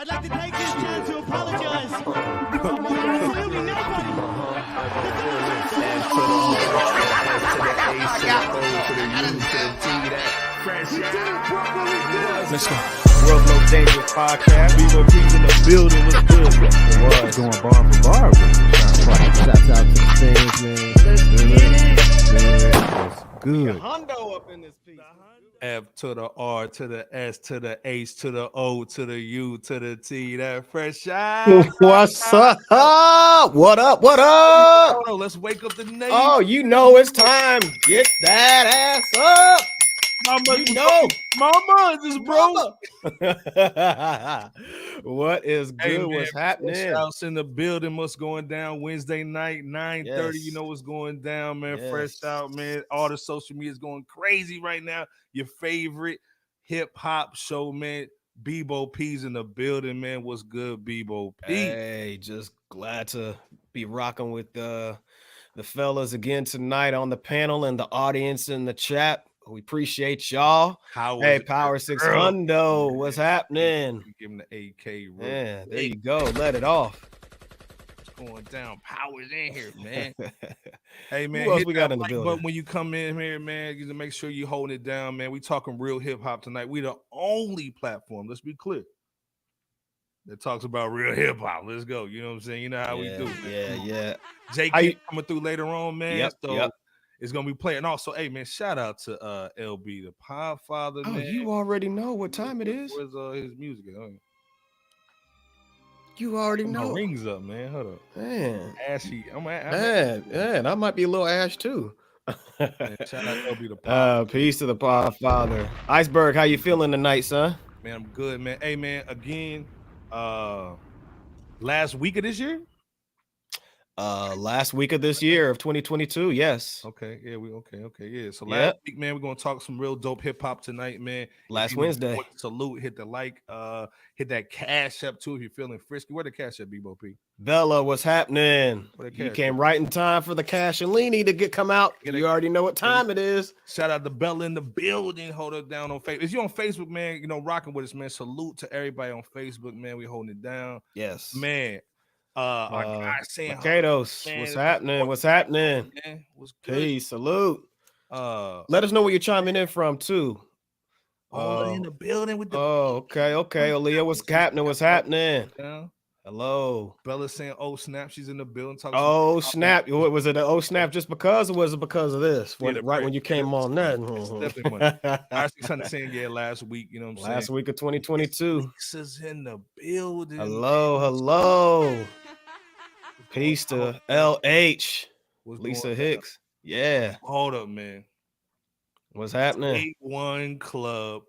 I'd like to take this chance to apologize to absolutely nobody. Let's go. World No Dangerous Podcast. We gonna be in the building. What's good? What's going bar for bar? Shouts out to the fans, man. Let's get it. Good. Hondo up in this piece. F to the R to the S to the H to the O to the U to the T. That fresh out. What's up? What up? What up? Oh, let's wake up the nation. Oh, you know it's time. Get that ass up. Mama, You know. Mama, this bro. What is good? Hey, man, What's happening? Shouts in the building. What's going down Wednesday night, 9:30. Yes. You know what's going down, man. Yes. Fresh out, man. All the social media is going crazy right now. Your favorite hip hop show, man. Bebo P's in the building, man. What's good, Bebo P? Hey, just glad to be rocking with the fellas again tonight on the panel and the audience in the chat. We appreciate y'all. How Hey, was Power it, 6 girl? Hundo, what's happening? Give him the AK. Real Yeah, there quick. you go. Let it off. What's going down? Power's in here, man. Hey, man. Who else hit we got that in the like building? button when you come in here, man. You to make sure you holding it down, man. We talking real hip hop tonight. We the only platform. Let's be clear. That talks about real hip hop. Let's go. You know what I'm saying? You know how we do. Man. Yeah. Jake How you- coming through later on, man. Yep, so yep. it's gonna be playing. Also, hey man, shout out to LB, the Podfather, Oh, man. you already know what time it is. Where's his music? You already My know. rings up, man. Hold up. Man, Ashy. man, I might be a little ash too. Man, shout out LB, the Pod. Peace to the Father. Iceberg, how you feeling tonight, son? Man, I'm good, man. Hey man, again, last week of this year. Last week of this year of 2022, yes. Okay, yeah, yeah. So Yep. last week, man, we're gonna talk some real dope hip hop tonight, man. If Last you Wednesday. want to salute, hit the like, hit that cash up too if you're feeling frisky. Where the cash up, Bebo P? Bella, what's happening? Where the You cash came at? right in time for the Cash and Leany to come out. Get it. You already know what time it is. Shout out to Bella in the building. Hold it down on Facebook. If you on Facebook, man, you know, rocking with us, man. Salute to everybody on Facebook, man. We holding it down, Yes. man. Our guy saying, Kados, man, what's happening? What's happening? man, what's good? Peace, salute. Let Let us know where you're chiming in from too. in the building with the Okay. Aaliyah, what's happening? What's happening? down. Hello. Bella saying, "Oh snap, she's in the building." Talking Oh some- snap! What was it? An oh snap just because, or was it because of this? Yeah, the Right when you came on that. definitely money. I was trying to say, yeah, last week. You know what I'm Last saying? week of 2022. Lisa's in the building. Hello. Peace to LH, What's Lisa going Hicks. Yeah. on? Hold up, man. What's happening? 81 Club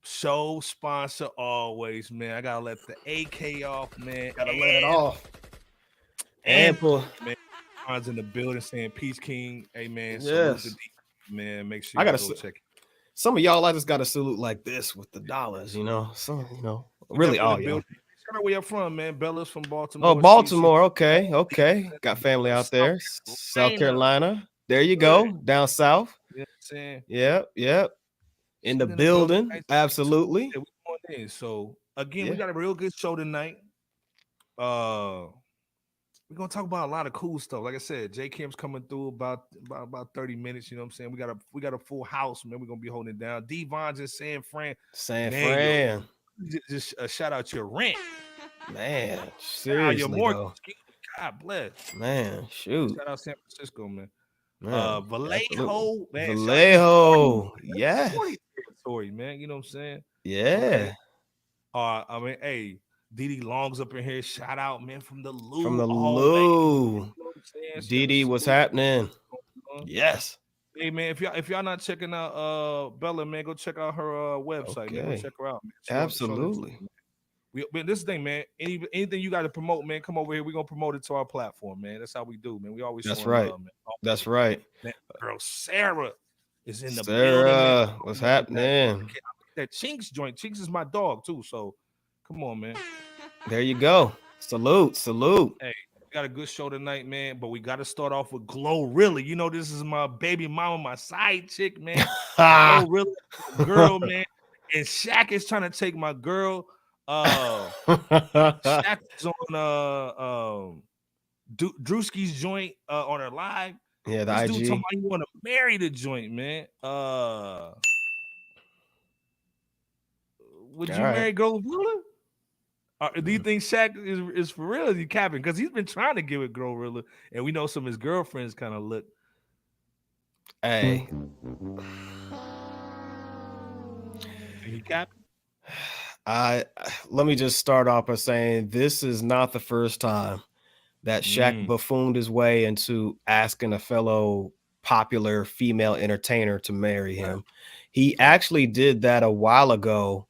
show sponsor always, man. I gotta let the AK off, man. Gotta let it off. Ample. Man, John's in the building saying peace, King. Hey, man. Yes. salute the man. Make sure I you gotta go s- check it. Some of y'all, I just got to salute like this with the dollars, you know. Some, really all y'all. Shout out where you're from, man. Bella's from Baltimore. Oh, Baltimore. Okay. Got family out there. South Carolina. There you go. Down south. You know what I'm saying? Yep. In the building. Absolutely. Yeah, we going in. So again, Yeah. we got a real good show tonight. We're gonna talk about a lot of cool stuff. Like I said, J Kim's coming through about 30 minutes. You know what I'm saying? We got a full house, man. We're gonna be holding it down. Devon's in San Fran. San Man, Fran. Just shout out your rent. Man, Shout out seriously, your mortgage. though. God bless. Man, shoot. Shout out San Francisco, man. Man, Vallejo, man. Vallejo. Yeah. Territory, man. You know what I'm saying? Yeah. I mean, hey, Didi Long's up in here. Shout out, man, from the Lou. From the all day. Lou. You know what I'm saying? Didi, what's happening? Yes. Hey man, if y'all not checking out Bella, man, go check out her website. Man. Go Okay. check her out, man. Absolutely. Man, this thing, man. Anything you got to promote, man, come over here. We're gonna promote it to our platform, man. That's how we do, man. We always That's showing right. love, man. That's right. Man, girl, Sarah is in the building. Sarah, Man. what's happening? That Chinks joint. Chinks is my dog too. So come on, man. There you go. Salute. Hey, we got a good show tonight, man. But we got to start off with GloRilla. You know, this is my baby mama, my side chick, man. GloRilla, girl, man. And Shaq is trying to take my girl. Shaq was on Drewski's joint on her live. Yeah, the This dude talking IG. about you want to marry the joint, man. Would All you right. marry GloRilla? Do you think Shaq is for real? Is he capping? Because he's been trying to give it GloRilla, and we know some of his girlfriends kind of look. Hey, He capping? let me just start off by saying this is not the first time that Shaq buffooned his way into asking a fellow popular female entertainer to marry him. He actually did that a while ago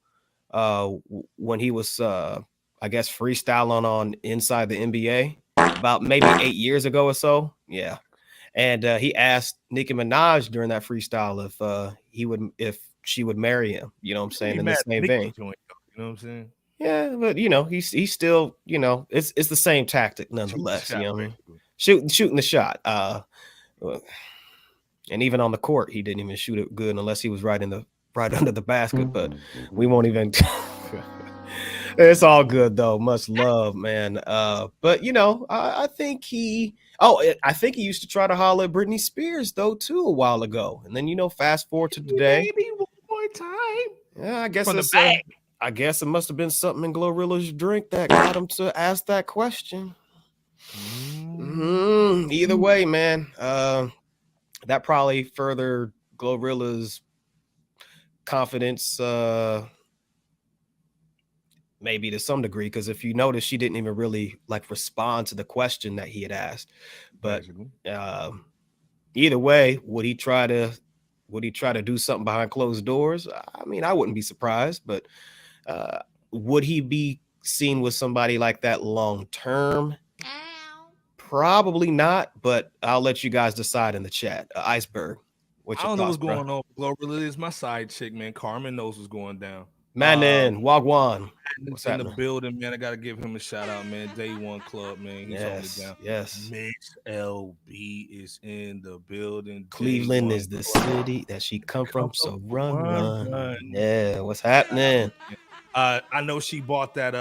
when he was I guess freestyling on Inside the NBA about maybe 8 years ago or so. Yeah. And he asked Nicki Minaj during that freestyle if she would marry him, you know what I'm saying, in the same vein. Joint, you know what I'm saying? Yeah, but he's still, it's the same tactic nonetheless. Shot, You know what I mean? Shooting the shot. And even on the court, he didn't even shoot it good unless he was right under the basket. But we won't even. It's all good though. Much love, man. But I think I think he used to try to holler at Britney Spears though too a while ago. And then fast forward to today. Maybe one more time. Yeah, I guess From the back. I guess it must have been something in GloRilla's drink that got him to ask that question. Either way, man, that probably furthered GloRilla's confidence, maybe to some degree, because if you notice, she didn't even really respond to the question that he had asked. But either way, would he try to do something behind closed doors? I mean, I wouldn't be surprised, but would he be seen with somebody like that long term? Probably not, but I'll let you guys decide in the chat. Iceberg, I don't know what's going on. GloRilla is my side chick, man. Carmen knows what's going down. Manin, Wagwan. What's in the building, man? I gotta give him a shout out, man. Day One Club, man. He's holding it down. Yes. Miss LB is in the building. Cleveland is the city that she come from. So run. Yeah, what's happening? I know she bought that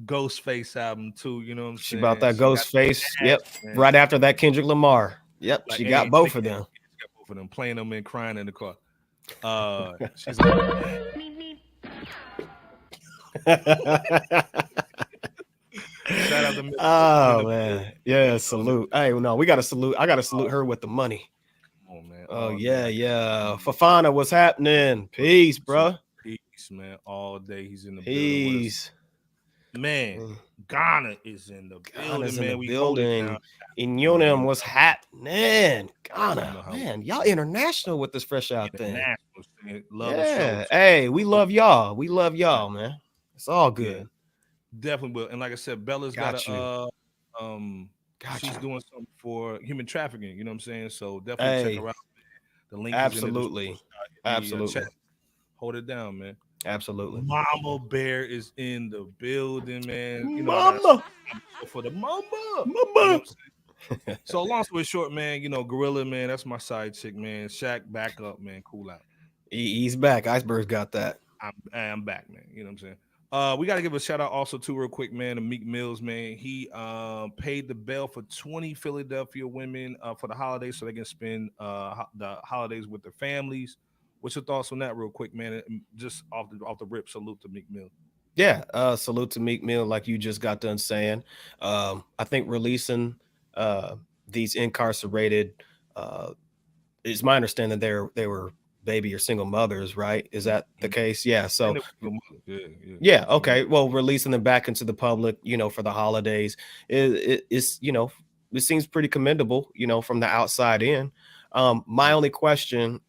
Ghostface album too. You know what I'm saying? She bought that Ghostface. Yep. Man. Right after that Kendrick Lamar. Yep. She got both of them. She got both of them, playing them and crying in the car. She's like, shout out to oh man, yeah, salute. Hey, no, we gotta salute. I gotta salute her with the money. Come on, man. Oh yeah. Fafana, what's happening? Peace, bro. Peace, man. All day he's in the Peace. Man, Ghana is in the building, man. We building. In Yonem, what's happening? Ghana, man, y'all international with this fresh out thing. Yeah, hey, we love y'all. We love y'all, man. It's all good. Yeah, definitely will. And like I said, Bella's got she's doing something for human trafficking. You know what I'm saying? So definitely check her out. The link absolutely, is in absolutely. Hold it down, man. Absolutely. Mama Bear is in the building, man. You know, Mama for the mama. You know so long story short, man, GloRilla, man, that's my side chick, man. Shaq, back up, man. Cool out. He's back. Iceberg's got that. I'm back, man. You know what I'm saying? We got to give a shout out also to real quick, man, to Meek Mills, man. He paid the bail for 20 Philadelphia women for the holidays so they can spend the holidays with their families. What's your thoughts on that real quick, man? Just off the rip, salute to Meek Mill. Yeah, salute to Meek Mill, like you just got done saying. I think releasing these incarcerated, it's my understanding they were baby or single mothers, right? Is that the case? Yeah. So yeah. Okay. Well, releasing them back into the public, for the holidays, it's it seems pretty commendable, from the outside in. My only question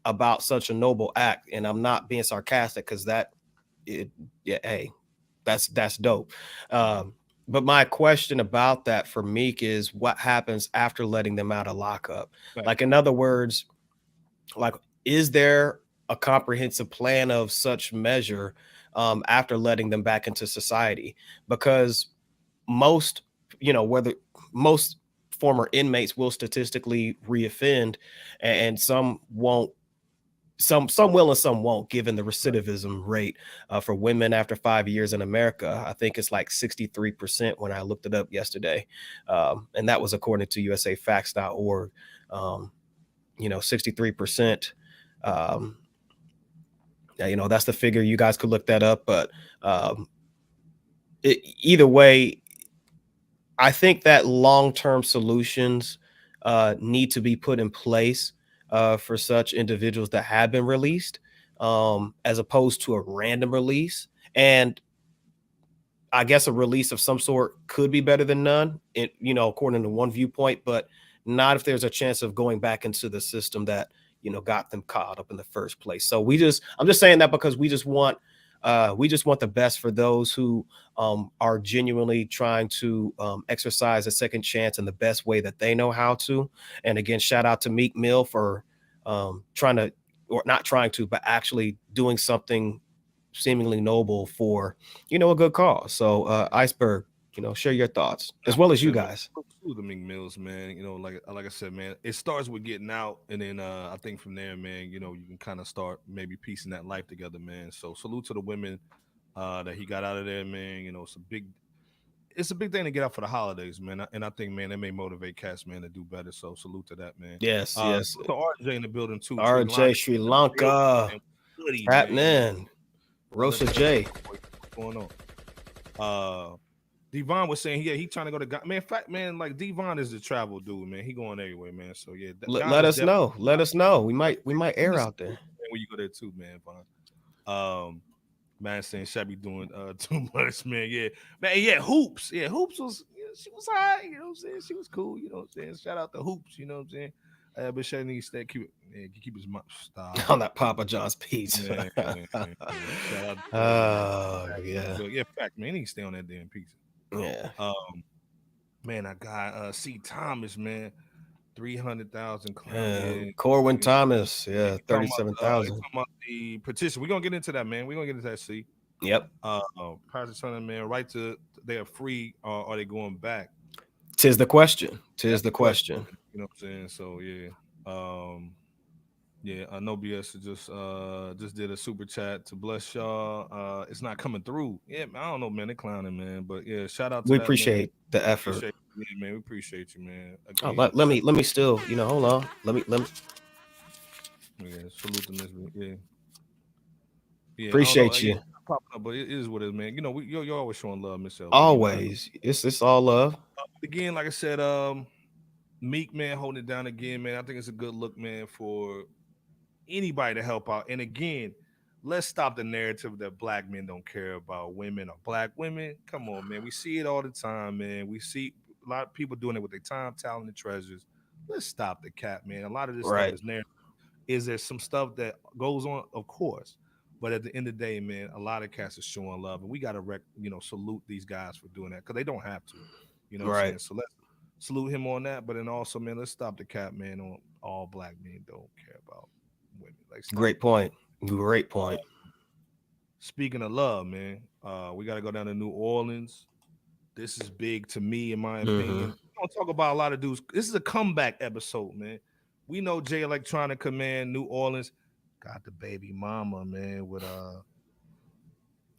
about such a noble act, and I'm not being sarcastic because hey, that's dope. But my question about that for Meek is what happens after letting them out of lockup? Right. Like, in other words, is there a comprehensive plan of such measure after letting them back into society? Because most former inmates will statistically reoffend, and some won't some will and some won't, given the recidivism rate for women after 5 years in America. I think it's like 63% when I looked it up yesterday. And that was according to usafacts.org. 63%. That's the figure. You guys could look that up, but either way, I think that long-term solutions need to be put in place for such individuals that have been released, as opposed to a random release. And I guess a release of some sort could be better than none, according to one viewpoint, but not if there's a chance of going back into the system that, got them caught up in the first place. So I'm just saying that because we just want the best for those who are genuinely trying to exercise a second chance in the best way that they know how to. And again, shout out to Meek Mill for but actually doing something seemingly noble for, a good cause. So Iceberg, share your thoughts as well as you guys. The Meek Mills, man. Like I said, man, it starts with getting out, and then I think from there, man, you can kind of start maybe piecing that life together, man. So salute to the women that he got out of there, man. It's a big thing to get out for the holidays, man. And I think, man, that may motivate cats, man, to do better. So salute to that, man. Yes. So RJ in the building too. RJ Sri Lanka, happening. Rosa J. What's going on? Devon was saying, he trying to go to God. Man, fact, man, like Devon is the travel dude, man. He going everywhere, man. So yeah, let us know. Let us know. We might air out there when you go there too, man. Man saying Shabby doing too much, man. Yeah, man. Yeah, Hoops. Yeah, Hoops was she was high. You know what I'm saying? She was cool. You know what I'm saying? Shout out to Hoops. You know what I'm saying? But Shabby needs to keep his mouth style on that Papa John's pizza. Man. Shout out. Yeah, fact, man. He needs to stay on that damn pizza. Yeah. Man, I got C. Thomas, man, 300,000. Corwin Thomas, 37,000. About the petition. We're gonna get into that, man. We're gonna get into that. C. Yep. Pastor man, right to they are free. Are they going back? Tis the question. You know what I'm saying? So yeah. No BS just did a super chat to bless y'all. It's not coming through. Yeah, I don't know, man. They're clowning, man. But yeah, shout out to we appreciate the effort. Man, we appreciate you, man. Again, let me still, hold on. Let me yeah, salute them this yeah. Appreciate you. But it is what it is, man. You're always showing love, Miss L. Always. It's all love. Again, like I said, Meek, man, holding it down again, man. I think it's a good look, man, for anybody to help out. And again, let's stop the narrative that black men don't care about women or black women. Come on, man. We see it all the time, man. We see a lot of people doing it with their time, talent, and treasures. Let's stop the cap, man. A lot of this stuff is narrative. Is there some stuff that goes on? Of course. But at the end of the day, man, a lot of cats are showing love. And we got to, salute these guys for doing that because they don't have to. You know what I'm saying? So let's salute him on that. But then also, man, let's stop the cap, man, on all black men don't care about women. Great point. Speaking of love, man, we got to go down to New Orleans. This is big to me, in my opinion. We don't talk about a lot of dudes. This is a comeback episode, man. We know Jay Electronica, man, New Orleans got the baby mama, man, with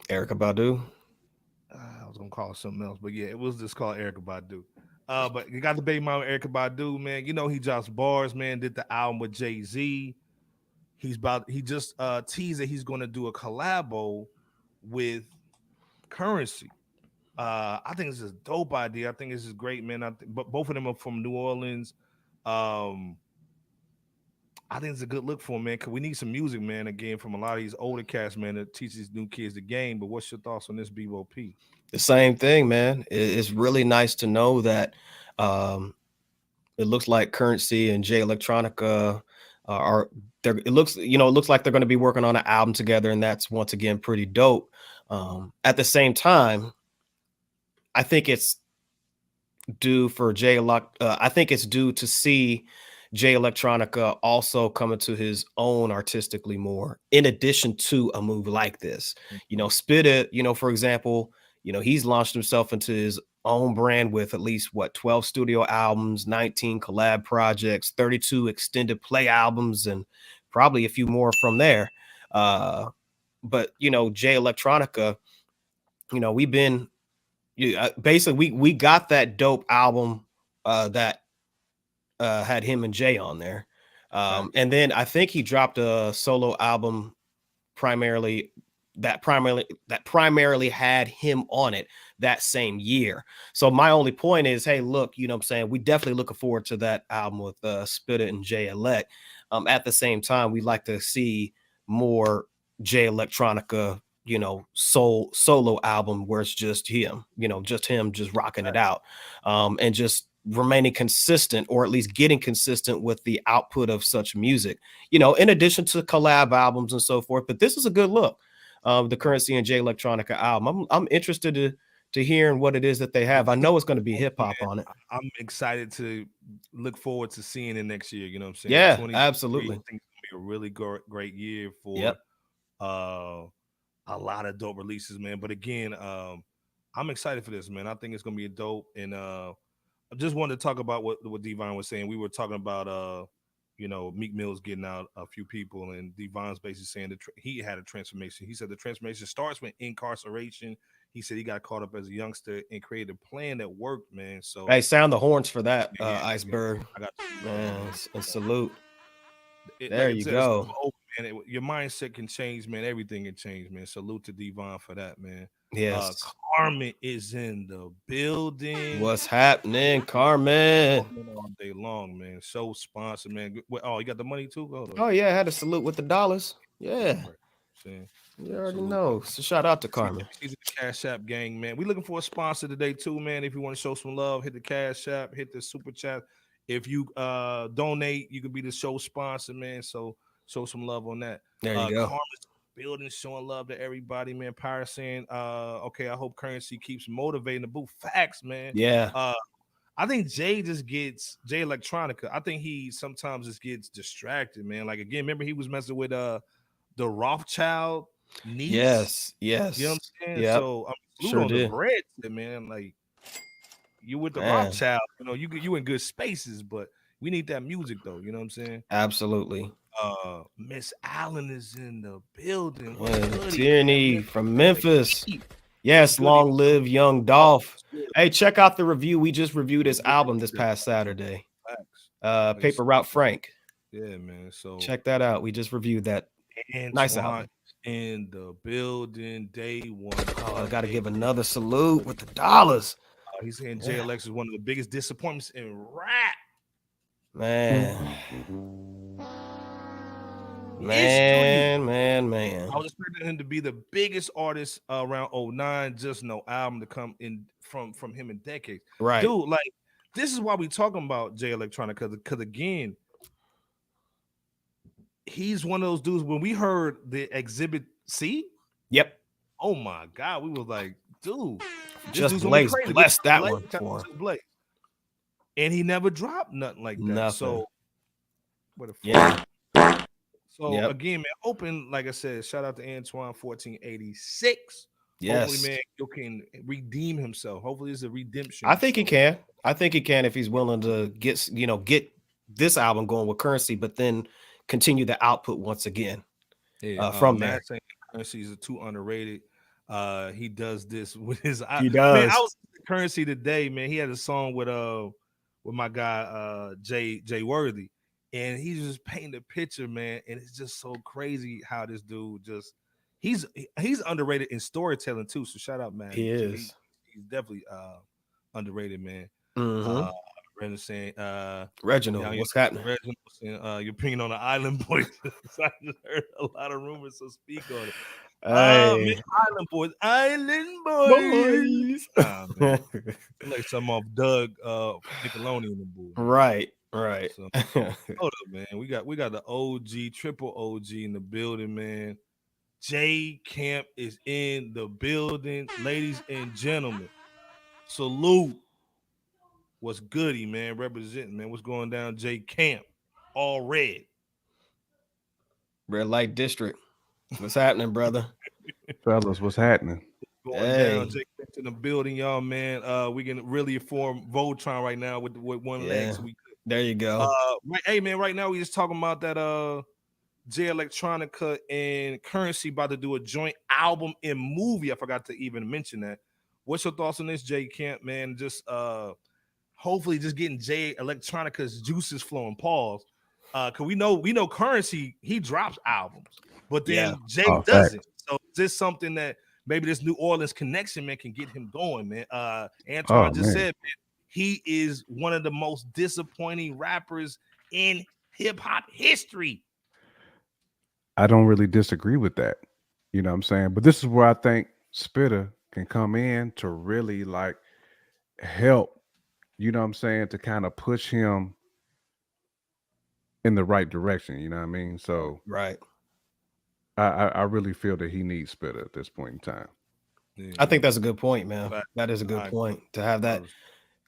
Erykah Badu. I was gonna call it something else, but yeah, it was just called Erykah Badu. But you got the baby mama, Erykah Badu, man. He drops bars, man. Did the album with Jay-Z. He just teased that he's gonna do a collabo with Currency. I think this is a dope idea. I think this is great, man. But both of them are from New Orleans. I think it's a good look for him, man, because we need some music, man, again, from a lot of these older cats, man, that teach these new kids the game. But what's your thoughts on this, BOP? The same thing, man. It's really nice to know that it looks like Currency and Jay Electronica are there. It looks like they're going to be working on an album together, and that's once again pretty dope. At the same time, I think it's due for I think it's due to see Jay Electronica also coming to his own artistically more, in addition to a move like this. Spit It, for example, he's launched himself into his own brand with at least 12 studio albums, 19 collab projects, 32 extended play albums, and probably a few more from there. But you know, Jay Electronica, you know, we've been basically we got that dope album that had him and Jay on there. And then I think he dropped a solo album primarily that primarily had him on it that same year. So my only point is, hey, look, you know what I'm saying? We definitely looking forward to that album with Spitta and Jay Elect. At the same time, we'd like to see more Jay Electronica, you know, solo album where it's just him, you know, just him just rocking it out. And just remaining consistent, or at least getting consistent with the output of such music, you know, in addition to collab albums and so forth. But this is a good look. The Currency and Jay Electronica album. I'm interested to hearing what it is that they have. I know it's going to be hip hop on it. I'm excited to look forward to seeing it next year. You know what I'm saying? Yeah, absolutely. I think it's gonna be a really great year for a lot of dope releases, man. But again, I'm excited for this, man. I think it's gonna be a dope. And I just wanted to talk about what Devon was saying. We were talking about you know, Meek Mill's getting out a few people, and Devon's basically saying that he had a transformation. He said the transformation starts with incarceration. He said he got caught up as a youngster and created a plan that worked, man. So hey, sound the horns for that, Iceberg. I got man, and salute. There you go. Man, your mindset can change, man. Everything can change, man. Salute to Devon for that, man. Yes. Carmen is in the building. What's happening, Carmen? All day long, man. Show sponsor, man. Oh, you got the money too? Oh yeah, I had to salute with the dollars. Yeah. Right. You already know. So shout out to Carmen. She's the Cash App gang, man. We looking for a sponsor today too, man. If you want to show some love, hit the Cash App, hit the super chat. If you donate, you can be the show sponsor, man. So show some love on that. There you go. Carmen's building, showing love to everybody, man. Pyre saying, okay, I hope Currency keeps motivating the booth. Facts, man. Yeah. I think Jay Electronica. I think he sometimes just gets distracted, man. Like again, remember he was messing with the Rothschild niece. Yes. You know what I'm saying? Yep. So I'm sure on the bread, man. Like you with the Rothschild, you know, you in good spaces, but we need that music though. You know what I'm saying? Absolutely. Miss Allen is in the building. Tierney from Memphis. Yes, long live Young Dolph. Hey, check out the review. We just reviewed his album this past Saturday. Paper Route Frank. Yeah, man. So check that out. We just reviewed that. Nice album. In the building, day one. Oh, I gotta give another salute with the dollars. He's saying JLX is one of the biggest disappointments in rap. Man. Man. I was expecting him to be the biggest artist around 09, just no album to come in from him in decades. Right. Dude, like, this is why we talking about Jay Electronica, because again, he's one of those dudes. When we heard the Exhibit C, yep. Oh my God, we was like, dude, just Blaze blessed that one for him. And he never dropped nothing like that. Nothing. So what a So again, man, hoping, like I said, shout out to Antoine 1486. Yes. Hopefully, man, you can redeem himself. Hopefully, it's a redemption. I think he can. I think he can if he's willing to get this album going with Currency, but then continue the output once again. From there. Currency is too underrated. He does this with his. He does. Man, I was Currency today, man. He had a song with my guy Jay Worthy. And he's just painting a picture, man. And it's just so crazy how this dude he's underrated in storytelling too. So shout out, man. He is. He's definitely underrated, man. Mm-hmm. Reginald saying, Reginald, what's happening? Reginald saying, you're pinging on the Island Boys. So I just heard a lot of rumors, so speak on it. Hey. Island Boys. Man. Like something off Doug Nickelodeon in the boy. Right. So, hold up, man. We got the OG, triple OG in the building, man. J Camp is in the building, ladies and gentlemen. Salute. What's goody, man? Representing, man. What's going down, J Camp? All red. Red Light District. What's happening, brother? Fellas, what's happening? Going down, J Camp in the building, y'all, man. We can really form Voltron right now with one leg. So there you go. Hey, man, right now we just talking about that J Electronica and Currency about to do a joint album and movie. I forgot to even mention that. What's your thoughts on this, J Camp, man? Just hopefully just getting J Electronica's juices flowing. Pause. Cause we know Currency, he drops albums, but then Jay doesn't. So just something that maybe this New Orleans connection, man, can get him going, man. Antoine said, man, he is one of the most disappointing rappers in hip hop history. I don't really disagree with that. You know what I'm saying? But this is where I think Spitter can come in to really like help, you know what I'm saying, to kind of push him in the right direction. You know what I mean? So right. I really feel that he needs Spitter at this point in time. Yeah. I think that's a good point, man. That is a good point to have that.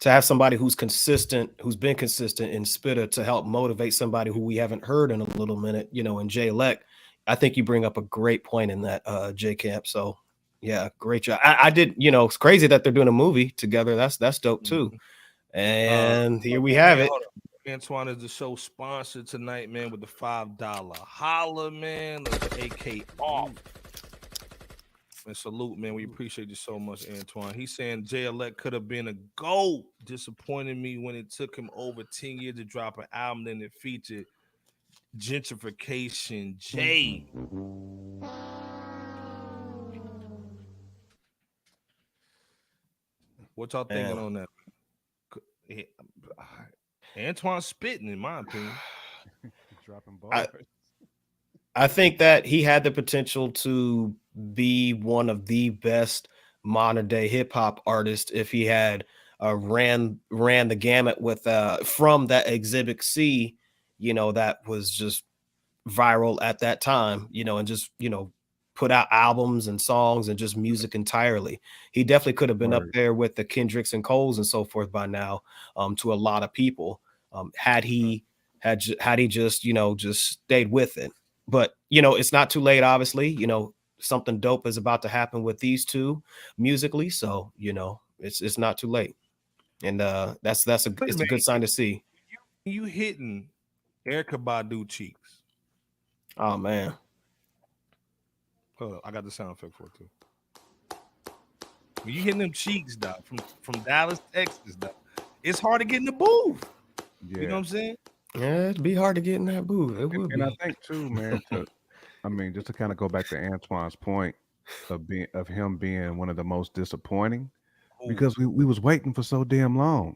To have somebody who's consistent, who's been consistent in Spitter to help motivate somebody who we haven't heard in a little minute, you know, in J Elect. I think you bring up a great point in that, J Camp. So yeah, great job. I did, you know, it's crazy that they're doing a movie together. That's dope too. And here we have it. Antoine is the show sponsor tonight, man, with the $5 holla, man. Let's AK off. And salute, man. We appreciate you so much, Antoine. He's saying J Elect could have been a GOAT. Disappointed me when it took him over 10 years to drop an album, then it featured Gentrification J. What y'all thinking on that? Antoine spitting, in my opinion. Dropping bars. I think that he had the potential to be one of the best modern day hip hop artists if he had ran the gamut with from that Exhibit C, you know, that was just viral at that time, you know, and just, you know, put out albums and songs and just music entirely. He definitely could have been up there with the Kendricks and Coles and so forth by now, to a lot of people, had he just, you know, just stayed with it. But, you know, it's not too late, obviously. You know, something dope is about to happen with these two musically. So, you know, it's not too late. And it's a good sign to see. You hitting Erykah Badu cheeks. Oh, man. Hold on, I got the sound effect for it, too. When you hitting them cheeks, dog, from Dallas, Texas, dog, it's hard to get in the booth. Yeah. You know what I'm saying? Yeah, it'd be hard to get in that booth. It would be. And I think too, man, just to kind of go back to Antoine's point of him being one of the most disappointing, because we was waiting for so damn long.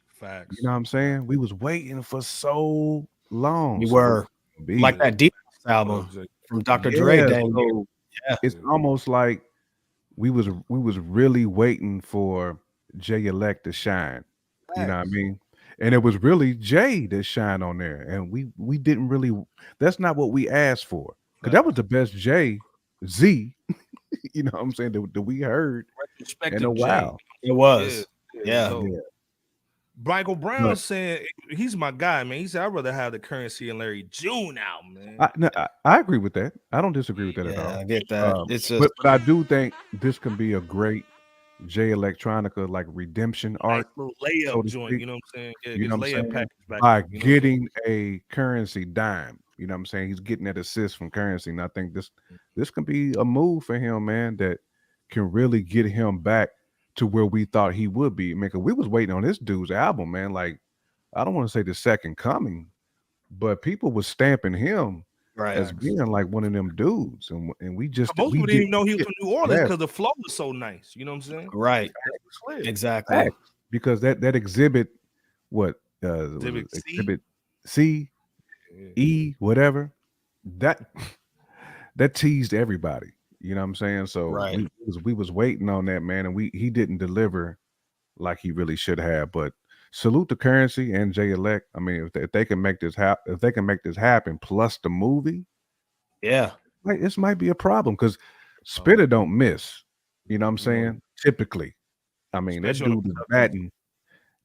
Facts. You know what I'm saying? We was waiting for so long. We were like that Deep album from Dr. Dre. So it's almost like we was really waiting for J Elect to shine. Facts. You know what I mean? And it was really Jay that shined on there. And we didn't really, that's not what we asked for. Because that was the best Jay Z, you know what I'm saying, that we heard in a while. It was. Yeah. Michael Brown said, he's my guy, man. He said, I'd rather have the Currency and Larry June album, man. I agree with that. I don't disagree with that at all. I get that. It's just, but I do think this can be a great J Electronica like redemption arc, little layup joint, you know what I'm saying? Yeah, you know what I'm saying? Package back by getting a Currency dime, you know what I'm saying? He's getting that assist from Currency, and I think this can be a move for him, man, that can really get him back to where we thought he would be. Man, cause we was waiting on this dude's album, man. Like, I don't want to say the second coming, but people was stamping him as being like one of them dudes, and we just most people didn't even know he was from New Orleans because the flow was so nice. You know what I'm saying? Right. Exactly. Fact. Because that exhibit, exhibit C, E, whatever, that teased everybody. You know what I'm saying? So we was waiting on that, man, and he didn't deliver like he really should have. But salute the Currency and J Elect. I mean, if they can make this happen, plus the movie, like this might be a problem because Spitter don't miss. You know what I'm saying? Typically, I mean, that dude is batting.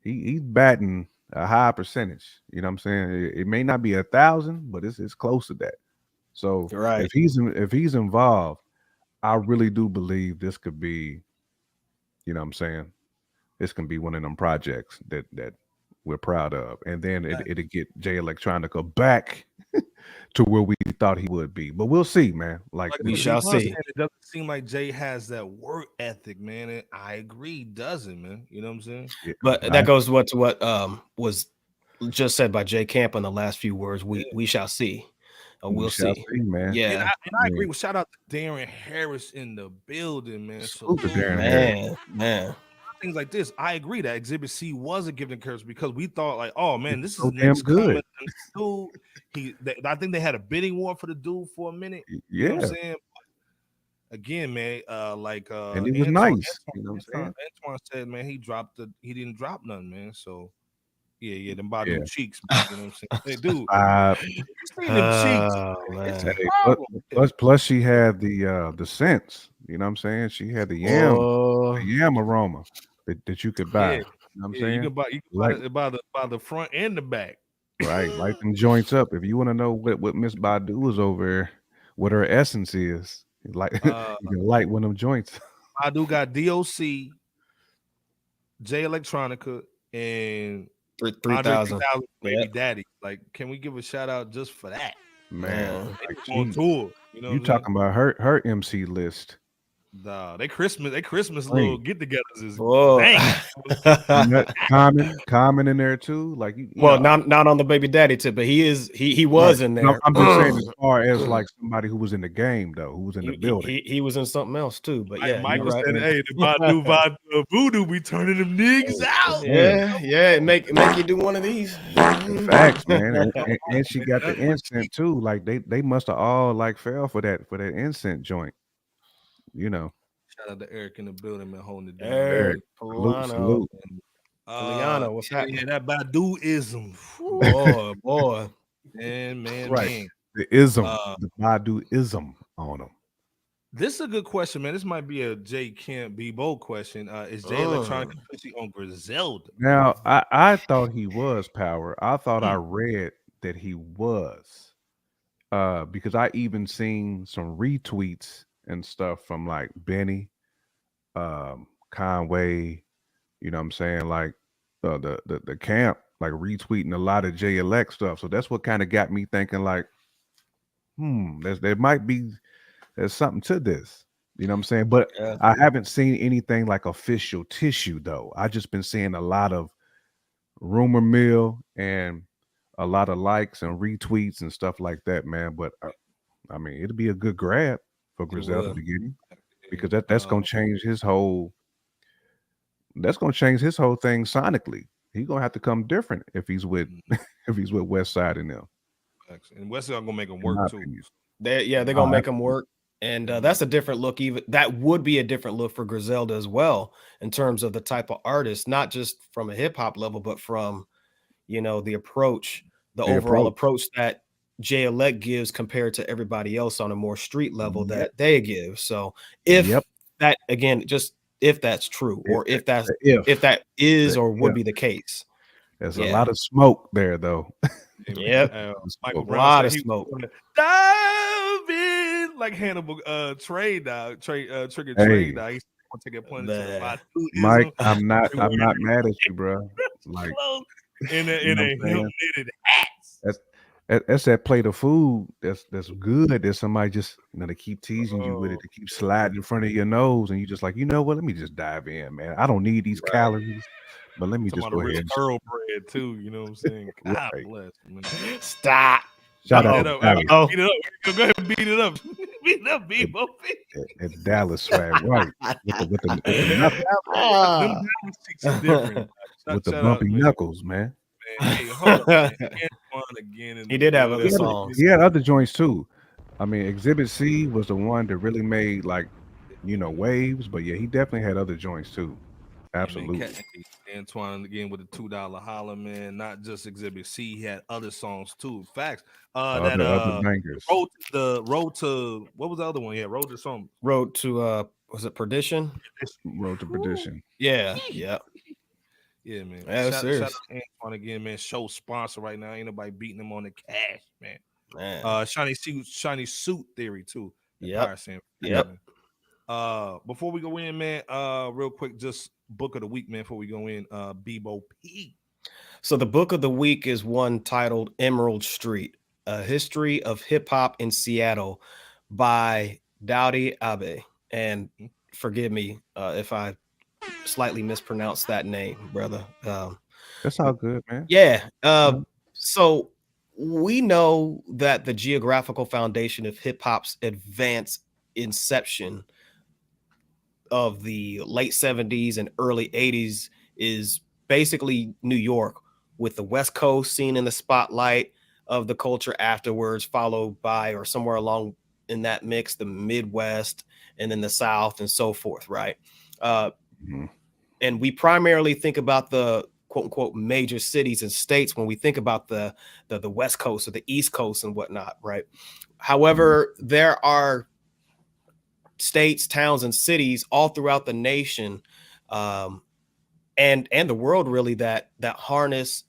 He's batting a high percentage. You know what I'm saying? It may not be 1,000, but it's close to that. So if he's involved, I really do believe this could be, you know what I'm saying? This can be one of them projects that we're proud of. And then it'll get J Electronica back to where we thought he would be. But we'll see, man. Like we shall see. It doesn't seem like Jay has that work ethic, man. And I agree, he doesn't, man. You know what I'm saying? Yeah, but that goes to what was just said by Jay Camp in the last few words. We shall see. We'll see, man. Yeah, and I agree. Well, shout out to Darren Harris in the building, man. So man. Things like this, I agree that Exhibit C was a gift and curse because we thought like, oh man, this so is damn good. Dude, I think they had a bidding war for the dude for a minute. Yeah, you know what I'm saying. Again, man, and it was nice. You know what I'm saying? Antoine said, man, he didn't drop none, man. So yeah, them Badu cheeks, man, you know what I'm saying? Hey, dude, you see them cheeks. Plus she had the scents. You know what I'm saying? She had the yam aroma that you could buy. You know what I'm saying? You can buy the front and the back. Right, light them joints up. If you want to know what Miss Badu is over, what her essence is, like you can light one of them joints. Badu got DOC, J Electronica, and 3,000 Baby Daddy. Like, can we give a shout out just for that? Man, like on tour. You know, you talking about her MC list? Nah, they Christmas little get-togethers is common in there too. Like not on the Baby Daddy tip, but he was in there. No, I'm just saying as far as like somebody who was in the game though, who was in the building. He was in something else too. But yeah, Michael said, "Hey, the Badu Voodoo be turning them niggas out." Yeah, make you do one of these. Facts, man. And she got the incense too. Like they must have all like fell for that incense joint. You know, shout out to Eric in the building, man, holding it down. Eric, salute. Poliano, what's happening? Yeah, that Badu-ism. Boy. Man. The ism, the Badu-ism on them. This is a good question, man. This might be a Jay Camp Bebo question. Is Jay Electronica on Griselda? Now, I thought he was Power. I thought I read that he was. Because I even seen some retweets and stuff from like Benny, Conway, you know what I'm saying? Like the camp, like retweeting a lot of J Elect stuff. So that's what kind of got me thinking like, there's something to this. You know what I'm saying? But I haven't seen anything like official tissue though. I just been seeing a lot of rumor mill and a lot of likes and retweets and stuff like that, man. But I mean, it'll be a good grab for Griselda to get him, because that's gonna change his whole. That's gonna change his whole thing sonically. He's gonna have to come different if he's with West Side and them. And West Side gonna make him work too. They're gonna make him work, and that's a different look. Even that would be a different look for Griselda as well in terms of the type of artist, not just from a hip hop level, but from the approach, the overall approach that J Elect gives compared to everybody else on a more street level that they give. So if that again, just if that's true, or if that is or would be the case, there's a lot of smoke there though. Michael Brown, a lot of smoke. Dive in like Hannibal trade dog, trigger trade dog. He's gonna take a punch to the body. Mike, I'm not mad at you, bro. Like in a knitted hats. That's that plate of food that's good that somebody just they keep teasing you with it, to keep sliding in front of your nose, and you just like, let me just dive in, man. I don't need these calories, but let me just go ahead. Thoroughbred too, you know what I'm saying? God bless, man. Stop. Shout out to Dallas. Beat it up. Go ahead and beat it up. Beat it up, Bebo. It's Dallas swag, right? With the bumpy knuckles, man. Hey, hold up, man. He did have other songs. He had other joints too. I mean, Exhibit C was the one that really made like, waves. But yeah, he definitely had other joints too. Absolutely. Antoine again with the $2 holler, man. Not just Exhibit C, he had other songs too. Facts. Other bangers. Road to what was the other one? Yeah, Road to something. Road to was it Perdition? Road to Perdition. Yeah. Yeah, man. Shout out to Antoine again, man. Show sponsor right now. Ain't nobody beating him on the cash, man. Shiny suit theory too. Yep. Before we go in, man, real quick, just book of the week, man. Before we go in, Bebo P. So the book of the week is one titled Emerald Street. A History of Hip Hop in Seattle by Dowdy Abe. And forgive me if I slightly mispronounced that name, brother. That's all good, man. Yeah. So we know that the geographical foundation of hip hop's advanced inception of the late 70s and early 80s is basically New York, with the West Coast seen in the spotlight of the culture afterwards, followed by, or somewhere along in that mix, the Midwest, and then the South, and so forth, right? And we primarily think about the quote unquote major cities and states when we think about the West Coast or the East Coast and whatnot, right? However, there are states, towns, and cities all throughout the nation, and the world, really, that harness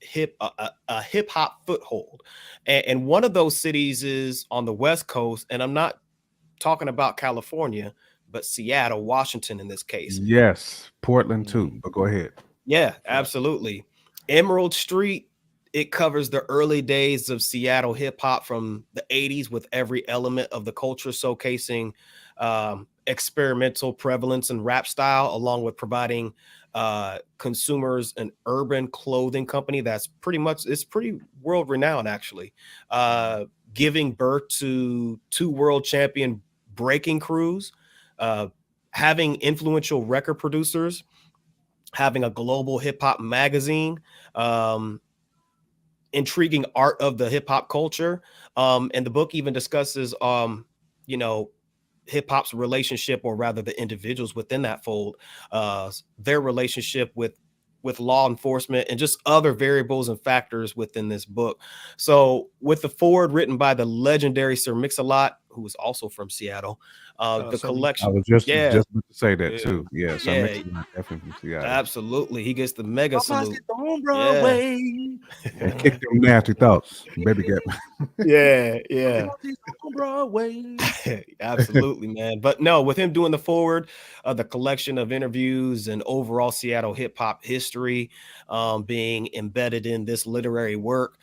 a hip hop foothold. And one of those cities is on the West Coast, and I'm not talking about California, but Seattle, Washington in this case. Yes, Portland too, but go ahead. Yeah, absolutely. Emerald Street, it covers the early days of Seattle hip hop from the 80s, with every element of the culture showcasing experimental prevalence and rap style, along with providing consumers an urban clothing company that's pretty world renowned, actually, giving birth to 2 world champion breaking crews, having influential record producers, having a global hip hop magazine, intriguing art of the hip hop culture. And the book even discusses, hip hop's relationship, or rather the individuals within that fold, their relationship with law enforcement, and just other variables and factors within this book. So with the foreword written by the legendary Sir Mix-a-Lot, who is also from Seattle, the collection. I was just to say that too. Yeah, so yeah, definitely from Seattle. Absolutely, he gets the mega salute. And kick them nasty thoughts, baby. Get yeah. Absolutely, man. But no, with him doing the forward, the collection of interviews and overall Seattle hip hop history being embedded in this literary work,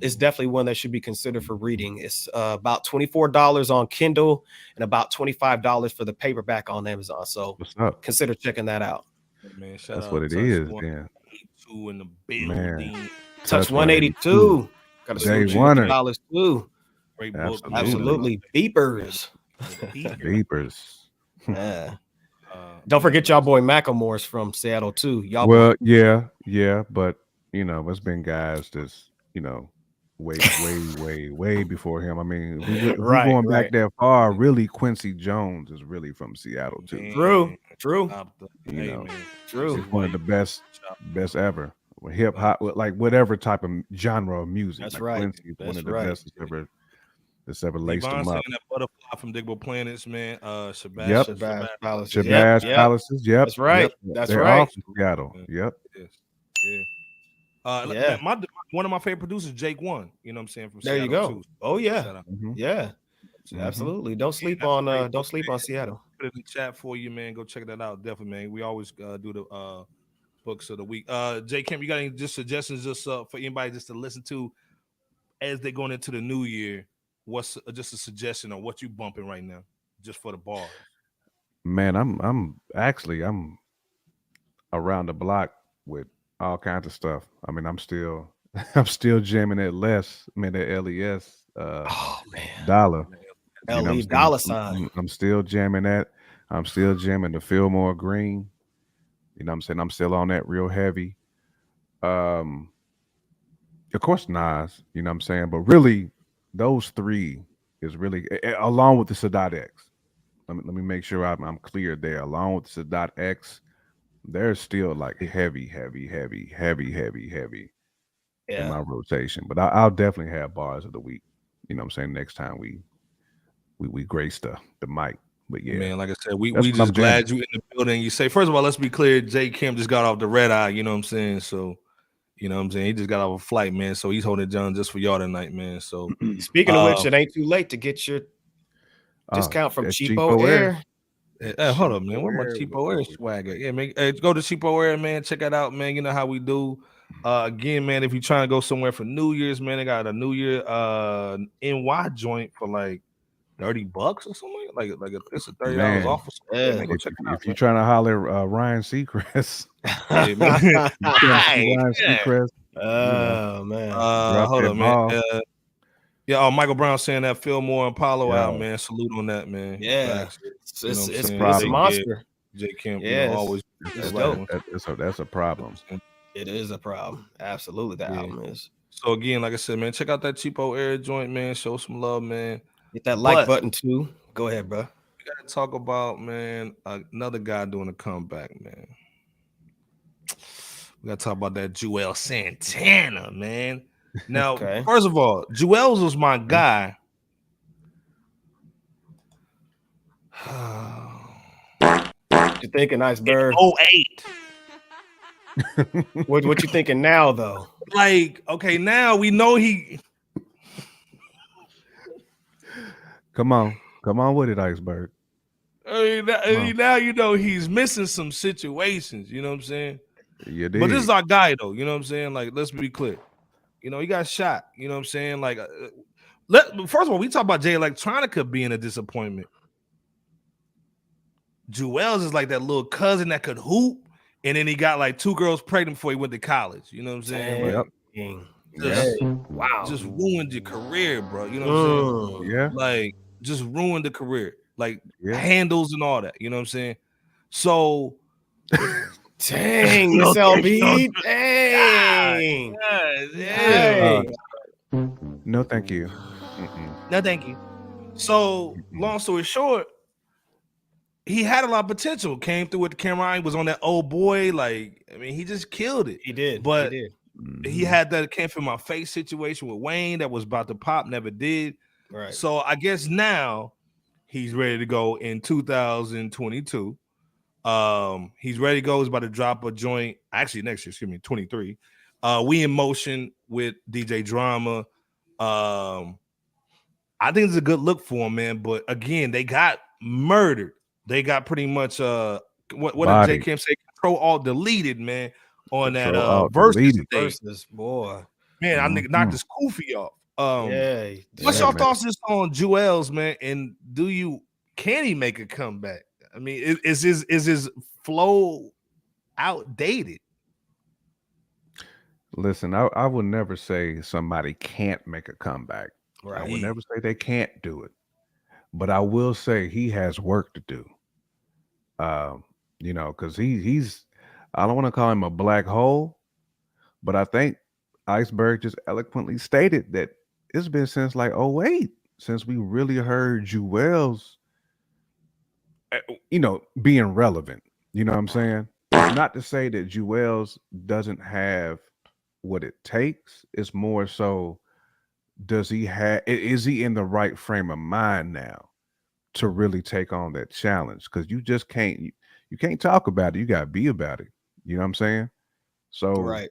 is definitely one that should be considered for reading. It's about $24 on Kindle and about $25 for the paperback on Amazon. So consider checking that out. Man, that's what it is. Yeah, in the building. Touch 182. Got to $2 too. Great book. Absolutely. Beepers. Yeah. Don't forget y'all boy Macklemore's from Seattle too. Y'all. Yeah, but it's been guys that's way before him. I mean, we're going back that far. Really, Quincy Jones is really from Seattle too. True. True. He's one of the best ever. Hip hop, like whatever type of genre of music. That's like right. Quincy is one of the best that's ever laced them up. That butterfly from Digable Planets, man. Shabazz Palaces. Palaces. Yep. That's right. Yep. That's They're right. all from Seattle. Yep. Man, one of my favorite producers, Jake One. You know what I'm saying? From there Seattle, you go. Too. Oh yeah. Yeah. Absolutely. Don't sleep on Seattle. Put it in the chat for you, man. Go check that out. Definitely, man. We always do the books of the week. J. Kemp, you got any just suggestions for anybody just to listen to as they're going into the new year? What's just a suggestion on what you bumping right now, just for the bars? Man, I'm around the block with all kinds of stuff. I mean, I'm still jamming at Les. I mean, at LES. Dollar. LE dollar sign. I'm still jamming that. I'm still jamming the Fillmore Green. You know what I'm saying? I'm still on that real heavy. Of course, Nas, you know what I'm saying? But really, those 3 is really, along with the Sadat X. Let me make sure I'm clear there. Along with the Sadat X, they're still like heavy in my rotation. But I'll definitely have bars of the week. You know what I'm saying? Next time we grace the mic. But yeah, man, like I said, we just glad you in the building. You say, first of all, let's be clear, J. Kemp just got off the red eye, you know what I'm saying? So, you know what I'm saying? He just got off a flight, man. So he's holding it down just for y'all tonight, man. So speaking of which, it ain't too late to get your discount from Cheapo Air. Hold up, man. Where my Cheapo Air swagger? Yeah, man. Go to Cheapo Air, man. Check that out, man. You know how we do. Again, man, if you're trying to go somewhere for New Year's, man, they got a New Year NY joint for like $30 or something. Like it's a $30 Man, off or something. Man, go if, check it out, if you're trying to holler Ryan Seacrest, yeah, man. Ryan Seacrest, Oh man. drop Hold that up, man. ball. Yeah, Michael Brown saying that Fillmore and Apollo out, Yo. man. Salute on that, man. Yeah. Facts. It's You know what I'm it's saying? a Problem. monster. J Camp, Yeah, always. it's dope. That's a problem. It is a problem. Absolutely, the album is. So again, like I said, man, check out that Cheapo Air joint, man. Show some love, man. Hit that like button too. Go ahead, bro. We gotta talk about, man, another guy doing a comeback, man. We gotta talk about that Juelz Santana, man. Now, first of all, Juelz was my guy. What you thinking, Iceberg? 08. What you thinking now, though? Like, okay, now we know he. Come on with it, Iceberg. Now you know he's missing some situations. You know what I'm saying? You did. But this is our guy, though. You know what I'm saying? Like, let's be clear. You know, he got shot. You know what I'm saying? Like, first of all, we talk about Jay Electronica being a disappointment. Juelz is like that little cousin that could hoop, and then he got like 2 girls pregnant before he went to college. You know what I'm saying? Just ruined your career, bro. You know what I'm saying? Yeah. Like, just ruined the career. Like, handles and all that. You know what I'm saying? So, dang, Miss LB. Dang. Dang. No, thank you. No, thank you. So, long story short, he had a lot of potential. Came through with the camera. He was on that old boy. Like, I mean, he just killed it. He did. But he did. He had that Can't Feel My Face situation with Wayne that was about to pop, never did. Right. So I guess now he's ready to go in 2022. He's ready to go. He's about to drop a joint. Actually, next year, 23. We in Motion with DJ Drama. I think it's a good look for him, man. But again, they got murdered. They got pretty much what did J Camp say? Control Alt deleted, man. On that versus boy. Man, I knocked this Koofy off. What's Yeah, your thoughts just on Juelz, man? And can he make a comeback? I mean, is his flow outdated? Listen, I would never say somebody can't make a comeback. Right. I would never say they can't do it. But I will say he has work to do. You know, because he's I don't want to call him a black hole, but I think Iceberg just eloquently stated that it's been since like 08 since we really heard Juelz, you know, being relevant. You know what I'm saying? Not to say that Juelz doesn't have what it takes. It's more so, is he in the right frame of mind now to really take on that challenge? Because you just can't, you can't talk about it. You got to be about it. You know what I'm saying? So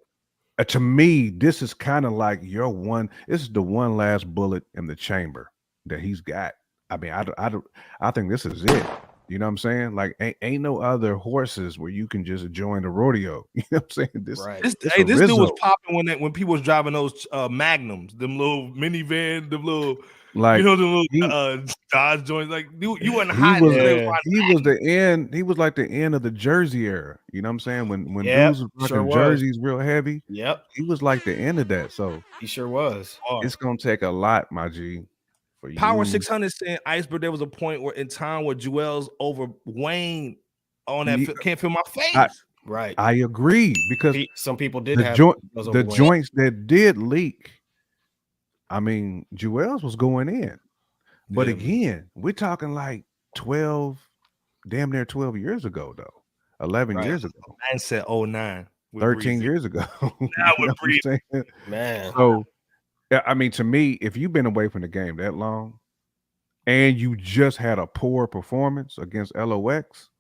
to me, this is kind of like this is the one last bullet in the chamber that he's got. I mean, I think this is it. You know what I'm saying? Like, ain't no other horses where you can just join the rodeo. You know what I'm saying? This dude was popping when people was driving those Magnums, them little minivan, them little, like, you know, the little Dodge joints. Like, you wasn't he hiding. Was the end. He was like the end of the Jersey era. You know what I'm saying? When dudes was rocking jerseys real heavy. Yep. He was like the end of that. So he sure was. It's gonna take a lot, my G. For Power you. 600 saying Iceberg, there was a point where in time where Juelz over Wayne on that Can't Feel My Face. I agree, because some people did have the joints that did leak. I mean, Juelz was going in, but again, we're talking like 12, damn near 12 years ago, though. 11 years ago. I said 09. 13 years ago. Now we're breathing, man. So, I mean, to me, if you've been away from the game that long and you just had a poor performance against LOX,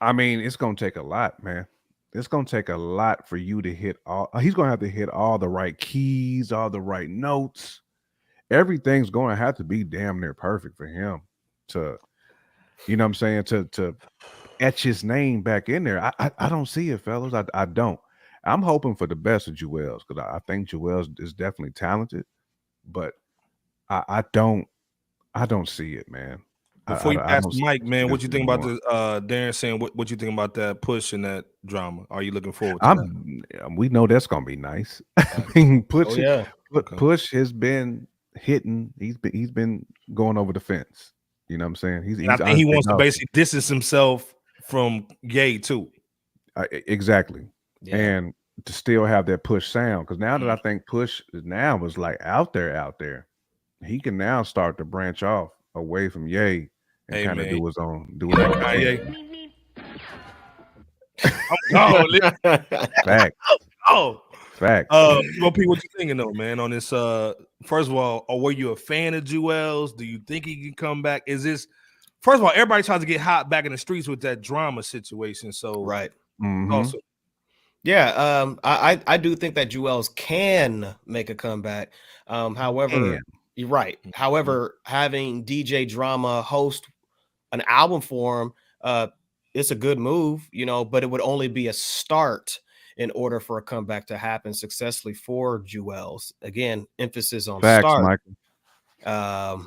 I mean, it's going to take a lot, man. It's going to take a lot for you to hit he's going to have to hit all the right keys, all the right notes. Everything's going to have to be damn near perfect for him to, you know what I'm saying, to etch his name back in there. I don't see it, fellas. I don't. I'm hoping for the best of Juelz because I think Juelz is definitely talented, but I don't see it, man. Before you I pass don't the mic, man, what you think about anymore. the Darren saying what you think about that push and that drama? Are you looking forward to that? We know that's gonna be nice. I mean, Push has been hitting. He's been going over the fence. You know what I'm saying? He's I think he wants to basically distance himself from Ye too. Exactly. Yeah. And to still have that Push sound, because now that I think Push now is like out there, he can now start to branch off away from Ye and kind of do his own. Kanye. Fact. Fact. What you thinking though, man? On this, first of all, were you a fan of Juelz? Do you think he can come back? Is this first of all, everybody tries to get hot back in the streets with that drama situation. So right. Also, yeah, I do think that Juelz can make a comeback. However, you're right. However, having DJ Drama host an album for him, it's a good move, you know, but it would only be a start in order for a comeback to happen successfully for Juelz. Again, emphasis on start. Michael.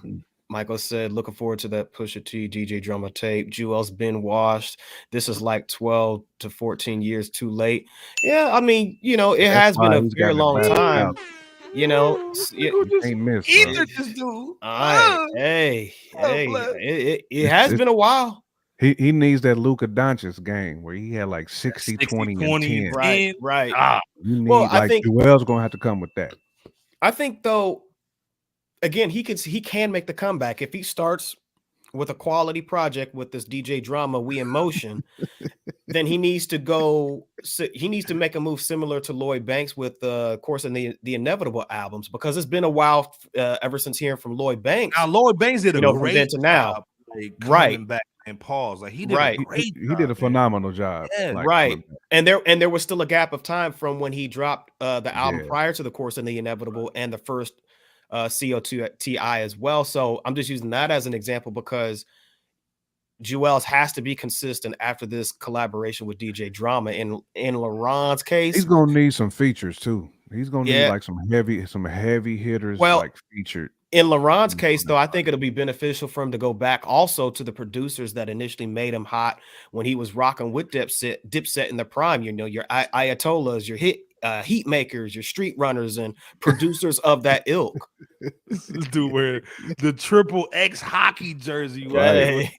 Michael said, looking forward to that Pusha T DJ Drama tape. Juelz been washed. This is like 12 to 14 years too late. Yeah, I mean, you know, it has been a very long time. You know, you can't miss. This dude. All right. Hey, it has been a while. He needs that Luka Doncic game where he had like 60, 20, and 10. Right. You need, I think Juelz gonna have to come with that. I think though, again, he can make the comeback if he starts with a quality project with this DJ Drama We in Motion. Then he needs to make a move similar to Lloyd Banks with of course in the Inevitable albums, because it's been a while ever since hearing from Lloyd Banks. Now Lloyd Banks did a great job now. Like coming back and pause. Like he did a great job, he did a phenomenal job. Yeah, like, and there was still a gap of time from when he dropped the album prior to the course in the Inevitable and the first CO2 TI as well. So I'm just using that as an example because Juelz has to be consistent after this collaboration with DJ Drama. In LaRon's case, he's gonna need some features too. He's gonna need like some heavy hitters, like featured. In LaRon's case, though, I think it'll be beneficial for him to go back also to the producers that initially made him hot when he was rocking with Dipset in the prime. You know, your Ayatollahs, your heat makers, your street runners, and producers of that ilk. This dude wearing the XXX hockey jersey. Right.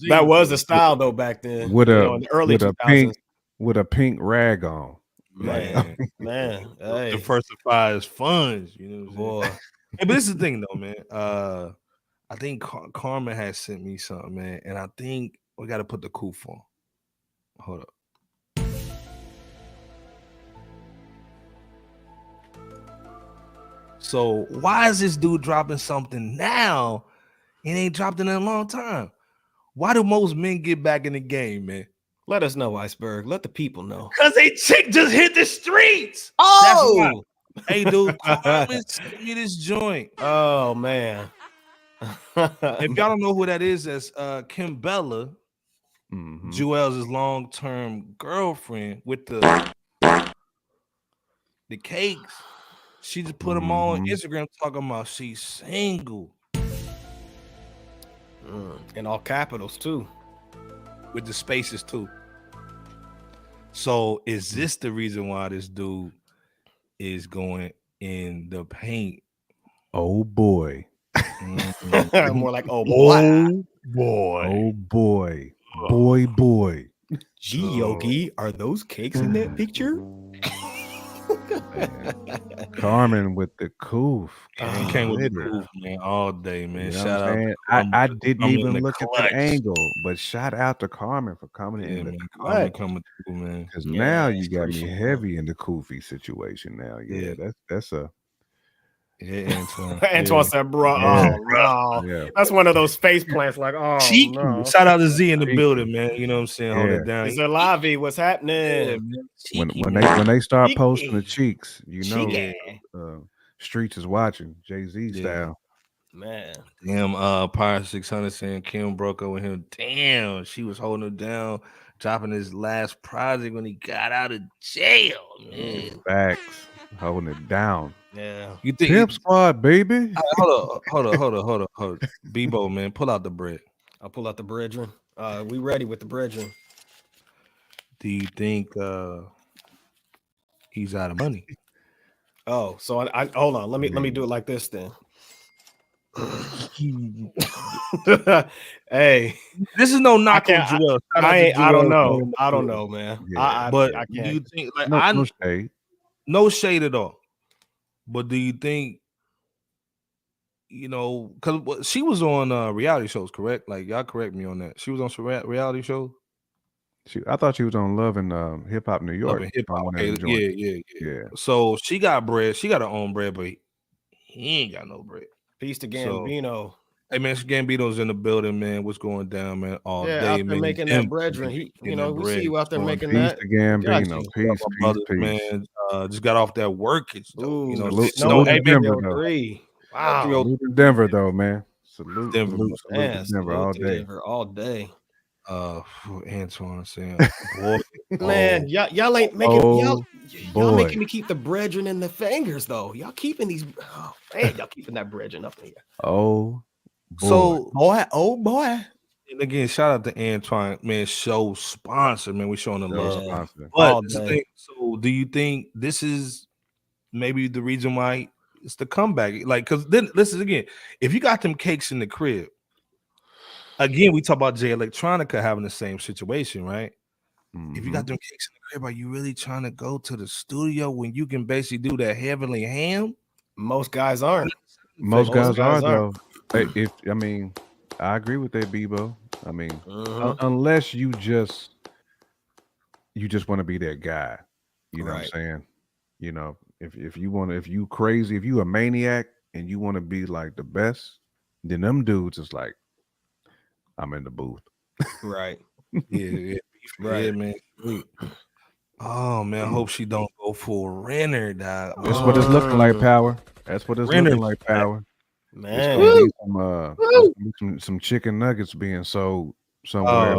That was the style though back then. With in the early 2000s. With a pink rag on. Man. Diversifies funds, you know. Boy. Hey, but this is the thing though, man. I think Carmen has sent me something, man, and I think we got to put the coup on. Hold up. So why is this dude dropping something now? It ain't dropped in a long time. Why do most men get back in the game, man? Let us know, Iceberg. Let the people know. Because a chick just hit the streets. Oh, hey, dude, Carmen sent me this joint. Oh, man. If y'all don't know who that is, that's Kim Bella, Juelz's long-term girlfriend with the cakes. She just put them all on Instagram talking about she's single. In all capitals, too. With the spaces, too. So is this the reason why this dude is going in the paint? Oh, boy. More like, oh, boy. Oh, boy. Boy. Gee, Yogi, are those cakes in that picture? Carmen with the coof. Came with the coof, man, all day, man. You know shout out. I didn't even look at the angle, but shout out to Carmen for coming in the Carmen coming through, man. Because now you got me heavy in the koofy situation. Now, that's a. Antoine said, bro, that's one of those face plants like, oh, no. Shout out to Z in the building, man. You know what I'm saying? Hold it down. He said, Lavi, what's happening? When they start posting the cheeks, you know, streets is watching, Jay-Z style. Man. Damn, Pirate 600 saying Kim broke up with him. Damn, she was holding him down. dropping his last project when he got out of jail, man. Facts. Holding it down. Yeah. You think Pimp Squad, baby. Hold on. Bebo, man, pull out the bread. I'll pull out the brethren. We ready with the brethren. Do you think he's out of money? Oh, so I hold on. Let me do it like this then. Hey, this is no knock on Juelz. I don't know, man. Yeah. But I can't. do you think like No shade. No shade at all. But do you think, because she was on reality shows, correct? Like, y'all correct me on that. She was on some reality shows. I thought she was on Love and Hip Hop New York. Hip Hop. Yeah. So she got bread. She got her own bread, but he ain't got no bread. Peace to Gambino. So, hey man, Gambino's in the building, man. What's going down, man? All day, out there man. Making that brethren. We see you out there making that. Peace to Gambino. Peace, man. Just got off that work. Salute hey, Denver, though. Wow. Salute to Denver, though, man. Salute Denver. Salute to Denver all day. All day. Antoine saying, boy, man, y'all ain't making y'all making me keep the brethren in the fingers though. Y'all keeping these. Oh man, y'all keeping that brethren up here. Oh, boy. So boy. And again, shout out to Antoine, man. Show sponsor, man. We showing the love. But so, do you think this is maybe the reason why it's the comeback? Like, because then listen again, if you got them cakes in the crib. Again, we talk about Jay Electronica having the same situation, right? Mm-hmm. If you got them cakes in the crib, are you really trying to go to the studio when you can basically do that heavenly ham? Most guys aren't. Most guys are though. I agree with that, Bebo. I mean, unless you just want to be that guy, you know what I'm saying? You know, if you crazy, if you a maniac and you want to be like the best, then them dudes is like, I'm in the booth. Right. Yeah, man. Oh man, I hope she don't go for Renner, dog. That's what it's looking like, Power. That's what it's looking like, Power. Man, some chicken nuggets being sold somewhere.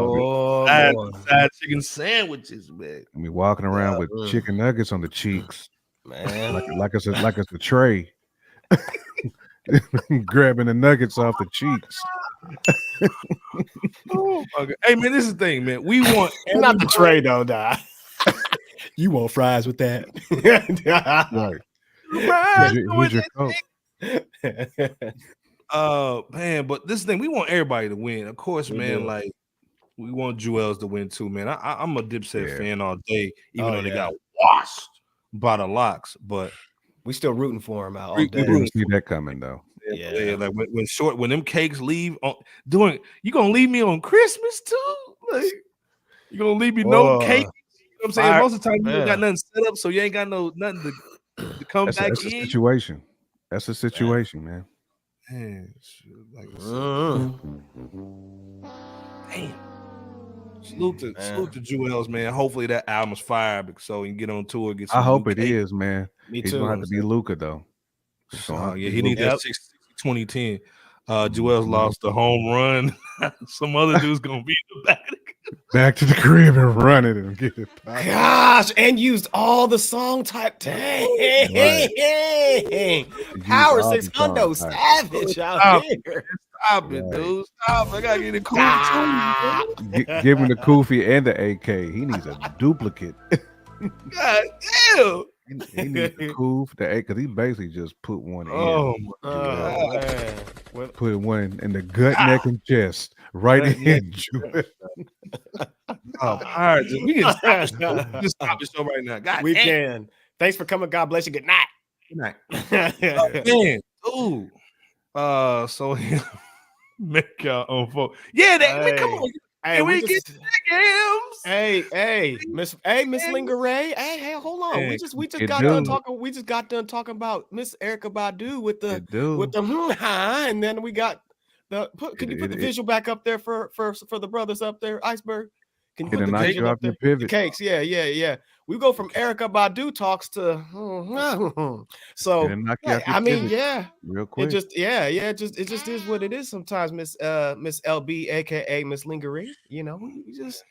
Side chicken sandwiches, man. I mean, walking around with chicken nuggets on the cheeks, man, like it's a tray. Grabbing the nuggets off the cheeks. Okay. Hey man, this is the thing, man. We want not the tray though, die. You want fries with that? Right. Here's your Coke. Man, but this thing, we want everybody to win. Of course, man. Like we want Juelz to win too, man. I'm a Dipset fan all day, even though they got washed by the locks, but we still rooting for him out all day. We didn't see that coming though. Yeah, like when them cakes leave on you gonna leave me on Christmas too? Like you gonna leave me no cake? You know what I'm saying? Most of the time you ain't got nothing set up, so you ain't got nothing to come back in. That's a situation. That's a situation, man. Like damn. Salute to Juelz, man. Hopefully that album's fire so he can get on tour. I hope it is, man. Me He's too. gonna have to be Luca though. He needs that 2010. Juelz lost the home run. Some other dude's gonna be in the back to the crib and run it and get it. Gosh, and used all the song type. Dang. Power 600 savage out here. Stop it, dude. Stop. I gotta get a Koofy. Give him the Koofy and the AK. He needs a duplicate. God damn. He needs the Koof, the AK, because he basically just put one in. Oh my God. Put one in the gut, neck, and chest. Right in. All right, we can just stop the show right now. God we can. Thanks for coming. God bless you. Good night. Good night. Man, ooh. So make y'all own folk. Yeah, come on. Hey, we get games. Hey, Miss Lingerie. Hey, hold on. We just got done talking. We just got done talking about Miss Erykah Badu with the and then we got can you put the visual back up there for the brothers up there? Iceberg. Can you put the visual up there? The cakes. Yeah. We go from Erykah Badu talks to so. real quick. It just is what it is sometimes, Miss LB, aka Miss Lingerie. You know, we just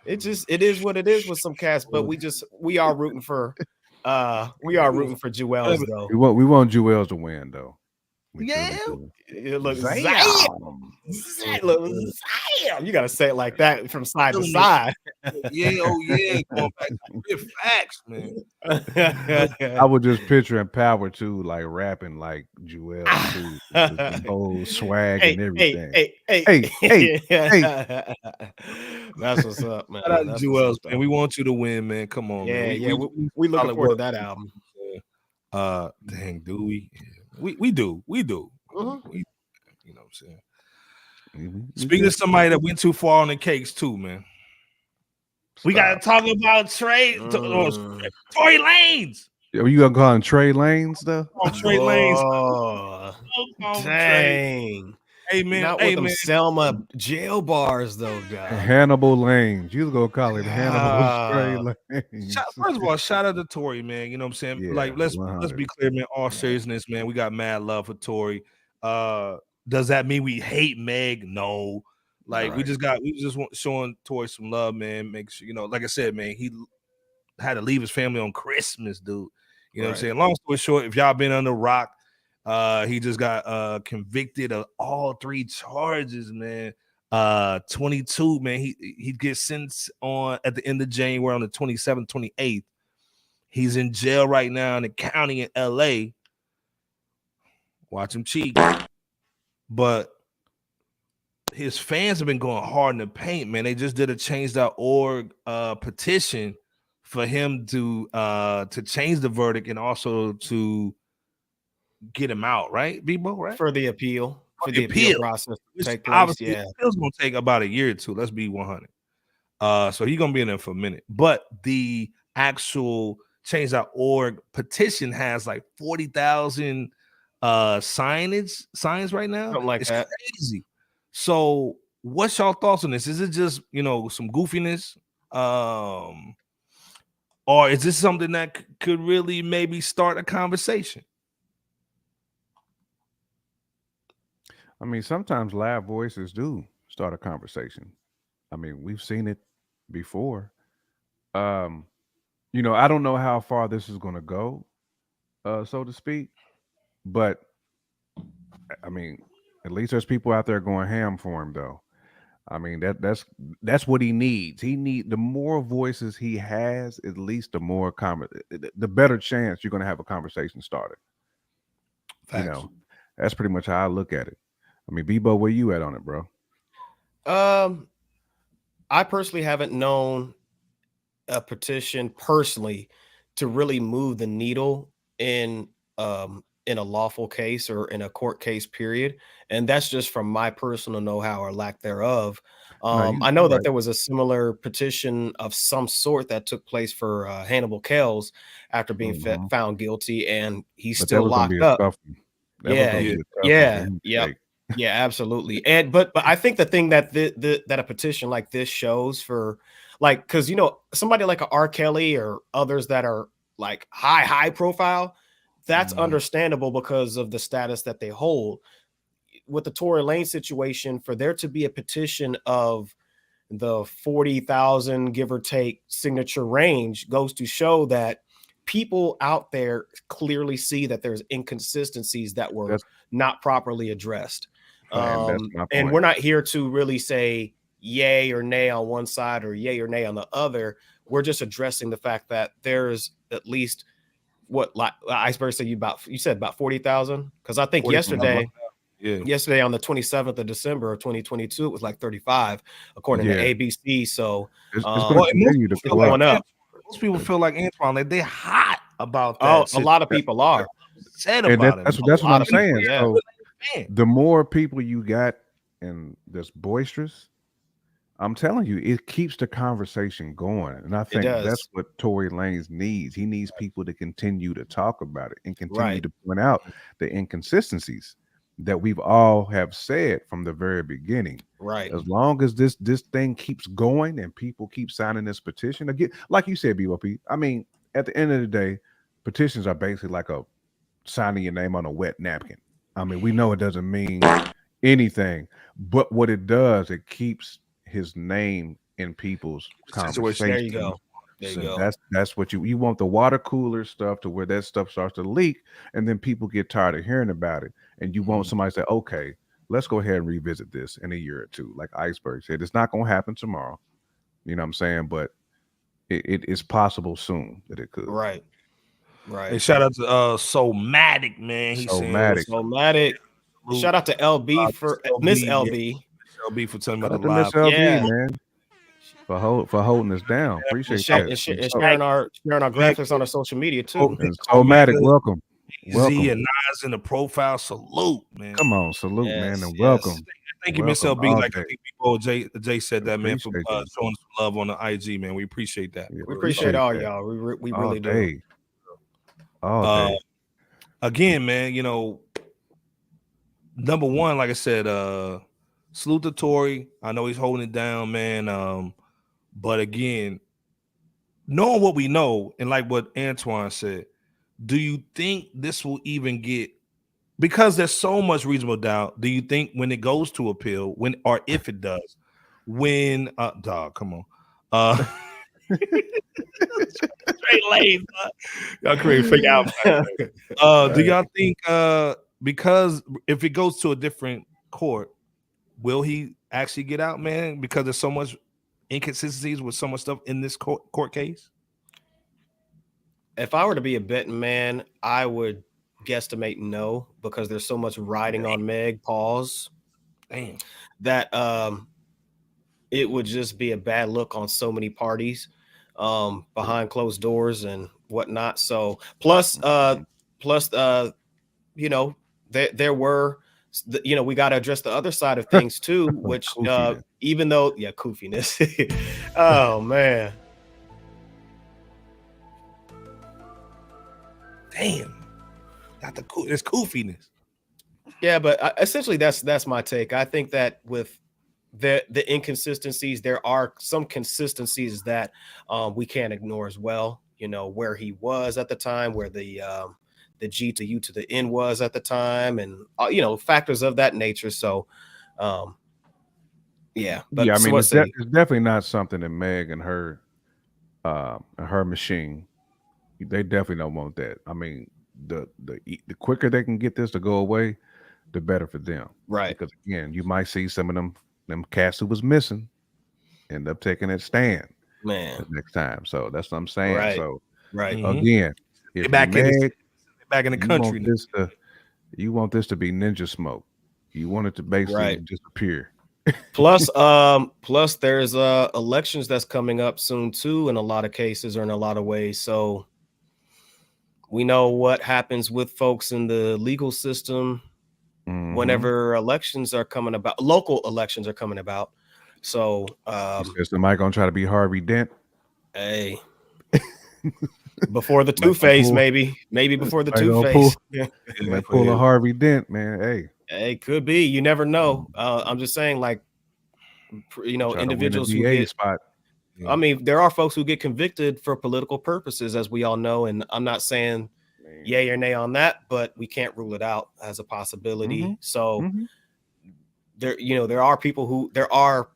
it is what it is with some cats, but we are rooting for Juelz though. We want Juelz to win though. Look, Zam. You gotta say it like that from side to side. Going back to facts, man. I would just picture Power too, like rapping like Juelz too, with the whole swag and everything. Hey. That's what's up, man. Shout out to Juelz, man. We want you to win, man. Come on, man. We looking forward to that album. Dang, do we? We do. Mm-hmm. You know what I'm saying? Speaking of somebody that went too far on the cakes too, man. We gotta talk about Tory Lanez. Are you gonna call him Tory Lanez though? Tory Lanez. Dang. Hey man, not with them Selma jail bars though, guys. Hannibal Lanes. You was gonna call it Hannibal Lanes. First of all, shout out to Tory, man. You know what I'm saying? Yeah, like, let's be clear, man. All seriousness, man. We got mad love for Tory. Does that mean we hate Meg? No. Like, we just want showing Tory some love, man. Make sure, you know, like I said, man, he had to leave his family on Christmas, dude. You know what I'm saying? Long story short, if y'all been under rock, he just got convicted of all 3 charges, man. 22, man. He gets sentenced on at the end of January on the 27th, 28th. He's in jail right now in the county in LA. Watch him cheat. But his fans have been going hard in the paint, man. They just did a change.org petition for him to change the verdict and also to get him out, right, Bebo? Right? For the appeal. For the appeal process to take place. Obviously, it's gonna take about a year or 2. Let's be 100. So he's gonna be in there for a minute. But the actual change.org petition has like 40,000 signs right now. Something like that. Crazy. So what's y'all thoughts on this? Is it just, you know, some goofiness? Or is this something that could really maybe start a conversation? I mean, sometimes loud voices do start a conversation. I mean, we've seen it before. You know, I don't know how far this is going to go, so to speak, but I mean, at least there's people out there going ham for him, though. I mean, that's what he needs. The more voices he has, at least the more the better chance you're going to have a conversation started. Facts. You know, that's pretty much how I look at it. I mean, Bebo, where you at on it, bro? I personally haven't known a petition personally to really move the needle in a lawful case or in a court case, period. And that's just from my personal know-how or lack thereof. I know that there was a similar petition of some sort that took place for Hannibal Kells after being found guilty, and he's still locked up. Yeah, absolutely. And but I think the thing that that a petition like this shows for, like, because, you know, somebody like a R. Kelly or others that are like high profile, that's understandable because of the status that they hold. With the Tory Lanez situation, for there to be a petition of the 40,000 give or take signature range goes to show that people out there clearly see that there's inconsistencies that were not properly addressed. And we're not here to really say yay or nay on one side or yay or nay on the other. We're just addressing the fact that there's at least what, like Iceberg said, you said about 40,000, because I think yesterday on the 27th of December of 2022 it was like 35 according to ABC. So it's going up. Most people feel like Antoine, like they're hot about that. Oh, a lot of people are. That's what I'm saying. So the more people you got and that's boisterous, I'm telling you, it keeps the conversation going. And I think that's what Tory Lanez needs. He needs people to continue to talk about it and continue to point out the inconsistencies that we've all have said from the very beginning. Right. As long as this thing keeps going and people keep signing this petition, again, like you said, BOP, I mean, at the end of the day, petitions are basically like a signing your name on a wet napkin. I mean, we know it doesn't mean anything, but what it does, it keeps his name in people's Situation. conversation. There you go. There you go. That's what you want, the water cooler stuff, to where that stuff starts to leak, and then people get tired of hearing about it, and you want somebody to say, okay, let's go ahead and revisit this in a year or two. Like Iceberg said, it's not going to happen tomorrow. You know what I'm saying? But it is possible soon that it could. Right. Hey, shout out to Somatic, man. He's Somatic. Shout out to LB for Miss LB. LB for telling me Shout about out the to live. Miss LB, man. For holding us down. Appreciate that. And sharing our graphics on our social media too. And Somatic, welcome. Z and Nas in the profile. Salute, man. Come on, salute, man, and welcome. Thank you, Miss LB. Like I think before Jay said that, man, for showing some love on the IG, man. We appreciate that. We appreciate all y'all. We really do. All day. Again, man, you know, number one, like I said, salute to Tory. I know he's holding it down, man. But again, knowing what we know, and like what Antoine said, do you think this will even get, because there's so much reasonable doubt, do you think when it goes to appeal, when or if it does, when come on. Straight lanes, y'all create fake out. Do y'all think because if it goes to a different court, will he actually get out, man? Because there's so much inconsistencies with so much stuff in this court case. If I were to be a betting man, I would guesstimate no, because there's so much riding on Meg. Pause. Damn. That it would just be a bad look on so many parties behind closed doors and whatnot. So plus you know, there were, you know, we got to address the other side of things too, which even though koofiness. Oh man. Damn. Not the cool, it's koofiness. Yeah, but essentially that's my take. I think that with the inconsistencies, there are some consistencies that we can't ignore as well. You know, where he was at the time, where the G to U to the N was at the time, and you know, factors of that nature. So yeah, but yeah, I mean, it's definitely not something that Meg and her machine, they definitely don't want that. I mean, the quicker they can get this to go away, the better for them. Right. Because again, you might see some of them cats who was missing end up taking that stand, man, next time. So that's what I'm saying. Right. So right. Again, if back in the country, you want this to be ninja smoke. You want it to basically disappear. Plus there's elections that's coming up soon too, in a lot of cases or in a lot of ways. So we know what happens with folks in the legal system whenever elections are coming about, local elections are coming about. So is the mic gonna try to be Harvey Dent? Hey, before the Two-Face, maybe before the Two-Face. Might pull a Harvey Dent, man. Hey, could be. You never know. I'm just saying, like, you know, individuals who get spot. I mean, there are folks who get convicted for political purposes, as we all know, and I'm not saying yay or nay on that, but we can't rule it out as a possibility. So there are people there are,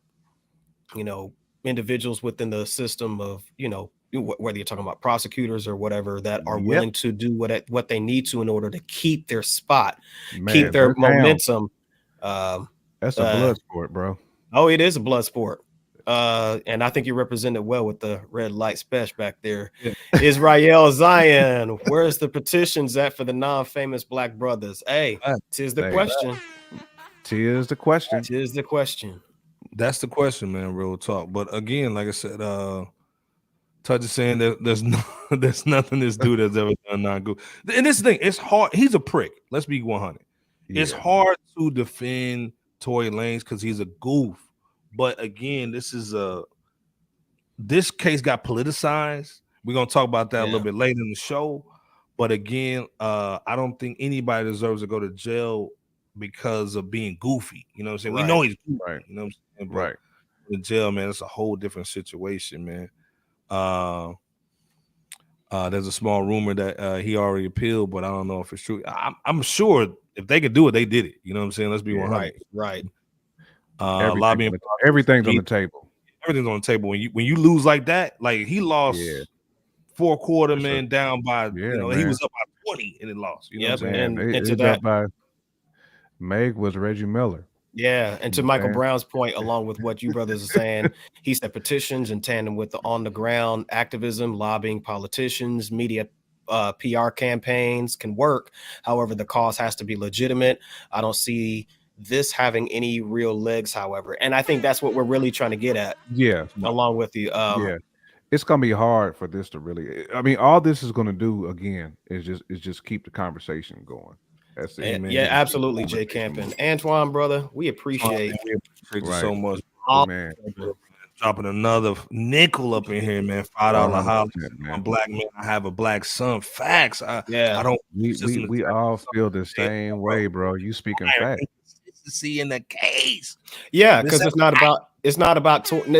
you know, individuals within the system of, you know, whether you're talking about prosecutors or whatever, that are willing to do what they need to in order to keep their spot, keep their momentum. That's a blood sport, bro. Oh, it is a blood sport. And I think you represented well with the red light special back there. Israel Zion, where's the petitions at for the non-famous black brothers? Hey, tis the question. Tis the question. Tis the question. That's the question, man. Real talk. But again, like I said, Touch is saying that there's nothing this dude has ever done not good. And this thing, it's hard. He's a prick. Let's be 100. Yeah. It's hard to defend Tory Lanez because he's a goof. But again, this case got politicized. We're gonna talk about that a little bit later in the show. But again, I don't think anybody deserves to go to jail because of being goofy. You know what I'm saying? Right. We know he's goofy. Right. You know what I'm saying? But in jail, man, it's a whole different situation, man. There's a small rumor that he already appealed, but I don't know if it's true. I'm sure if they could do it, they did it. You know what I'm saying? Let's be 100. Right. Everything's on the table. everything's on the table. When you lose like that, like he lost 4 quarter, man, down by he was up by 20 and it lost. You know what I'm saying? And to that, by Meg was Reggie Miller. Yeah, and to Michael Brown's point, along with what you brothers are saying, he said petitions in tandem with the on-the-ground activism, lobbying politicians, media PR campaigns can work. However, the cause has to be legitimate. I don't see this having any real legs, however. And I think that's what we're really trying to get at. Yeah. Along with the it's gonna be hard for this to really, I mean, all this is gonna do again is just keep the conversation going. That's it. Yeah, absolutely, Jay Campen. Antoine, brother, we appreciate you so much. Man. Dropping another nickel up in here, man. $5 holler. I'm a black man. I have a black son. Facts. I don't. We all feel the same way, bro. You speaking facts. Consistency in the case. Yeah, because it's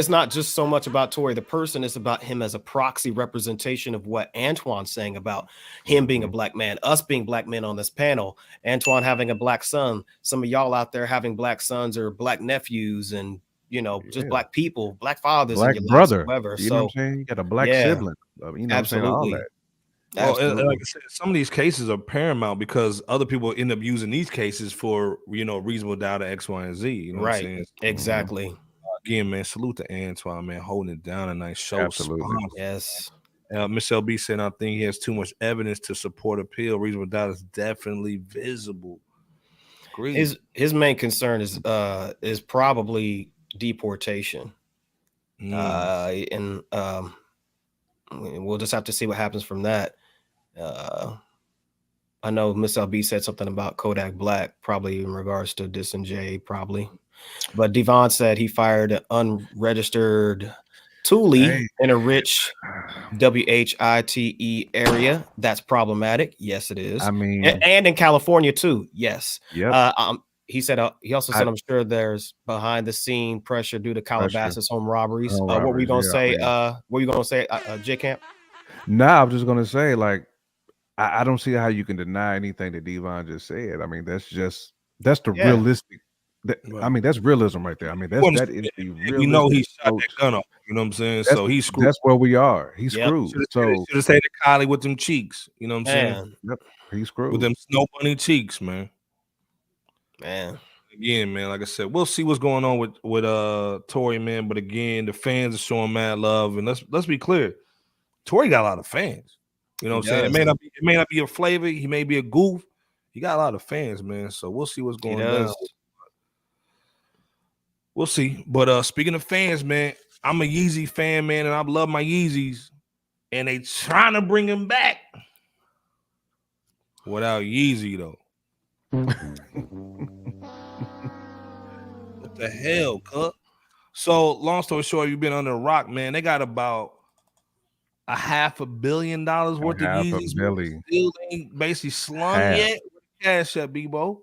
not just so much about Tory the person. It's about him as a proxy representation of what Antoine's saying about him being a black man, us being black men on this panel, Antoine having a black son, some of y'all out there having black sons or black nephews, and just black people, black fathers, black in your brother, whoever. You know what I'm saying? You got a black sibling. Absolutely. All that. Well, and like I said, some of these cases are paramount because other people end up using these cases for reasonable doubt of X, Y, and Z. You know what I'm saying? Exactly. Again, man, salute to Antoine, man, holding it down. A nice show. Absolutely. Yes. Miss LB said, I think he has too much evidence to support appeal. Reasonable doubt is definitely visible. Agreed. His main concern is probably deportation. And we'll just have to see what happens from that. I know Miss LB said something about Kodak Black, probably in regards to dissing Jay, probably. But Devon said he fired an unregistered Thule in a rich WHITE area. That's problematic. Yes, it is. I mean, and in California too. Yes. Yep. He said. He also said, "I'm sure there's behind the scene pressure due to Calabasas home robberies." What were you gonna say? What were you gonna say, J Camp? Nah, I'm just gonna say, like, I don't see how you can deny anything that Devon just said. I mean, that's the realistic. I mean, that's realism right there. I mean, that is the real. He shot that gun off. You know what I'm saying? So he's screwed. That's where we are. He's screwed. Should have stayed to Kylie with them cheeks. You know what I'm saying? Yep. He's screwed with them snow bunny cheeks, man. Man. Again, man, like I said, we'll see what's going on with Tory, man. But again, the fans are showing mad love, and let's be clear, Tory got a lot of fans. You know what I'm saying? It may not be a flavor. He may be a goof. He got a lot of fans, man. So we'll see what's going on. We'll see. But speaking of fans, man, I'm a Yeezy fan, man, and I love my Yeezys. And they trying to bring him back without Yeezy, though. What the hell, cuz? So, long story short, you've been under a rock, man. They got about $500 million worth of Yeezys. Still ain't basically slung yet. Cash up, B-Bo.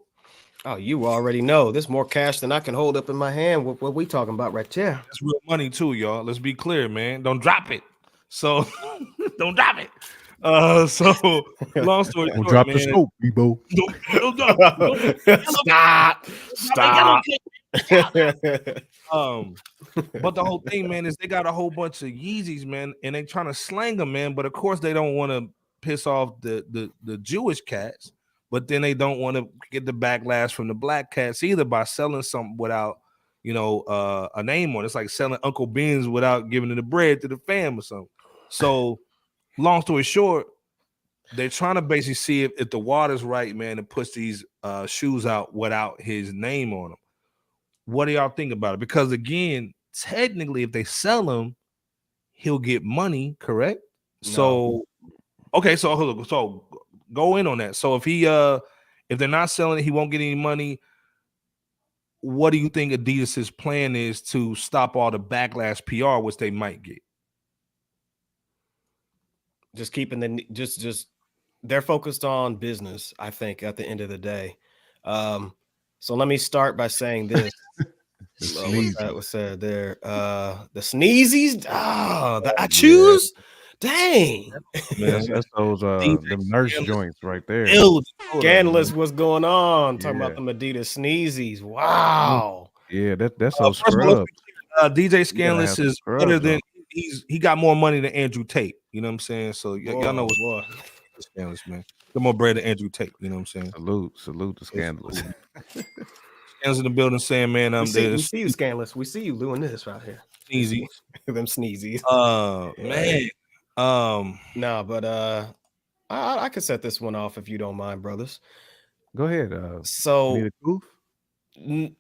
Oh, you already know. There's more cash than I can hold up in my hand. What we talking about right there? That's real money too, y'all. Let's be clear, man. Don't drop it. So, don't drop it. So long story short, drop man, the scope, B-Bo. Don't drop. Stop. But the whole thing, man, is they got a whole bunch of Yeezys, man, and they trying to slang them, man. But of course, they don't want to piss off the Jewish cats, but then they don't want to get the backlash from the black cats either by selling something without, a name on it. It's like selling Uncle Ben's without giving the bread to the fam or something. So, long story short, they're trying to basically see if the water's right, man, and push these shoes out without his name on them. What do y'all think about it? Because again, technically, if they sell them, he'll get money, correct? No. So, okay, so go in on that. So if they're not selling it, he won't get any money. What do you think Adidas's plan is to stop all the backlash PR, which they might get? Just keeping just they're focused on business, I think, at the end of the day. So let me start by saying this. What's that there? The sneezies. The I choose. Dang. Man, that's those the nurse joints right there. Scandalous, what's going on? Talking about the Adidas sneezies. Wow. Yeah, that's so scrub. DJ Scandalous is better than on. he got more money than Andrew Tate. You know what I'm saying? So y'all know what's Scandalous, man. Got more bread than Andrew Tate. You know what I'm saying? Salute to Scandalous. Scandalous in the building saying, man, we see you, Scandalous. We see you doing this right here. Sneezy. Them sneezies. Man. No, but I could set this one off if you don't mind, brothers. Go ahead. So,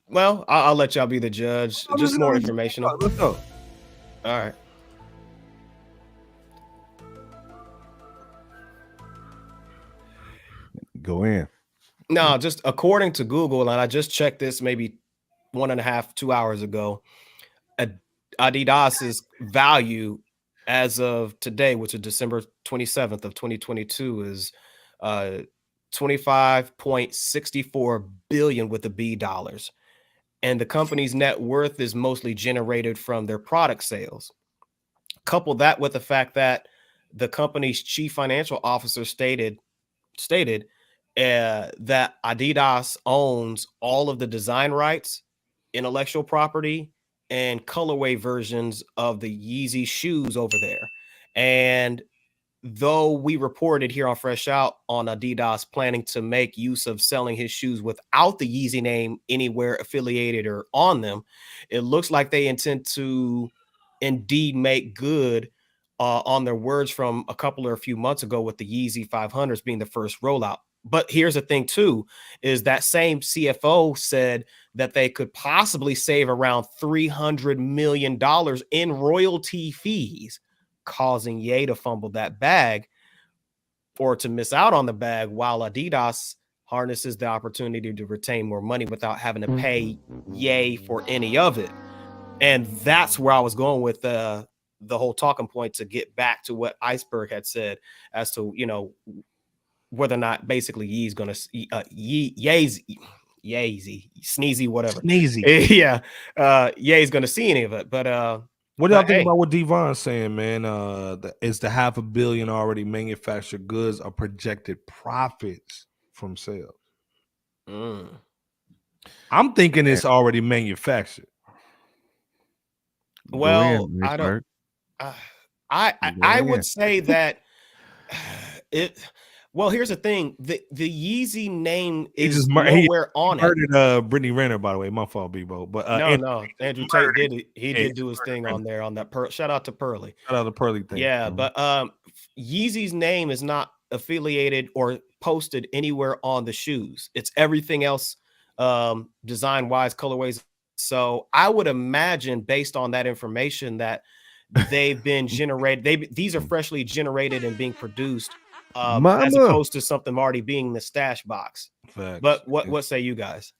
well, I'll let y'all be the judge. Just more informational. Let's go. All right. Go in. No, just according to Google, and I just checked this maybe 1.5, 2 hours ago. Adidas's value as of today, which is December 27th of 2022, is 25.64 billion with the B dollars. And the company's net worth is mostly generated from their product sales. Couple that with the fact that the company's chief financial officer stated that Adidas owns all of the design rights, intellectual property, and colorway versions of the Yeezy shoes over there. And though we reported here on Fresh Out on Adidas planning to make use of selling his shoes without the Yeezy name anywhere affiliated or on them, it looks like they intend to indeed make good on their words from a couple or a few months ago with the Yeezy 500s being the first rollout. But here's the thing too, is that same CFO said that they could possibly save around $300 million in royalty fees, causing Ye to fumble that bag or to miss out on the bag, while Adidas harnesses the opportunity to retain more money without having to pay Ye for any of it. And that's where I was going with the whole talking point, to get back to what Iceberg had said as to, you know, whether or not basically Yee's gonna Yeezy, Sneezy, whatever. Sneezy. Yeah. Ye's gonna see any of it. But what do y'all think about what Devon's saying, man? Is the $500 million already manufactured goods or projected profits from sales? I'm thinking it's already manufactured. Well, I don't. I would say that it. Well, here's the thing: the Yeezy name is nowhere on it. Murdered Brittany Renner, by the way. My fault, Bebo. But no, Andrew Tate did it. He did do his thing on there on that. Shout out to Pearly. Shout out to Pearly thing. Yeah, but Yeezy's name is not affiliated or posted anywhere on the shoes. It's everything else, design wise, colorways. So I would imagine, based on that information, that they've been generated. These are freshly generated and being produced. As opposed to something already being in the stash box. Facts. But what say you guys?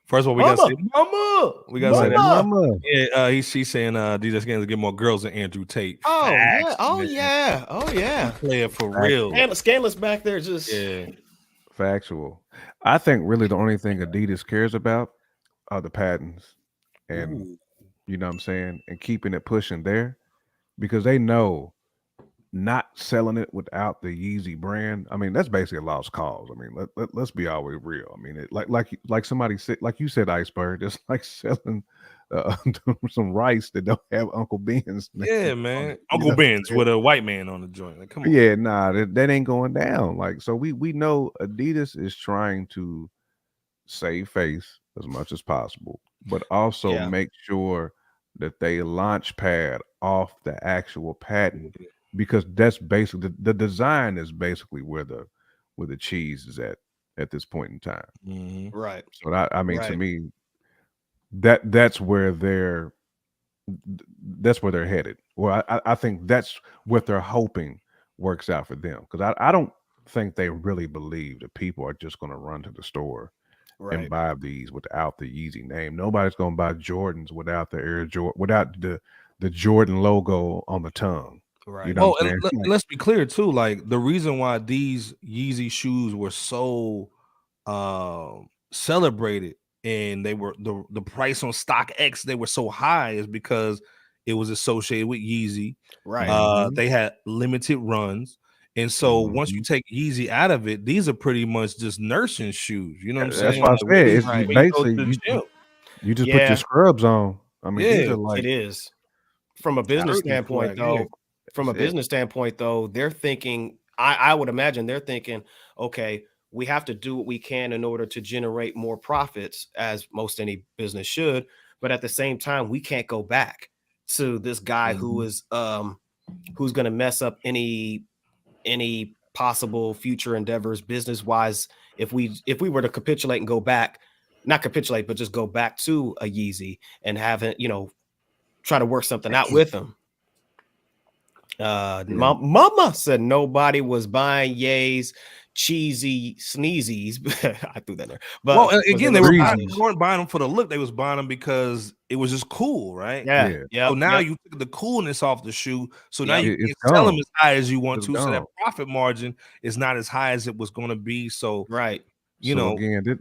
First of all, we got to say Mama. We got to say that. Mama. Yeah, she's saying DJ Scandalous to get more girls than Andrew Tate. Oh, Facts, yeah. Oh, man. yeah. Oh, yeah. Play it for real. Scandalous back there just factual. I think really the only thing Adidas cares about are the patents. And you know what I'm saying? And keeping it pushing there, because they know not selling it without the Yeezy brand, I mean, that's basically a lost cause. I mean, let's be always real. I mean, it, like somebody said, like you said, Iceberg, it's like selling some rice that don't have Uncle Ben's. Yeah, man, Uncle Ben's with a white man on the joint. Like, come on. Yeah, nah, that ain't going down. Like, so we know Adidas is trying to save face as much as possible, but also make sure that they launch pad off the actual patent. Because that's basically the design is basically where the cheese is at this point in time. Right. So I mean, to me, that's where they're headed. Well, I think that's what they're hoping works out for them. Because I don't think they really believe that people are just going to run to the store and buy these without the Yeezy name. Nobody's going to buy Jordans without the Air Jordan, without the Jordan logo on the tongue. Right. You know and let's be clear too. Like, the reason why these Yeezy shoes were so celebrated and they were the price on StockX, they were so high, is because it was associated with Yeezy. Right. They had limited runs. And so once you take Yeezy out of it, these are pretty much just nursing shoes. You know what I'm saying? That's what I said. It's basically you just put your scrubs on. I mean, these are like it is. From a business standpoint, though, they're thinking. I would imagine they're thinking, okay, we have to do what we can in order to generate more profits, as most any business should. But at the same time, we can't go back to this guy who is who's going to mess up any possible future endeavors business wise. If we were to capitulate and go back, not capitulate, but just go back to a Yeezy and have it, try to work something out with him. Mama said nobody was buying Ye's cheesy sneezies. I threw that in there. But well, again, they weren't buying them for the look. They was buying them because it was just cool, right? Yeah. So now you took the coolness off the shoe. So now you can sell them as high as you want to. So that profit margin is not as high as it was going to be. So again,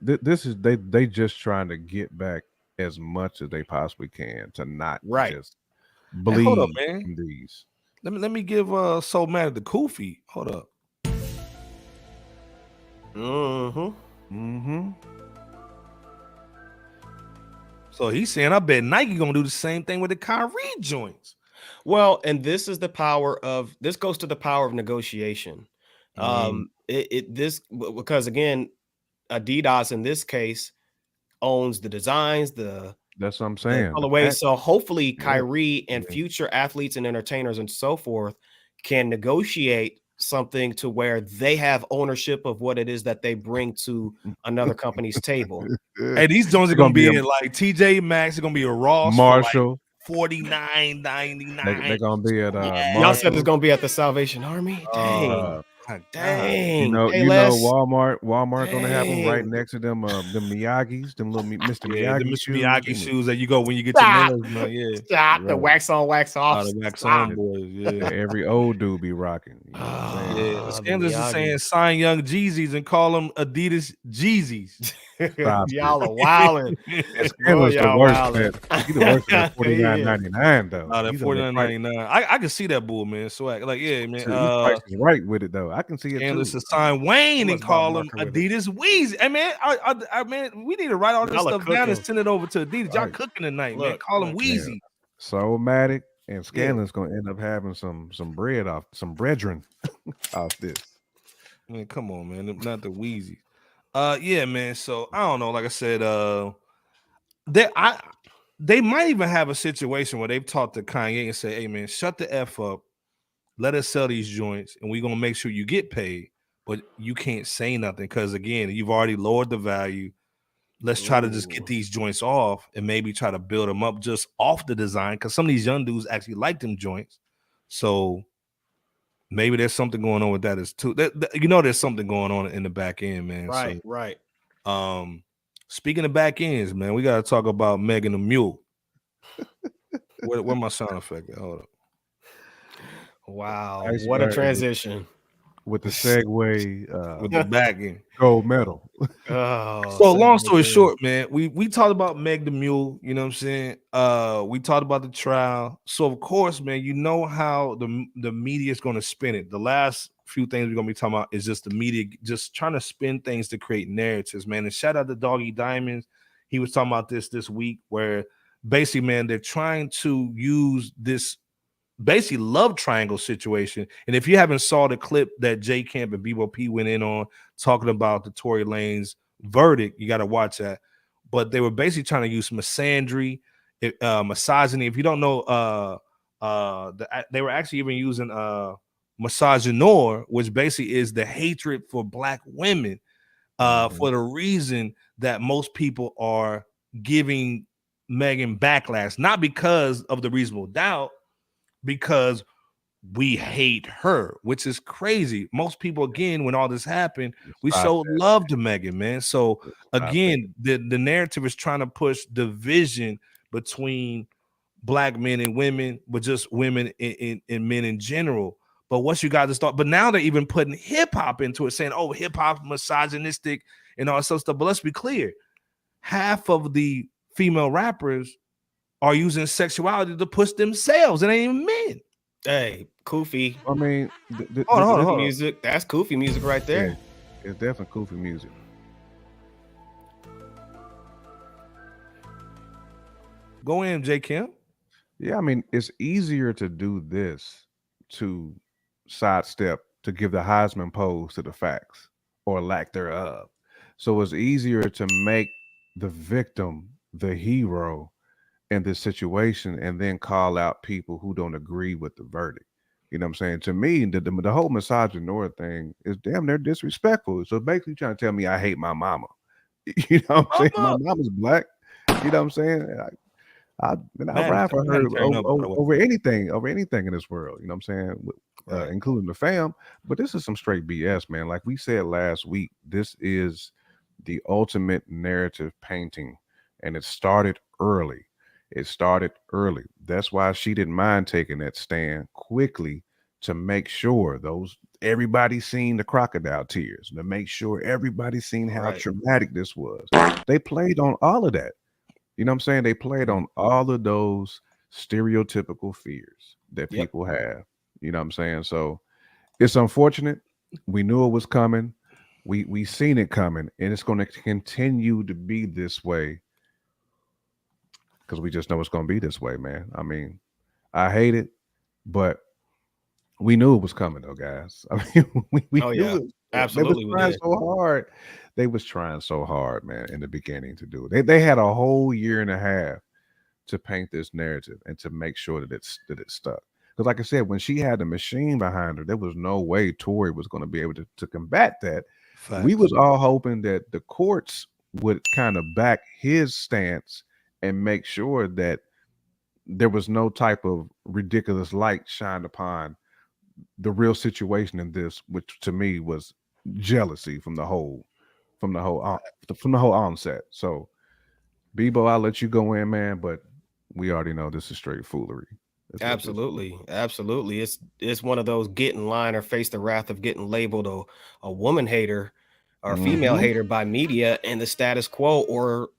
this is they just trying to get back as much as they possibly can to not just bleed. Hey, hold up, man. These. Let me give So Mad the Koofy. Hold up. So he's saying, I bet Nike gonna do the same thing with the Kyrie joints. Well, and this goes to the power of negotiation. Because again, Adidas in this case owns the designs, that's what I'm saying. Colorway. So hopefully Kyrie and future athletes and entertainers and so forth can negotiate something to where they have ownership of what it is that they bring to another company's table. Hey, these joints are gonna be in like TJ Maxx. It's gonna be a Ross, Marshall, $49.99. They're gonna be at y'all said it's gonna be at the Salvation Army. Dang. You know, Walmart gonna have them right next to them Miyagi's, them little Mr. Miyagi shoes that you go when you get your nails done. The wax on, wax off. The wax on boys, every old dude be rocking. Scandalous is saying sign young Jeezys and call them Adidas Jeezys. Y'all are wilding. Scandalous the worst. He's the worst at $49.99 though. That $49.99. I can see that bull, man. Swag, like man. Price is right with it though. I can see it. And let's assign Wayne and call him Adidas Weezy. Hey man, man, we need to write all this stuff down and send it over to Adidas. Y'all cooking tonight, man. Call him Weezy. So Matic and Scanlon's gonna end up having some bread off, some brethren off this. Man, come on, man. Not the Weezy. Man. So I don't know. Like I said, they might even have a situation where they've talked to Kanye and say, "Hey man, shut the F up. Let us sell these joints, and we're gonna make sure you get paid, but you can't say nothing because again, you've already lowered the value. Let's try to just get these joints off and maybe try to build them up just off the design because some of these young dudes actually like them joints. So maybe there's something going on with that as too. There's something going on in the back end, man. Right. Speaking of back ends, man, we gotta talk about Megan the Mule. Where my sound effect at? Hold up. Wow, what a transition with the segue with the back end gold medal. So long story short, man, we talked about Meg the Mule, you know what I'm saying? We talked about the trial. So of course, man, you know how the media is going to spin it. The last few things we're going to be talking about is just the media just trying to spin things to create narratives, man. And shout out to Doggy Diamonds. He was talking about this week where basically, man, they're trying to use this basically love triangle situation. And if you haven't saw the clip that J Camp and Bebo P went in on talking about the Tory Lanez verdict, you got to watch that. But they were basically trying to use misandry, misogyny. If you don't know, they were actually even using misogynoir, which basically is the hatred for black women, for the reason that most people are giving Megan backlash, not because of the reasonable doubt, because we hate her, which is crazy. Most people, again, when all this happened, we showed love to Megan, man. So again, the narrative is trying to push division between black men and women, but just women and men in general. But once you got to start, but now they're even putting hip hop into it, saying, "Oh, hip hop misogynistic and all that stuff." But let's be clear: half of the female rappers are using sexuality to push themselves. It ain't even men. Hey, Koofy. I mean, hold on. Music. That's Koofy music right there. Yeah, it's definitely Koofy music. Go in, J. Kim. Yeah, I mean, it's easier to do this to sidestep to give the Heisman pose to the facts or lack thereof. So it's easier to make the victim the hero in this situation and then call out people who don't agree with the verdict. You know what I'm saying? To me, the whole misogyny thing is damn near disrespectful. So basically trying to tell me I hate my mama. You know what I'm saying? My mama's black. You know what I'm saying? I ride for her over anything in this world. You know what I'm saying? Including the fam. But this is some straight BS, man. Like we said last week, this is the ultimate narrative painting, and it started early. That's why she didn't mind taking that stand quickly to make sure everybody seen the crocodile tears, to make sure everybody seen how traumatic this was. They played on all of that. You know what I'm saying? They played on all of those stereotypical fears that people have. You know what I'm saying? So it's unfortunate. We knew it was coming. We seen it coming, and it's going to continue to be this way because we just know it's going to be this way, man. I mean, I hate it, but we knew it was coming, though, guys. I mean, we knew it. Absolutely. They was trying so hard. They was trying so hard, man, in the beginning to do it. They had a whole year and a half to paint this narrative and to make sure that it stuck. Because like I said, when she had the machine behind her, there was no way Tory was going to be able to combat that. Facts. We was all hoping that the courts would kind of back his stance and make sure that there was no type of ridiculous light shined upon the real situation in this, which to me was jealousy from the whole onset. So Bebo, I'll let you go in, man, but we already know this is straight foolery. Absolutely. It's one of those get in line or face the wrath of getting labeled a woman hater or female hater by media and the status quo or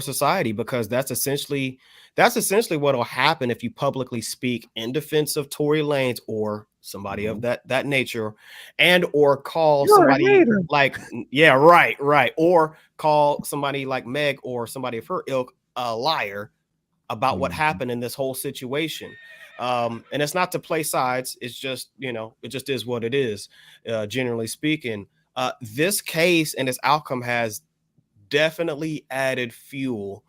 society, because that's essentially what will happen if you publicly speak in defense of Tory Lanez or somebody of that nature, and or call somebody like or call somebody like Meg or somebody of her ilk a liar about what happened in this whole situation. And it's not to play sides. It's just, it just is what it is. Generally speaking, this case and its outcome has definitely added fuel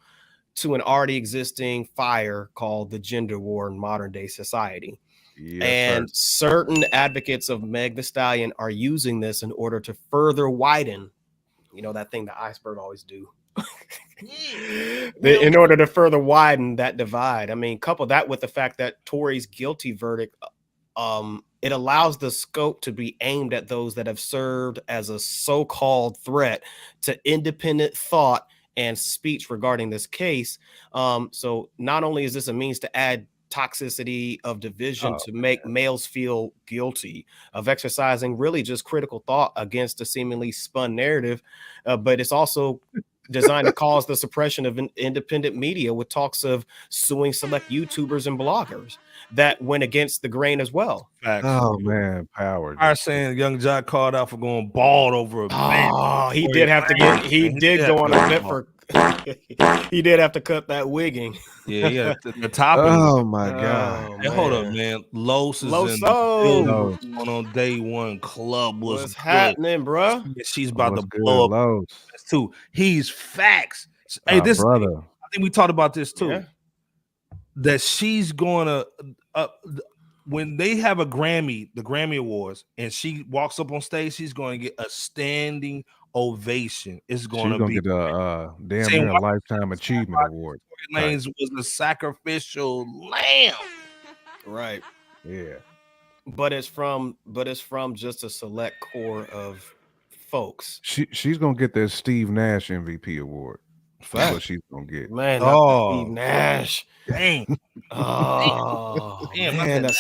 to an already existing fire called the gender war in modern day society. Yes, and certain advocates of Megan Thee Stallion are using this in order to further widen, that thing the iceberg always do. In order to further widen that divide. I mean, couple that with the fact that Tory's guilty verdict, it allows the scope to be aimed at those that have served as a so-called threat to independent thought and speech regarding this case. So not only is this a means to add toxicity of division to make males feel guilty of exercising really just critical thought against a seemingly spun narrative, but it's also designed to cause the suppression of independent media with talks of suing select YouTubers and bloggers that went against the grain as well. Facts. Oh man, power. I was saying Young Jock called out for going bald over a man. Oh, he did have to get. He did go on a bit for. He did have to cut that wigging. Yeah, the top. Oh my god! Hey, hold up, man. Los is on day one. Club was what's happening, bro? She's about to blow up. Too. He's facts. Hey, this brother. I think we talked about this too. Yeah. That she's gonna when they have a Grammy, the Grammy Awards, and she walks up on stage, she's going to get a standing ovation. It's going to be get a damn near a lifetime achievement award. Lanez was a sacrificial lamb, right? Yeah, but it's from just a select core of folks. She's gonna get that Steve Nash MVP award. That's what she's gonna get. Man, Steve Nash. Dang. Oh, damn, man, that's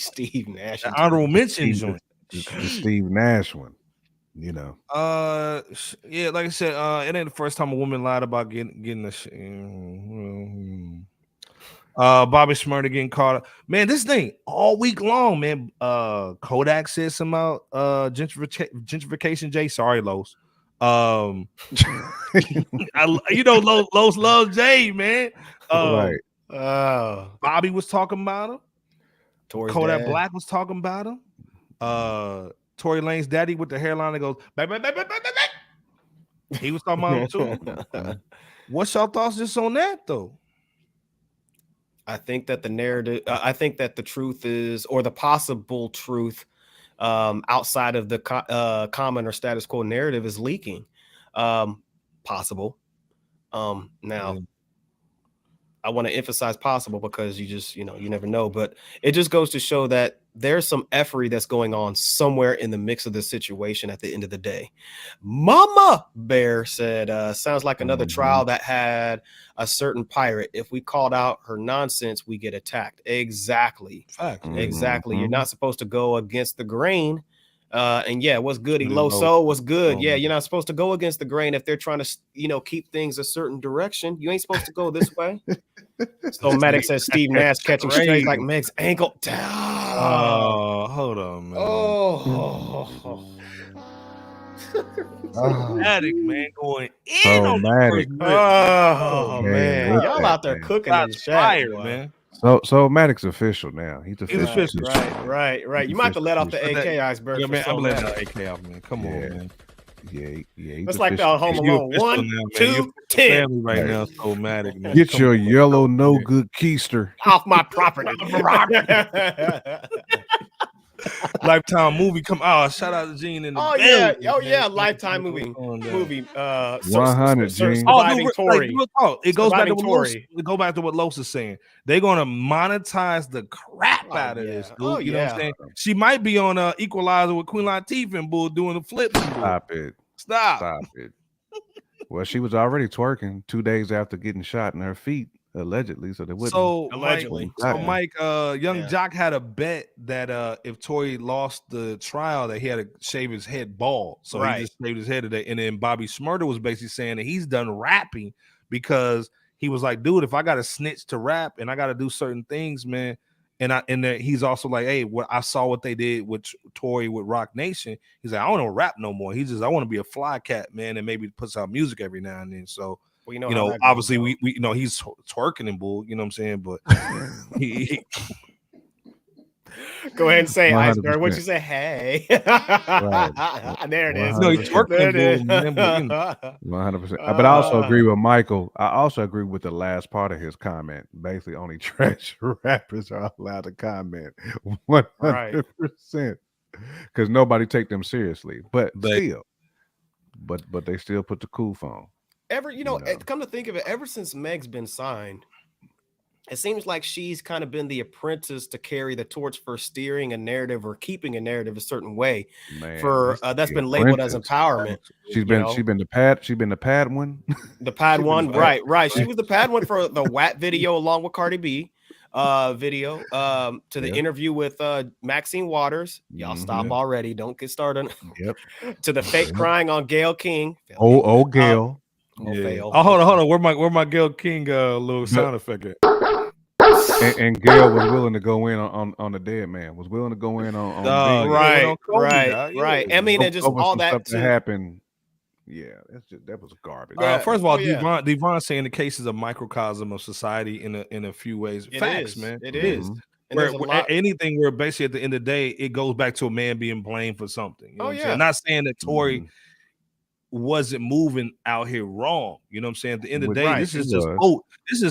Steve Nash. The honorable mention joint. The Steve Nash one. Yeah, like I said, it ain't the first time a woman lied about getting the shit. Bobby Shmurda getting caught up. Man, this thing all week long, man. Kodak said something about gentrification. Jay, sorry, Los. Los loves Jay, man. Right. Bobby was talking about him. Kodak dad. Black was talking about him. Tory Lanez daddy with the hairline that goes back, back, back, back, back, back. He was talking about him too. What's y'all thoughts just on that though? I think that the narrative, I think that the truth is, or the possible truth, outside of the common or status quo narrative is leaking. Possible. Now, I want to emphasize possible because you never know, but it just goes to show that there's some effery that's going on somewhere in the mix of the situation at the end of the day. Mama Bear said, sounds like another trial that had a certain pirate. If we called out her nonsense, we get attacked. Exactly. Exactly. You're not supposed to go against the grain. And yeah, what's good? Loso, what's good? Yeah, you're not supposed to go against the grain if they're trying to, keep things a certain direction. You ain't supposed to go this way. So Maddox says Steve Nash catching straight like Meg's ankle. Oh, hold on, man. Maddox, man, going in on Maddox. Man, y'all out there cooking in the chat, man. So Maddox official now. He's official. Right. You might have to let off the AK iceberg. Yeah, man, I'm letting the AK off, man. Come on, man. Yeah. It's like the Home Alone. 1, 2, 10. Family right now, so Maddox, man. Get your yellow no good keister off my property. Lifetime movie come out. Shout out to Gene in the Lifetime movie. 100 Gene. Tory. It goes back to what Los is saying. They're gonna monetize the crap out of this, dude. You know what I'm saying? She might be on Equalizer with Queen Latifah and Bull doing the flips. Stop it. Well, she was already twerking 2 days after getting shot in her feet. Allegedly, so they wouldn't. Allegedly. Mike, Young Jock had a bet that if Tory lost the trial, that he had to shave his head bald. So he just shaved his head today. And then Bobby Shmurda was basically saying that he's done rapping because he was like, dude, if I got to snitch to rap and I got to do certain things, man. And he's also like, hey, I saw what they did with Tory with Rock Nation. He's like, I don't want to rap no more. He's just, I want to be a fly cat, man, and maybe put out music every now and then. So. Well, obviously we he's twerking and bull, you know what I'm saying? But he go ahead and say iceberg. What you say? Hey, there it is. No, he's twerking bull, 100%. But I also agree with Michael. I also agree with the last part of his comment. Basically, only trash rappers are allowed to comment 100%, because nobody take them seriously. But they still put the cool phone. Come to think of it, ever since Meg's been signed, it seems like she's kind of been the apprentice to carry the torch for steering a narrative or keeping a narrative a certain way. Man, that's been labeled as empowerment. She's been the pad one. The pad one, right. She was the pad one for the WAP video along with Cardi B. Video to the interview with Maxine Waters. Y'all stop already. Don't get started. To the fake crying on Gayle King. Gayle. Hold on. Where my Gayle King little sound effect at? And Gayle was willing to go in on the dead man. Was willing to go in on right. I mean, just all that happened. Yeah, that was garbage. First of all, Devon saying the case is a microcosm of society in a few ways. Facts, man. It is. Where anything where basically at the end of the day, it goes back to a man being blamed for something. You know what I'm saying? I'm not saying that Tory wasn't moving out here wrong. You know what I'm saying? At the end of the day, this is just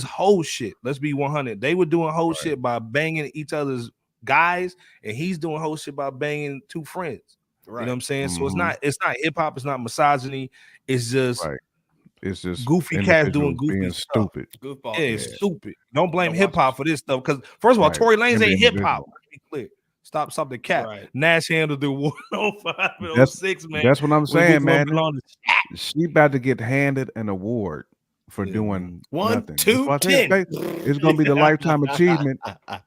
whole shit. Let's be 100. They were doing whole shit by banging each other's guys, and he's doing whole shit by banging two friends. Right. You know what I'm saying? So it's not hip hop, it's not misogyny, it's just goofy cats doing goofy stuff. Stupid. Goofball. Yeah, it's stupid. Don't blame hip hop for this stuff, because first of all, Tory Lanez ain't hip hop. Let's be clear. Stop the cap. Right. Nash handled the 105 and 06, man. That's what I'm saying, man. She about to get handed an award for doing 1, 2, 10. It's gonna be the lifetime achievement.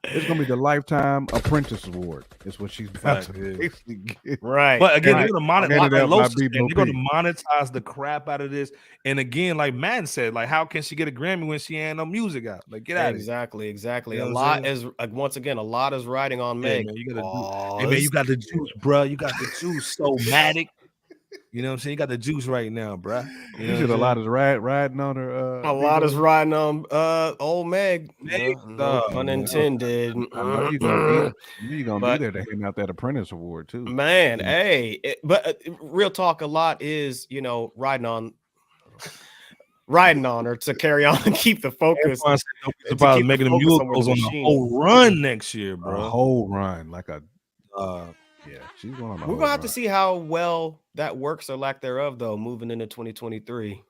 It's gonna be the lifetime apprentice award. It's what she's about to basically get. Right. But again, they're gonna monetize the crap out of this. And again, like Madden said, like, how can she get a Grammy when she ain't no music out? Like, get out of here. Exactly. You know, a lot is riding on Meg. Man, you got the juice, bro. You got the juice, so Matic. You know what I'm saying? You got the juice right now, bruh. You know, a lot is riding on her. A lot is riding on old Meg. No pun intended. I know you're gonna be there to hand out that apprentice award too. Man, hey, but real talk, a lot is, you know, riding on her to carry on and keep the focus. About making the mule goes on a whole run next year, bro. A whole run, like a yeah, she's going on. We're gonna have to see how well that works or lack thereof, though, moving into 2023.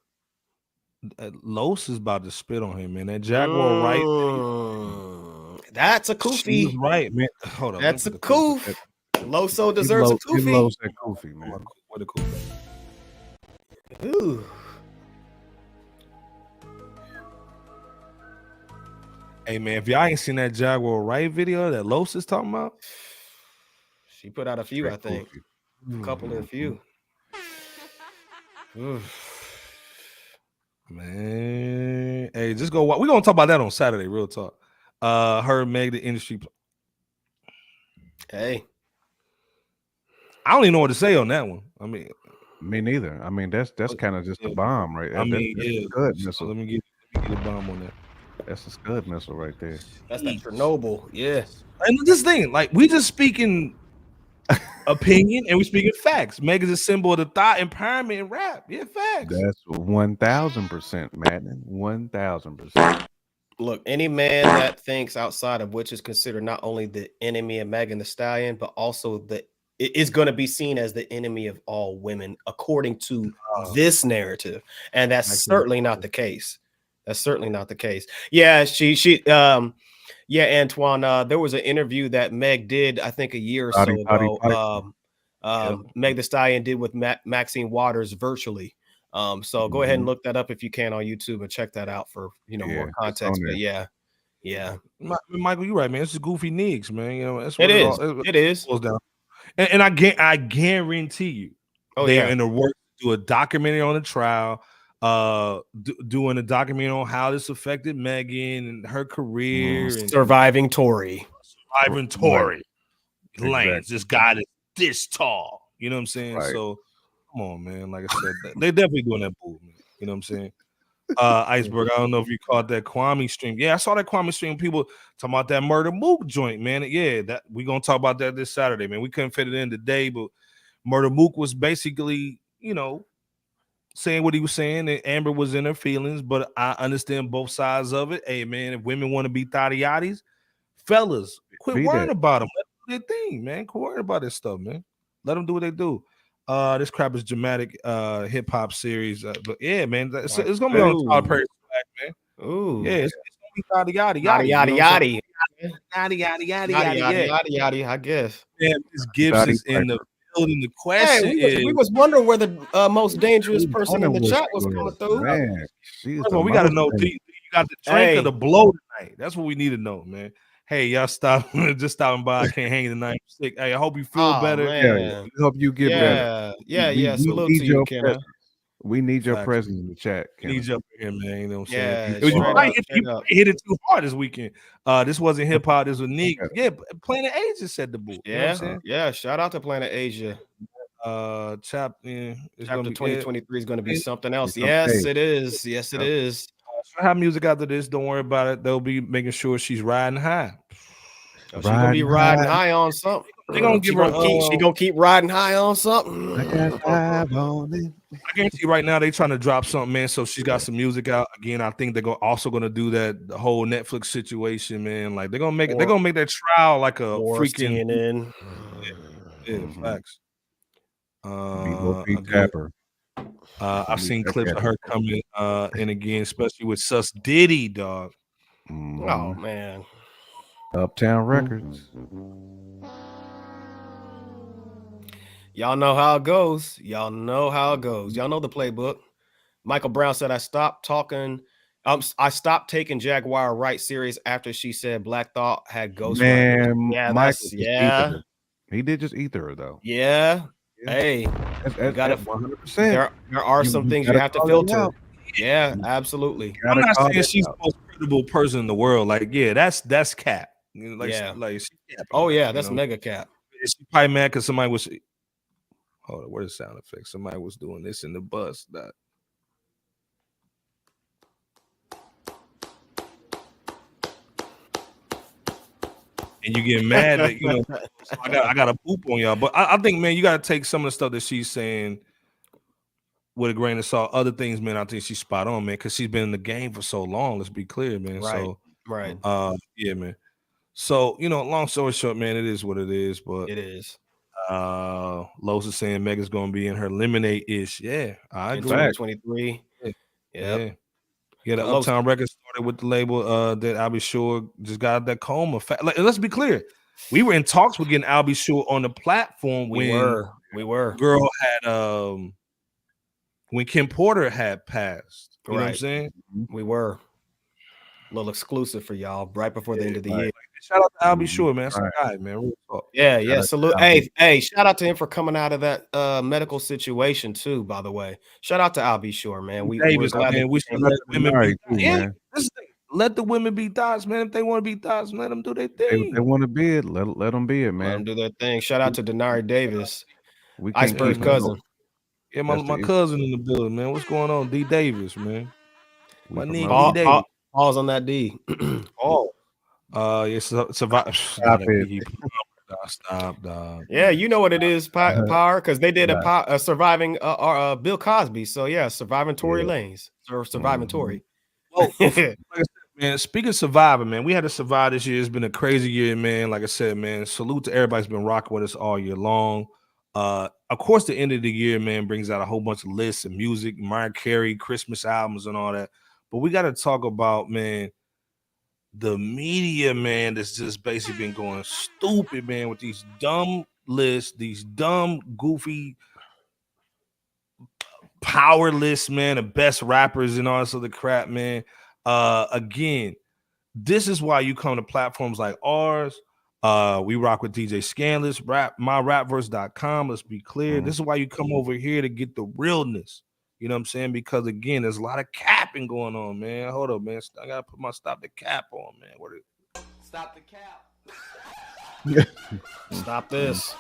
Los is about to spit on him, man. That Jaguar right. That's a koofy. He's right, man. Hold on. That's a koof. Loso deserves a koofy. Los that koofy, man. What a koofy. Ooh. Hey man, if y'all ain't seen that Jaguar right video that Los is talking about, she put out a few, I think. A couple of few. Man, hey, just go. We're gonna talk about that on Saturday. Real talk. Her Meg the industry. Hey, I don't even know what to say on that one. I mean, me neither. I mean, that's kind of just a bomb, right? I mean, that's Scud missile. So let me get a bomb on that. That's a Scud missile right there. That's that Chernobyl. Yeah. And this thing, like, we just speaking opinion and we speaking facts. Meg is a symbol of the thought empowerment in rap. Yeah, facts. That's 1,000%, Madden. 1,000%. Look, any man that thinks outside of which is considered not only the enemy of Megan Thee Stallion, but also it is going to be seen as the enemy of all women, according to this narrative. And that's certainly not the case. That's certainly not the case. Yeah, yeah, Antoine, there was an interview that Meg did, I think a year or so ago. Meg Thee Stallion did with Maxine Waters virtually. So go ahead and look that up if you can on YouTube and check that out for, you know, more context. But yeah. Michael, you're right, man. It's just goofy niggas, man. You know, that's what it is. And I guarantee you, they're in the work to do a documentary on the trial. Doing a documentary on how this affected Megan and her career and surviving Tory Lanez. This guy is this tall, you know what I'm saying? Right. So come on, man. Like I said, they're definitely doing that movement, you know what I'm saying? Iceberg, I don't know if you caught that Kwame stream. Yeah, I saw that Kwame stream. People talking about that Murder Mook joint, man. Yeah, that we're gonna talk about that this Saturday, man. We couldn't fit it in today, but Murder Mook was basically, you know, saying what he was saying, and Amber was in her feelings, but I understand both sides of it. Hey, man, if women want to be thotty-yotties, fellas, quit worrying about them. Let them do their thing, man. Quit worrying about this stuff, man. Let them do what they do. This crap is dramatic hip-hop series. But yeah, man, it's going to be on Tyler Perry's back, man. Ooh. Yeah, it's going to be yada yada, I guess. Yeah, Miss Gibbs is in the building. The question we was wondering where the most dangerous person in the chat was coming through. Man, we got to know, do you got the drink or the blow tonight? That's what we need to know, man. Hey, y'all stop just stopping by. I can't hang tonight. I'm sick. Hey, I hope you feel better. Yeah, we hope you get better. Yeah. Salute to you, Kenna. We need your presence in the chat. We need you up here, man. You know what I'm saying? You hit it too hard this weekend. This wasn't hip hop. This was Nick. Yeah, Planet Asia said the boot. Yeah. Shout out to Planet Asia. Chapter 2023 is going to be something else. Yes, it is. Yes, it is. She'll have music after this. Don't worry about it. They'll be making sure she's riding high. She's gonna be riding high on something. She gonna keep riding high on something. I guarantee you right now they trying to drop something, man. So she's got some music out again. I think they're also gonna do that the whole Netflix situation, man. Like they're gonna make that trial like a freaking facts. Tapper. I've seen clips of her coming in again, especially with Sus Diddy, dog. Oh man. Uptown Records. Y'all know how it goes. Y'all know the playbook. Michael Brown said, I stopped taking Jaguar right serious after she said Black Thought had ghost. Man, he did just ether her though. Yeah. Hey, you got it 100%. There are some things you have to filter. Yeah, absolutely. I'm not saying she's the most credible person in the world. Like, yeah, that's cap. Like, yeah. Like she cap. Oh yeah, that's mega cap. She probably mad because somebody was. Hold on, where's the sound effect? Somebody was doing this in the bus. That. And you get mad that so I got a poop on y'all. But I think, man, you got to take some of the stuff that she's saying with a grain of salt. Other things, man, I think she's spot on, man, because she's been in the game for so long. Let's be clear, man. Right. So, right. Yeah, man. So, long story short, man, it is what it is. But it is. Los is saying Megan's gonna be in her lemonade-ish. Yeah, I agree. 2023. Yeah. Yeah, the Uptown Records started with the label that I'll Be Sure just got that coma. Like, let's be clear. We were in talks with getting I'll Be Sure on the platform We were. Girl had when Kim Porter had passed. You know what I'm saying? We were. A little exclusive for y'all right before the end of the year. Shout out to I'll Be Sure, man. That's a guy, man. Real talk. Yeah. Salute. Hey, shout out to him for coming out of that medical situation too, by the way. Shout out to I'll Be Sure, man. We should let the women be man. Let the women be thoughts, man. If they want to be thoughts, let them do their thing. If they want to be it, let them be it, man. Let them do their thing. Shout out to Denari Davis, we Iceberg's cousin. Yeah, my cousin in the building, man. What's going on? D Davis, man. My nigga D Davis. Pause on that D. Yes, survive. Stop it. Stop, dog. Yeah, you know what it is, Power, because they did a surviving Bill Cosby. So yeah, surviving Tory Lanez or surviving Tory. Well, like I said, man, speaking of surviving, man, we had to survive this year. It's been a crazy year, man. Like I said, man, salute to everybody's been rocking with us all year long. Of course, the end of the year, man, brings out a whole bunch of lists of music, Mariah Carey, Christmas albums, and all that. But we got to talk about, man, the media, man, that's just basically been going stupid, man, with these dumb lists, these dumb, goofy power lists, man, the best rappers and all this other crap, man. Again, this is why you come to platforms like ours. We rock with DJ Scandalous, myrapverse.com. Let's be clear. This is why you come over here to get the realness. You know what I'm saying? Because again, there's a lot of capping going on, man. Hold up, man. I gotta put my stop the cap on, man. Stop the cap. Stop this.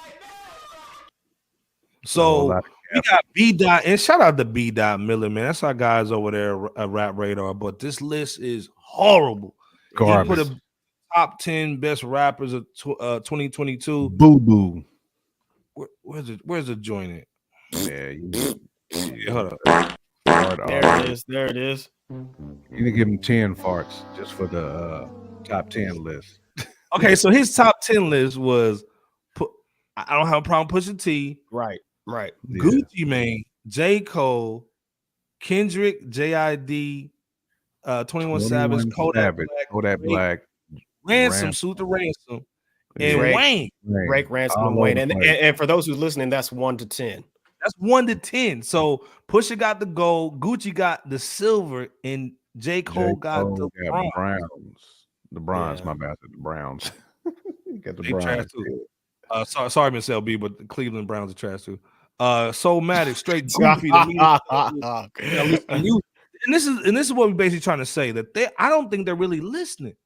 So we got B. Dot, and shout out to B. Dot Miller, man. That's our guys over there at Rap Radar. But this list is horrible. Garbage. He put a top 10 best rappers of 2022. Boo boo. Where's the joint at? Yeah, hold up. There it is. You need to give him 10 farts just for the top 10 list. Okay, so his top 10 list was I don't have a problem pushing T. Right. Gucci Mane, J. Cole, Kendrick, JID, 21 Savage, Kodak Black, Ransom, Suit the Ransom, and Wayne. Drake, Ransom, and Wayne. And for those who's listening, that's 1 to 10. That's 1 to 10. So Pusha got the gold, Gucci got the silver, and J. Cole got the bronze. The bronze, my bad. The Browns. Got the Browns. Trash too. Sorry, Miss LB, but the Cleveland Browns are trash too. Soulmatic, straight goofy. And this is what we're basically trying to say, that I don't think they're really listening.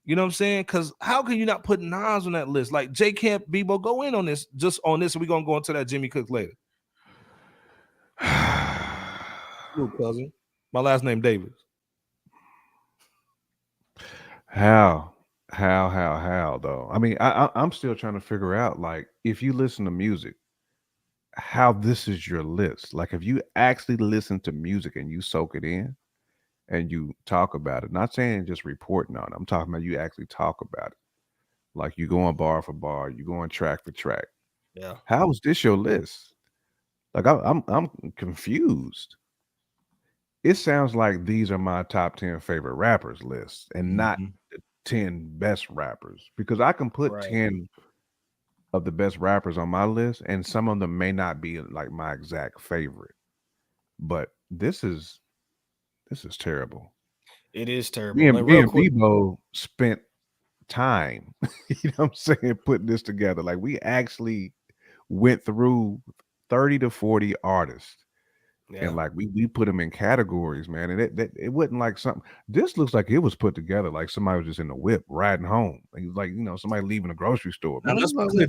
You know what I'm saying? Because how can you not put Nas on that list? Like J Camp, Bebo, go in on this, just on this, and we're gonna go into that Jimmy Cook later. Ooh, cousin. My last name Davis. How though? I mean, I'm still trying to figure out, like, if you listen to music, how this is your list. Like, if you actually listen to music and you soak it in and you talk about it, not saying just reporting on it. I'm talking about you actually talk about it. Like, you going bar for bar, you going track for track. Yeah. How is this your list? Like, I'm confused. It sounds like these are my top 10 favorite rappers lists and not the 10 best rappers, because I can put 10 of the best rappers on my list and some of them may not be like my exact favorite. But this is terrible. It is terrible. Me and Bebo spent time, you know what I'm saying, putting this together. Like, we actually went through 30 to 40 artists. Yeah. And like we put them in categories, man. And it wasn't like something. This looks like it was put together like somebody was just in the whip riding home. Like, you know, somebody leaving a grocery store. Now, let's be clear.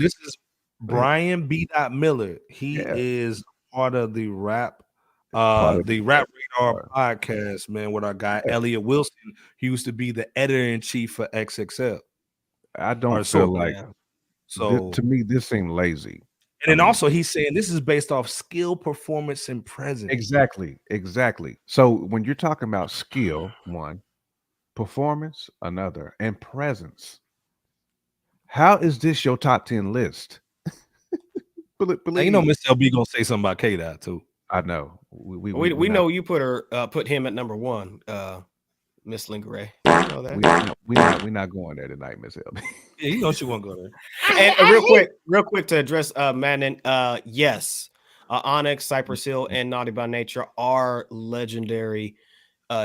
Brian B. Miller. He is part of the rap Radar podcast, man, with our guy Elliot Wilson. He used to be the editor-in-chief for XXL. I don't feel like so to me this seemed lazy. And then also he's saying this is based off skill, performance, and presence. Exactly. So when you're talking about skill, one, performance, another, and presence, how is this your top 10 list? Believe. You know, Mr. LB gonna say something about K-Dot too. I know. We know you put him at number one, Miss Lingerie. You know that? We're not going there tonight, Miss LB. Yeah, you know she won't go there. And real quick to address Madden. Yes, Onyx, Cypress Hill, and Naughty by Nature are legendary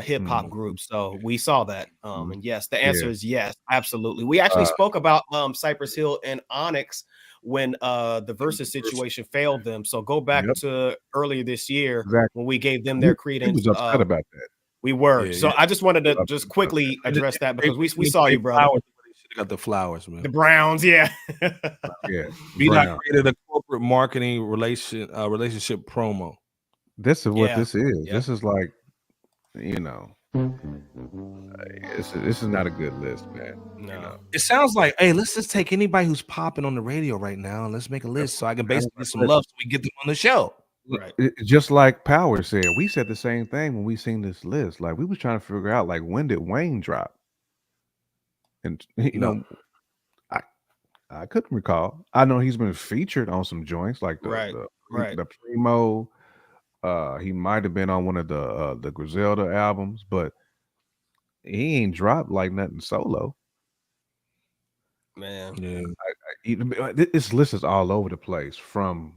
hip hop groups. So we saw that. And yes, the answer is yes, absolutely. We actually spoke about Cypress Hill and Onyx when the Versus situation failed them. So go back to earlier this year when we gave them their credence. He was upset about that. We were. I just wanted to just quickly address that because we saw you, brother. Should have got the flowers, man. The Browns, yeah. B-Dot created a corporate marketing relationship promo. This is what this is. This is like, you know, this is not a good list, man. No. You know? It sounds like, hey, let's just take anybody who's popping on the radio right now and let's make a list so I can basically get some love so we get them on the show. Right. Just like Power said, we said the same thing when we seen this list. Like we was trying to figure out, like, when did Wayne drop? And you know, I couldn't recall. I know he's been featured on some joints like the Primo. He might have been on one of the Griselda albums, but he ain't dropped like nothing solo. Man, this list is all over the place from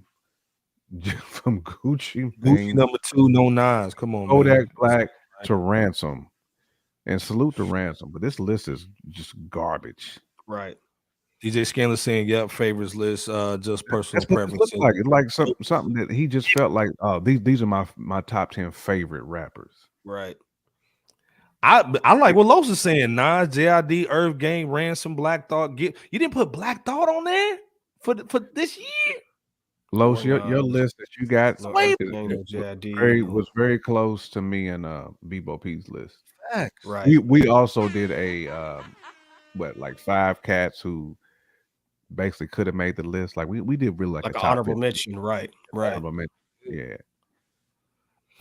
Gucci number 2, no Nas. Come on, Kodak Black to Ransom. And salute to Ransom, but this list is just garbage. Right. DJ Scanlon saying, "Yep, favorites list, just personal preference." It's like something that he just felt like, oh, these are my top 10 favorite rappers. Right. I like what Los is saying. Nas, JID, Earth Gang, Ransom, Black Thought. You didn't put Black Thought on there for this year. Los, your list that you got was very close to me and Bebo P's list. Right. We also did a like 5 cats who basically could have made the list. Like we did really like an top honorable 50. mention, right. Honorable mention. Yeah.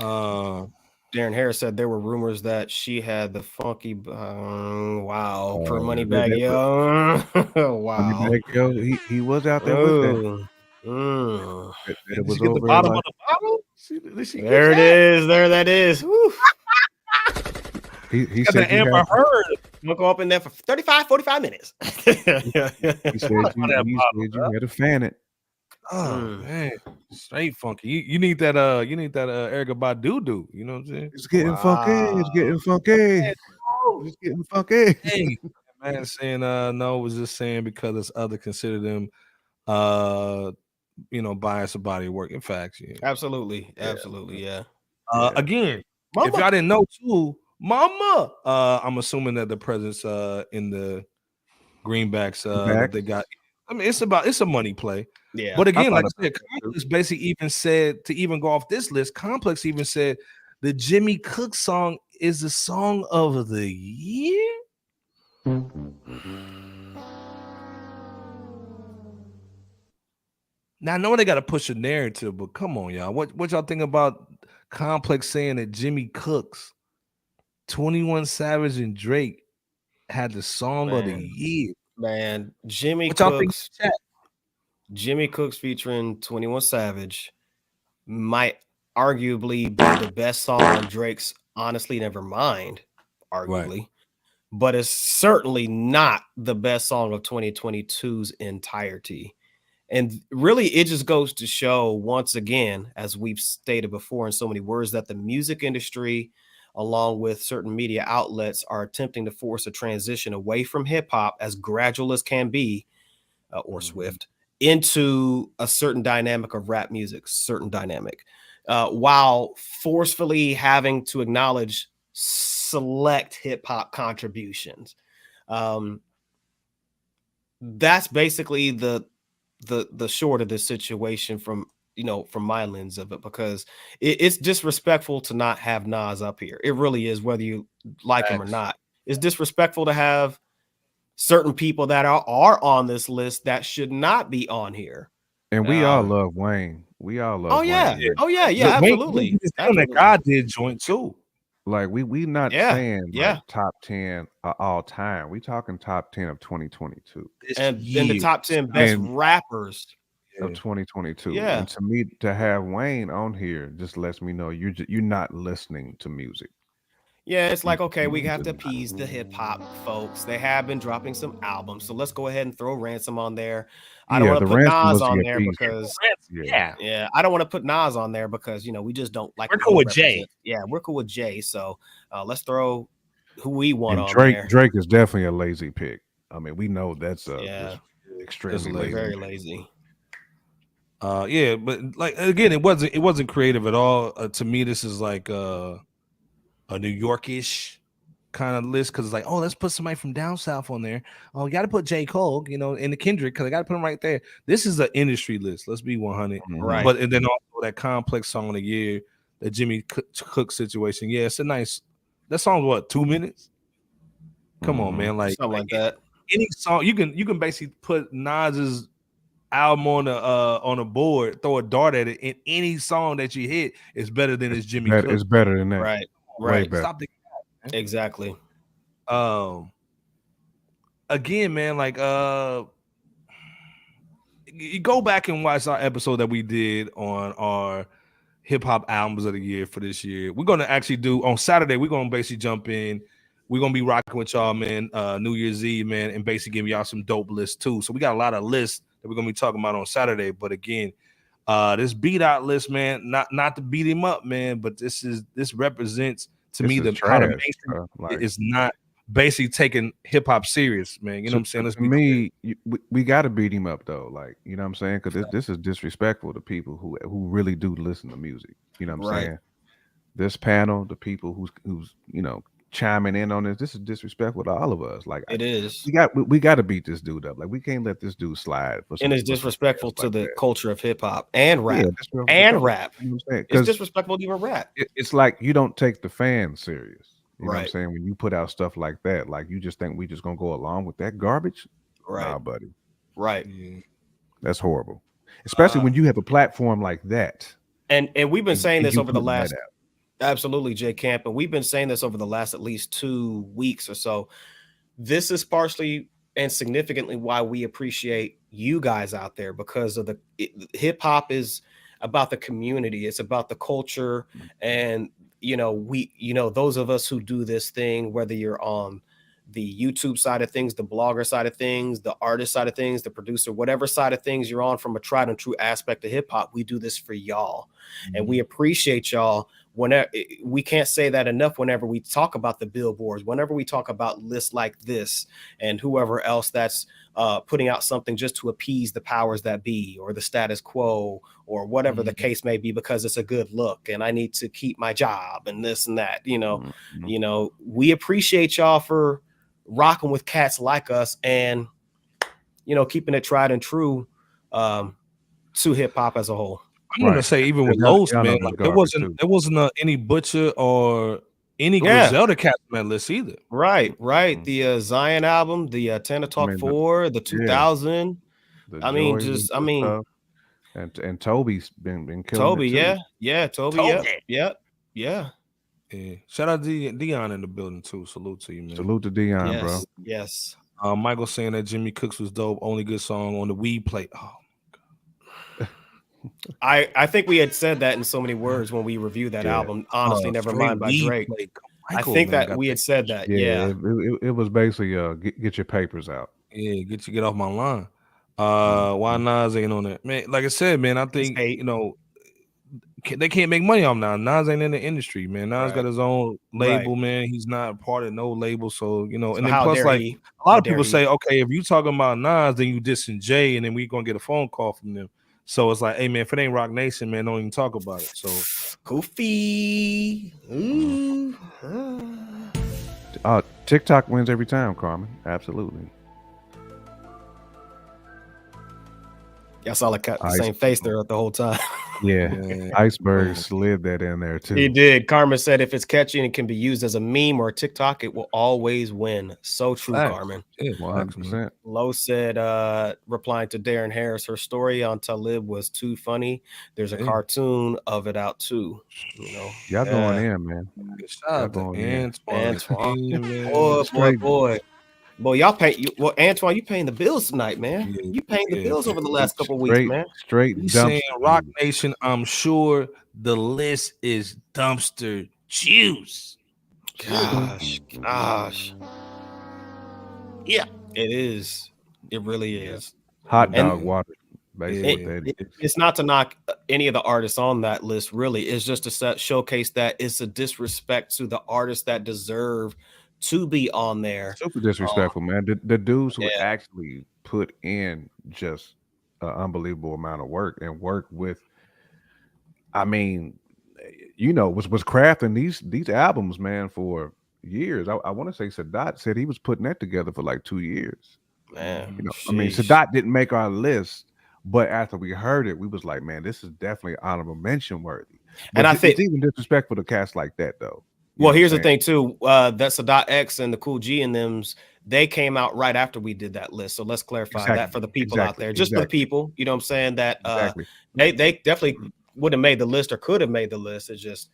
Darren Harris said there were rumors that she had the funky for Money Bag Yo. Wow. Money Bag Yo, he was out there with that. It was over the bottom of the bottle. There it is. There that is. Woo. He said Amber Heard. We'll go up in there for 35-45 minutes. He said you had to fan it. Oh man, straight funky. You need that Erykah Badu. You know what I'm saying? It's getting funky. It's getting funky. It's getting funky. Hey, man, saying no, was just saying because it's other consider them bias of body work. In fact, absolutely, yeah. Again, Mama. If y'all didn't know too, Mama. I'm assuming that the presence in the greenbacks that they got. I mean, it's a money play. Yeah. But again, like I said, Complex basically even said, to even go off this list, Complex even said the Jimmy Cook song is the song of the year. Now I know they got to push a narrative, but come on, y'all. What y'all think about Complex saying that Jimmy Cook's 21 Savage and Drake had the song of the year? Man, Jimmy Cooks featuring 21 Savage might arguably be the best song on Drake's Honestly Nevermind, arguably, but it's certainly not the best song of 2022's entirety. And really, it just goes to show once again, as we've stated before in so many words, that the music industry, along with certain media outlets, are attempting to force a transition away from hip hop, as gradual as can be, or swift, into a certain dynamic of rap music, while forcefully having to acknowledge select hip hop contributions. That's basically the the short of this situation from from my lens of it, because it's disrespectful to not have Nas up here. It really is, whether you like him or not. It's disrespectful to have certain people that are on this list that should not be on here. And we all love Wayne. We all love Wayne. Absolutely. That God did joint too. Like we not saying like top 10 all time. We talking top 10 of 2022. And then the top 10 best rappers of 2022. Yeah. And to me, to have Wayne on here just lets me know you're not listening to music. Yeah, it's like, okay, we have to appease the hip hop folks. They have been dropping some albums, so let's go ahead and throw Ransom on there. I don't want to put Nas on there because I don't want to put Nas on there because we just don't like. We're cool with Jay. Yeah, we're cool with Jay. So let's throw who we want on Drake. there. Drake is definitely a lazy pick. I mean, we know that's extremely lazy. Very lazy. But like again, it wasn't creative at all. To me, this is like a New Yorkish kind of list because it's like, oh, let's put somebody from down south on there. Oh, you got to put J. Cole, in the Kendrick because I got to put him right there. This is an industry list. Let's be 100, right? But and then also that complex song of the year, the Jimmy Cook situation. Yeah, it's a nice. That song's what 2 minutes. Come on, man, like something like that. Any song you can basically put Nas's album on a board, throw a dart at it, and any song that you hit is better than his Jimmy Cook. It's better than that, right? Stop the exactly. Again, man, like you go back and watch our episode that we did on our hip hop albums of the year for this year. We're gonna actually do on Saturday. We're gonna basically jump in. We're gonna be rocking with y'all, man. New Year's Eve, man, and basically giving y'all some dope lists too. So we got a lot of lists that we're gonna be talking about on Saturday. But again, this beat out list, man, not to beat him up, man, but this represents to me the trash, mainstream is not basically taking hip hop serious, man. You know what I'm saying? To me, we got to beat him up though, like you know what I'm saying, because this is disrespectful to people who really do listen to music. You know what I'm saying? This panel, the people who's chiming in on this is disrespectful to all of us. Like it is. We got to beat this dude up. Like we can't let this dude slide. And it's disrespectful to the culture of hip hop and rap and rap. You know what I'm saying? It's disrespectful to even rap. It's like you don't take the fans serious. You know what I'm saying? When you put out stuff like that, like you just think we just gonna go along with that garbage? Right, nah, buddy. Right. That's horrible. Especially when you have a platform like that. And we've been saying this over the last. Absolutely, Jay Camp. And we've been saying this over the last at least 2 weeks or so. This is partially and significantly why we appreciate you guys out there, because of hip hop is about the community. It's about the culture. And, those of us who do this thing, whether you're on the YouTube side of things, the blogger side of things, the artist side of things, the producer, whatever side of things you're on from a tried and true aspect of hip hop, we do this for y'all. And we appreciate y'all. Whenever we can't say that enough, whenever we talk about the billboards, whenever we talk about lists like this and whoever else that's putting out something just to appease the powers that be or the status quo or whatever the case may be, because it's a good look and I need to keep my job and this and that, we appreciate y'all for rocking with cats like us and, keeping it tried and true to hip hop as a whole. I'm gonna say even with those, man, like there wasn't any Butcher or any Griselda cats on that list either. Right. The Zion album, the Tana Talk 4, the 2000. And Toby's been killing Toby, it too. Toby. Yeah. Shout out to Dion in the building too. Salute to you, man. Salute to Dion, bro. Yes. Michael saying that Jimmy Cooks was dope. Only good song on the weed plate. Oh. I think we had said that in so many words when we reviewed that album. Honestly, never mind by Drake. I think that we had said that. It was basically get your papers out. Yeah, get off my line. Why Nas ain't on that, man? Like I said, man, I think they can't make money off Nas. Nas ain't in the industry, man. Nas got his own label, man. He's not part of no label, so and then plus like a lot of people say, okay, if you talking about Nas, then you dissing Jay, and then we gonna get a phone call from them. So it's like, hey man, if it ain't Rock Nation, man, don't even talk about it. So Kofi. TikTok wins every time, Carmen. Absolutely. Y'all saw like the same face there the whole time. Yeah, Iceberg slid that in there too. He did. Carmen said if it's catchy and it can be used as a meme or a TikTok, it will always win. So true, Carmen. Yeah, 100%. Lo said, replying to Darren Harris, her story on Talib was too funny. There's a cartoon of it out too. You know, y'all going in, man. Shout out to Antoine. Boy, y'all pay you. Well, Antoine, you paying the bills tonight, man. You paying the bills over the last couple of weeks, man. Straight saying Rock Nation. I'm sure the list is dumpster juice. Gosh. Yeah, it is. It really is. Hot dog water. It's not to knock any of the artists on that list, really. It's just to showcase that it's a disrespect to the artists that deserve to be on there. Super disrespectful, man. The dudes who actually put in just an unbelievable amount of work and work with, I mean, you know, was crafting these albums, man, for years. I want to say Sadat said he was putting that together for like 2 years. Man, you know, I mean, Sadat didn't make our list, but after we heard it, we was like, man, this is definitely honorable mention worthy. But and I think it's even disrespectful to cast like that, though. Well, here's the thing too. That Sadat X and the Cool G and them's, they came out right after we did that list. So let's clarify that for the people out there, just for the people. You know what I'm saying? That they definitely would have made the list or could have made the list. It's just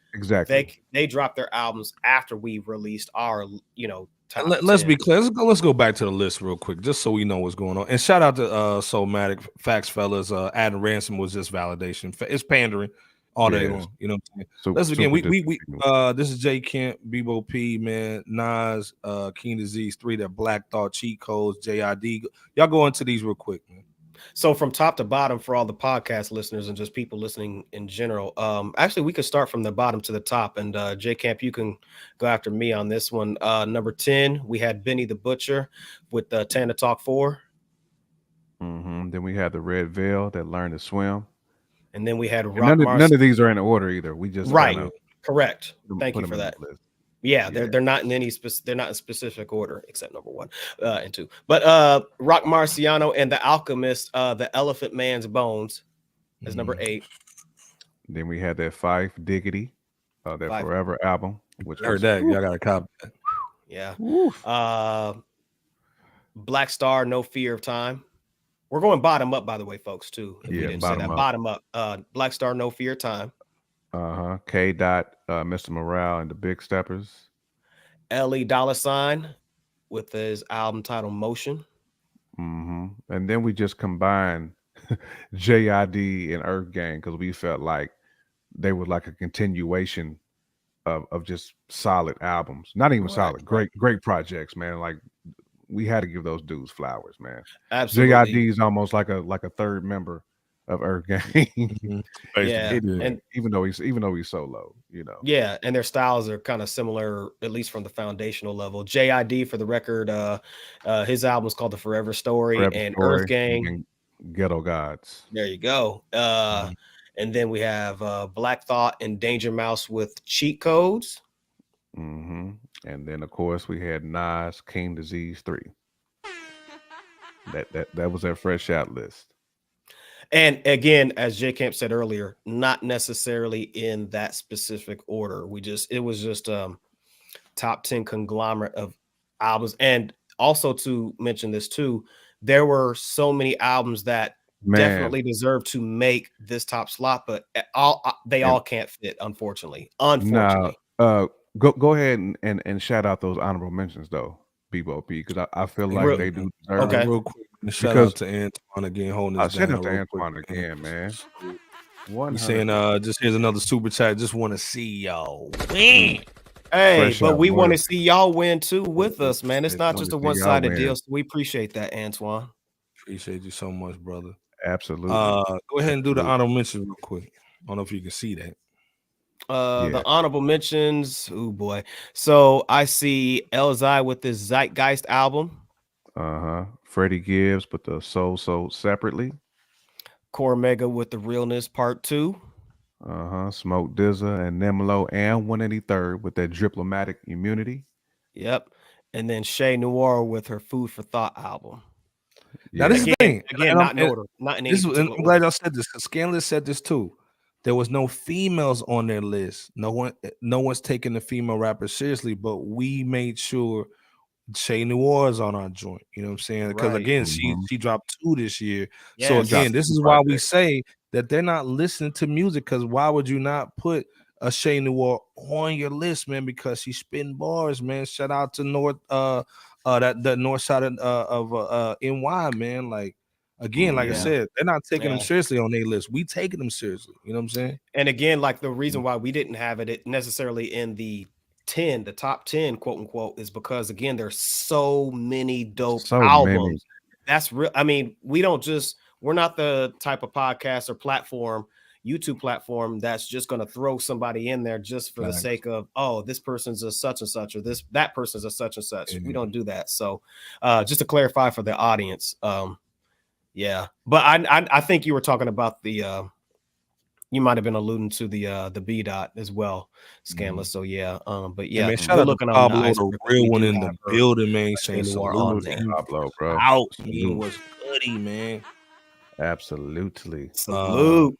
they dropped their albums after we released our, you know. Let's be clear. Let's go back to the list real quick, just so we know what's going on. And shout out to Soulmatic Facts, fellas. Adding Ransom was just validation. It's pandering all day long. You know what I'm saying? So let's begin. We this is J Kemp, Bebo P, man, Nas, King Disease 3, that Black Thought cheat codes, JID. Y'all go into these real quick, man. So from top to bottom for all the podcast listeners and just people listening in general, actually we could start from the bottom to the top, and J Camp, you can go after me on this one. Number 10, we had Benny the Butcher with Tana Talk 4. Then we had the Red Veil that Learned to Swim, and then we had none of these are in order either. We just correct. Thank you for that. Yeah, they're not in any they're not in specific order except number 1 and 2. But Rock Marciano and the Alchemist, the Elephant Man's Bones, is number 8. Then we had that Fife Diggity, that Fife. Forever album, which heard that. Y'all got a copy. Yeah. Black Star, No Fear of Time. We're going bottom up, by the way, folks, too. Bottom up. Black Star, No Fear of Time. K. Dot, Mr. Morale and the Big Steppers. L.E. Dollar Sign with his album titled Motion. And then we just combined JID and Earth Gang because we felt like they were like a continuation of just solid albums. Not even solid, great projects, man. Like we had to give those dudes flowers, man. Absolutely. JID is almost like a third member of Earth Gang. And even though he's solo, you know. Yeah, and their styles are kind of similar, at least from the foundational level. JID, for the record, his album is called The Forever Story, and Earth Gang and Ghetto Gods. There you go. And then we have Black Thought and Danger Mouse with Cheat Codes. And then of course we had Nas, King Disease 3. That was our FRSHOUT list. And again, as J Camp said earlier, not necessarily in that specific order. It was just top 10 conglomerate of albums. And also to mention this too, there were so many albums that definitely deserve to make this top slot, but they all can't fit, unfortunately. Now, go ahead and shout out those honorable mentions though, Bebo P, because I feel like they do deserve it. Real quick. Shout out to Antoine again, holding us down. Shout out to Antoine again, man. He's saying, just here's another super chat. Just want to see y'all win. Hey, but we want to see y'all win too with us, man. It's not just a one-sided deal. So we appreciate that, Antoine. Appreciate you so much, brother. Absolutely. Go ahead and do the honorable mentions real quick. I don't know if you can see that. The honorable mentions. Oh boy. So I see Elzai with this Zeitgeist album. Freddie Gibbs with the Soul Separately. Core Mega with the Realness Part 2. Smoke Dizza and Nemlo and 183rd with that Diplomatic Immunity. Yep. And then Shay Noir with her Food for Thought album. Now this is the thing. Again, not in order. Not in any particular I'm glad y'all said this. Scandalous said this too. There was no females on their list. No one's taking the female rappers seriously, but we made sure Shay Noir's on our joint. You know what I'm saying? Because again, she dropped 2 this year. Yeah, so again, this is why we say that they're not listening to music. Because why would you not put a Shay Noir on your list, man? Because she's spitting bars, man. Shout out to that north side of NY, man. Like again, like I said, they're not taking them seriously on their list. We taking them seriously. You know what I'm saying? And again, like the reason why we didn't have it necessarily in the top 10, quote unquote, is because again, there's so many dope albums. That's real. I mean, we're not the type of podcast or platform, YouTube platform, that's just going to throw somebody in there just for the sake of, oh, this person's a such and such, or that person's a such and such. We don't do that. So just to clarify for the audience, yeah. But I think you were talking about the you might have been alluding to the B dot as well, Scandalous. So yeah, but yeah, man, shout out to Pablo, the real one in the building, man. Saying salute Pablo, bro. Out, man, was goody, man. Absolutely. Salute.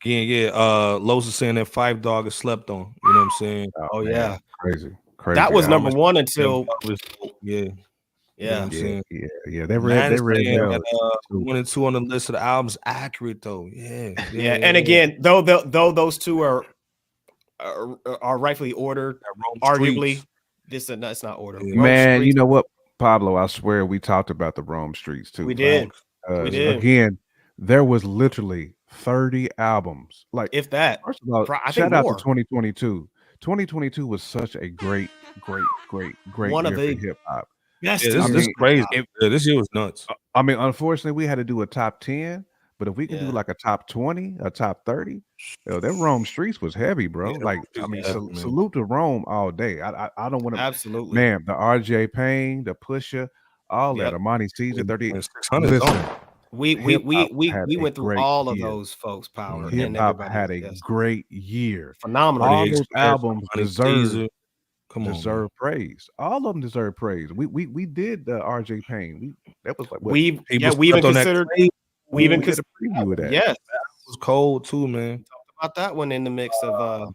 Again, yeah. Los is saying that 5 Dog is slept on. You know what I'm saying? Oh yeah, crazy. That was number 1 until yeah. Yeah, yeah. They read 1 and 2 on the list of the albums. Accurate though, yeah. And again, though those 2 are rightfully ordered, arguably it's not ordered. Man, you know what, Pablo? I swear we talked about the Rome Streets too. We did. Again, there was literally 30 albums. Like if that. First of all, shout out to 2022. 2022 was such a great year for hip hop. Yes, this is crazy. This year was nuts. I mean, unfortunately, we had to do a top 10, but if we could do like a top 20, a top 30, that Rome Streets was heavy, bro. Like, I mean, salute to Rome all day. I don't want to absolutely, man. The RJ Payne, the Pusha, all that. Armani Caesar, 30. Listen, we went through all of those folks. Power. Hip hop had a great year. Phenomenal. All those albums deserve praise. All of them deserve praise. We did the RJ Payne. That was like what, we even considered preview of that. Yes, that was cold too, man. Talked about that one in the mix of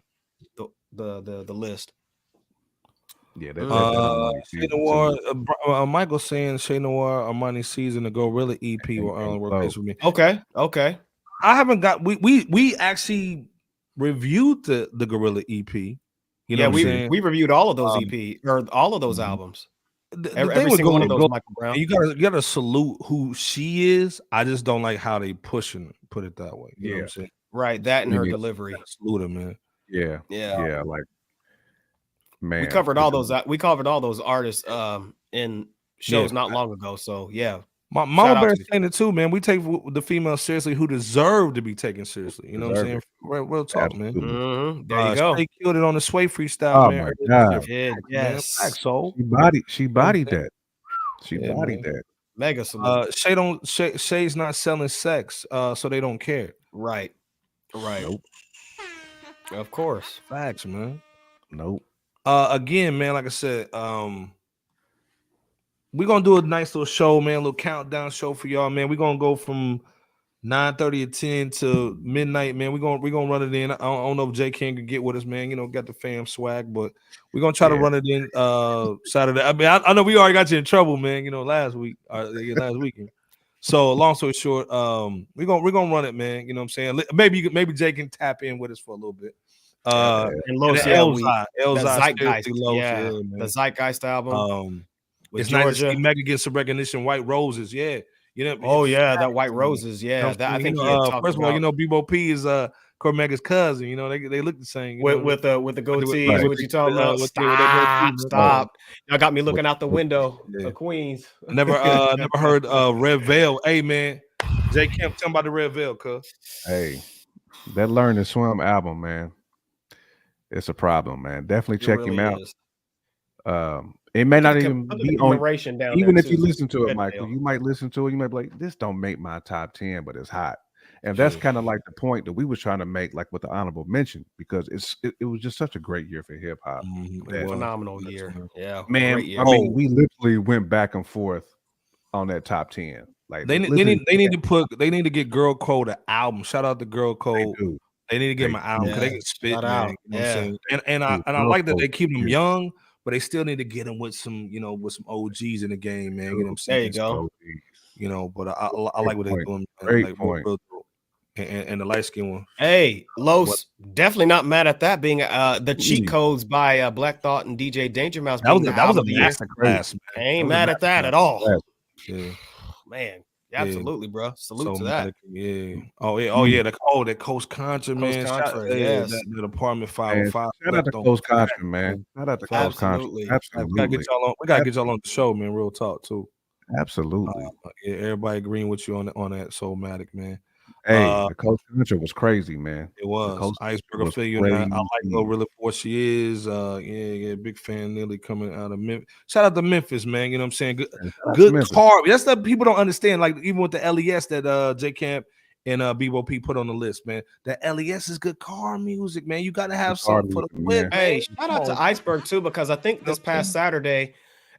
the list. Yeah, Shay Noir, Michael saying Shay Noir, Armani Season, the GloRilla EP were on work for me. Okay. I haven't got. We actually reviewed the GloRilla EP. You know we reviewed all of those EP or all of those albums. Every single one of those Michael Brown. You gotta salute who she is. I just don't like how they pushing. Put it that way. You know what I'm saying? Right. That and her delivery. Salute her, man. Yeah. Like, man, we covered all those. We covered all those artists in shows not long ago. So yeah. My Mama Bear saying it too, man. We take the females seriously who deserve to be taken seriously. You know what I'm saying? Real talk, man. There you go. They killed it on the Sway freestyle, man. My God. Yes. She bodied that. She bodied that. Mega salute. Shay's not selling sex, so they don't care. Right. Nope. Of course. Facts, man. Nope. Again, man, like I said, we're gonna do a nice little show, man, a little countdown show for y'all, man. We're gonna go from 9:30 to 10 to midnight, man. We're gonna run it in. I don't know if Jay King can get with us, man. You know, got the fam swag, but we're gonna try to run it in Saturday. I mean, I know we already got you in trouble, man, you know, last weekend. So long story short, we're gonna run it, man. You know what I'm saying? Maybe Jay can tap in with us for a little bit. And Los, the Zeitgeist album. It's nice to see Megan get some recognition. White Roses, yeah. You know. Oh yeah, that White Roses, yeah. That I think. First of all, you know, Bebo P is Cormega's cousin. You know, they look the same. With the goatees, what you talking about? Stop! Y'all got me looking out the window of Queens. Never heard Red Veil. Hey man, Jay Kemp, tell me about the Red Veil, cuz. Hey, that Learn to Swim album, man. It's a problem, man. Definitely check him out. It may not even be on. Even if you listen to it, Michael, you might listen to it. You might be like, "This don't make my top 10, but it's hot." And that's kind of like the point that we was trying to make, like with the honorable mention, because it was just such a great year for hip hop. Phenomenal year, yeah, man. I mean, we literally went back and forth on that top 10. Like they need to get Girl Code an album. Shout out to Girl Code. They need to get my album because they can spit, man. You know what I'm saying? And I like that they keep them young, but they still need to get them with some, with some OGs in the game, man. You know what I'm saying? There you go. But I like what they're doing. Great like, point. And the light skin one. Hey, Los, definitely not mad at that being the cheat codes by Black Thought and DJ Danger Mouse. That was a masterclass. I ain't mad at that at all. Yeah, man. Absolutely, bro. Salute to that. Yeah. That Coast Contra, man. Yes. That apartment 505. Shout out to Coast Contra, man. Shout out to Coast Contra. Absolutely. We gotta get y'all on the show, man. Real talk too. Absolutely. Everybody agreeing with you on that Soulmatic, man. Hey, the Coast Contra was crazy, man. It was. Iceberg feel you. I like GloRilla for what she is. Big fan. Nearly coming out of Memphis. Shout out to Memphis, man. You know what I'm saying? Good car. That's the people don't understand. Like even with the LES that J Camp and Bebo P put on the list, man. The LES is good car music, man. You got to have something for the whip. Hey, shout out to Iceberg too, because I think this past Saturday,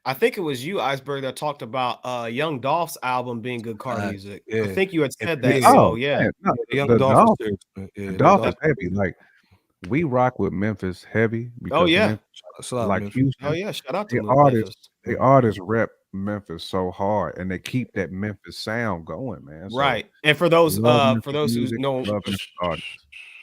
I think it was you, Iceberg, that talked about Young Dolph's album being good car music. I think you had said that. Oh, yeah. Young Dolph is heavy. Like we rock with Memphis heavy. Oh yeah. Like Houston. Oh yeah. Shout out to the artists rep Memphis so hard, and they keep that Memphis sound going, man. So right. And for those who know,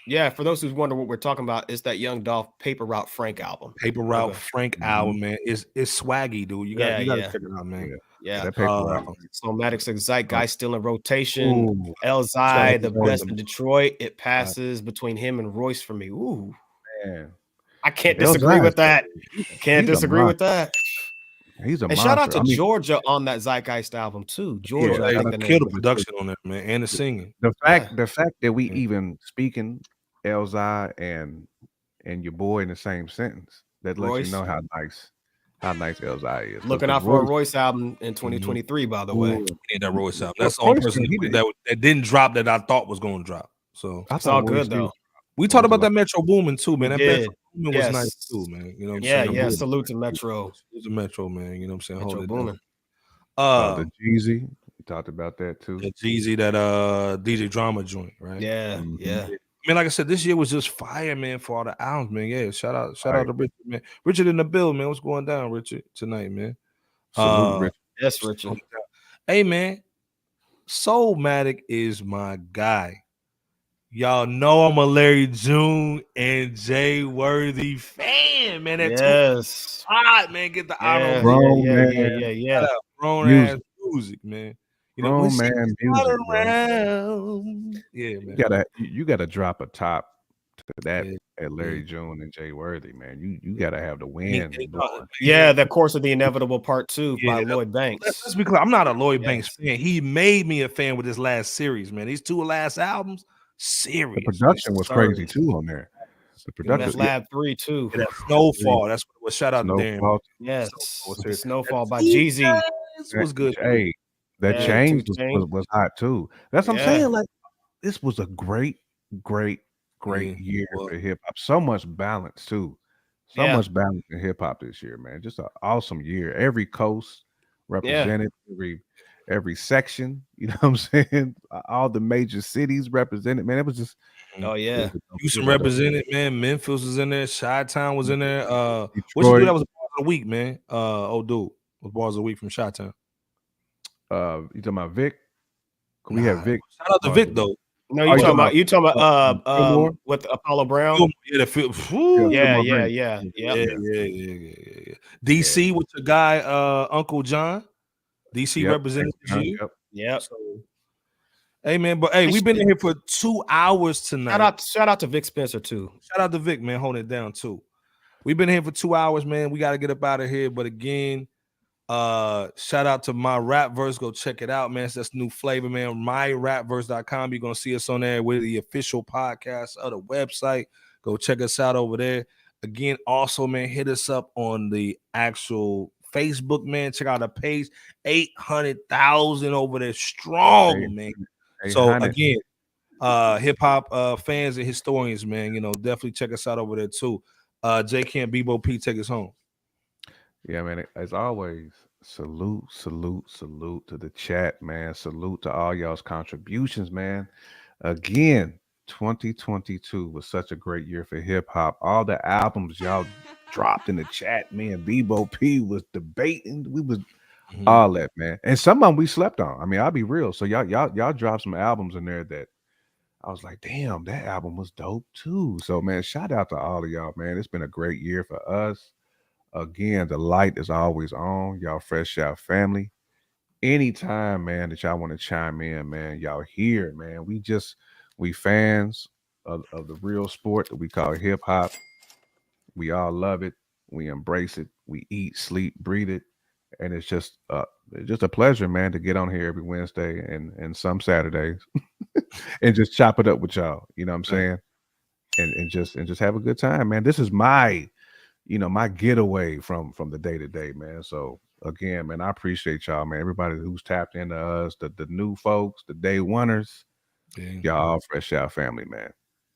yeah, for those who wonder what we're talking about, it's that Young Dolph Paper Route Frank album. Paper Route Frank album, man. It's swaggy, dude. You gotta check it out, man. Yeah. Soulmatic's Zeitgeist still in rotation. Elzai, the best in Detroit. It passes between him and Royce for me. Ooh, man. I can't disagree with that. Can't disagree with that. He's a monster. Shout out to Georgia on that Zeitgeist album too. Georgia, I think killed the production on that, man, and the singing. The fact that we even speaking Elzai and your boy in the same sentence, that lets you know how nice Elzai is. Looking out for a Royce album in 2023, by the way. That Royce album. That's the only person that didn't drop that I thought was going to drop. So it's all good though. We talked about that Metro Booming too, man. That Metro Booming was nice too, man. You know what I'm saying? Yeah. Salute to Metro. It's a Metro, man. You know what I'm saying? Metro Booming. The Yeezy. We talked about that too. The Yeezy, that DJ Drama joint, right? Yeah. I mean, like I said, this year was just fire, man, for all the albums, man. Yeah, shout out to Richard, man. Richard in the bill, man. What's going down, Richard, tonight, man? Salute, Richard. Yes, Richard. Hey, man, Soulmatic is my guy. Y'all know I'm a Larry June and Jay Worthy fan, man. That's hot, man. Get the honor. Yeah. Grown ass music, man. You know, man, music, around. Yeah, man. You gotta drop a top to that at Larry June and Jay Worthy, man. You gotta have the win. The Course of the Inevitable Part 2 by Lloyd Banks. Let's be clear. I'm not a Lloyd Banks fan. He made me a fan with his last series, man. These two last albums, serious. The production was crazy too on there. The production, Lab 3 too. That Snowfall. That's what. Shout out to Darren. Yes, Snowfall by Jeezy. Was good. Hey. That change was hot too. That's what I'm saying. Like this was a great year for hip hop. So much balance too. So much balance in hip hop this year, man. Just an awesome year. Every coast represented, every section. You know what I'm saying? All the major cities represented. Man, it was just. Houston represented, man. Memphis was in there. Chi-Town was in there. What you do that was Bars of the Week, man? Dude was Bars of the Week from Chi-Town. You talking about Vic? We have Vic. Shout out to Vic though. No, you talking about with Apollo Brown? Yeah. DC with the guy Uncle John. DC represented you. Yeah. Hey man, but hey, we've been in here for 2 hours tonight. Shout out to Vic Spencer too. Shout out to Vic, man, holding it down too. We've been here for 2 hours, man. We got to get up out of here. But again, shout out to My Rap Verse. Go check it out, man. That's new flavor, man. MyRapverse.com. You're gonna see us on there with the official podcast of the website. Go check us out over there. Again, also, man, hit us up on the actual Facebook, man. Check out the page. 800,000 over there, strong, man. So again, hip hop fans and historians, man, you know, definitely check us out over there too. J Camp Bebo P, take us home. Yeah, man. As always, Salute to the chat, man. Salute to all y'all's contributions, man. Again, 2022 was such a great year for hip hop. All the albums y'all dropped in the chat, me and Bebo P was debating. We was all that, man. And some of them we slept on. I mean, I'll be real. So y'all dropped some albums in there that I was like, damn, that album was dope too. So man, shout out to all of y'all, man. It's been a great year for us. Again, the light is always on. Y'all Fresh Out family. Anytime, man, that y'all want to chime in, man, y'all here, man. We fans of the real sport that we call hip hop. We all love it. We embrace it. We eat, sleep, breathe it. And it's just a pleasure, man, to get on here every Wednesday and some Saturdays and just chop it up with y'all. You know what I'm saying? And just have a good time, man. This is my getaway from the day to day, man. So again, man, I appreciate y'all, man. Everybody who's tapped into us, the new folks, the day oneers, y'all Fresh Out family, man.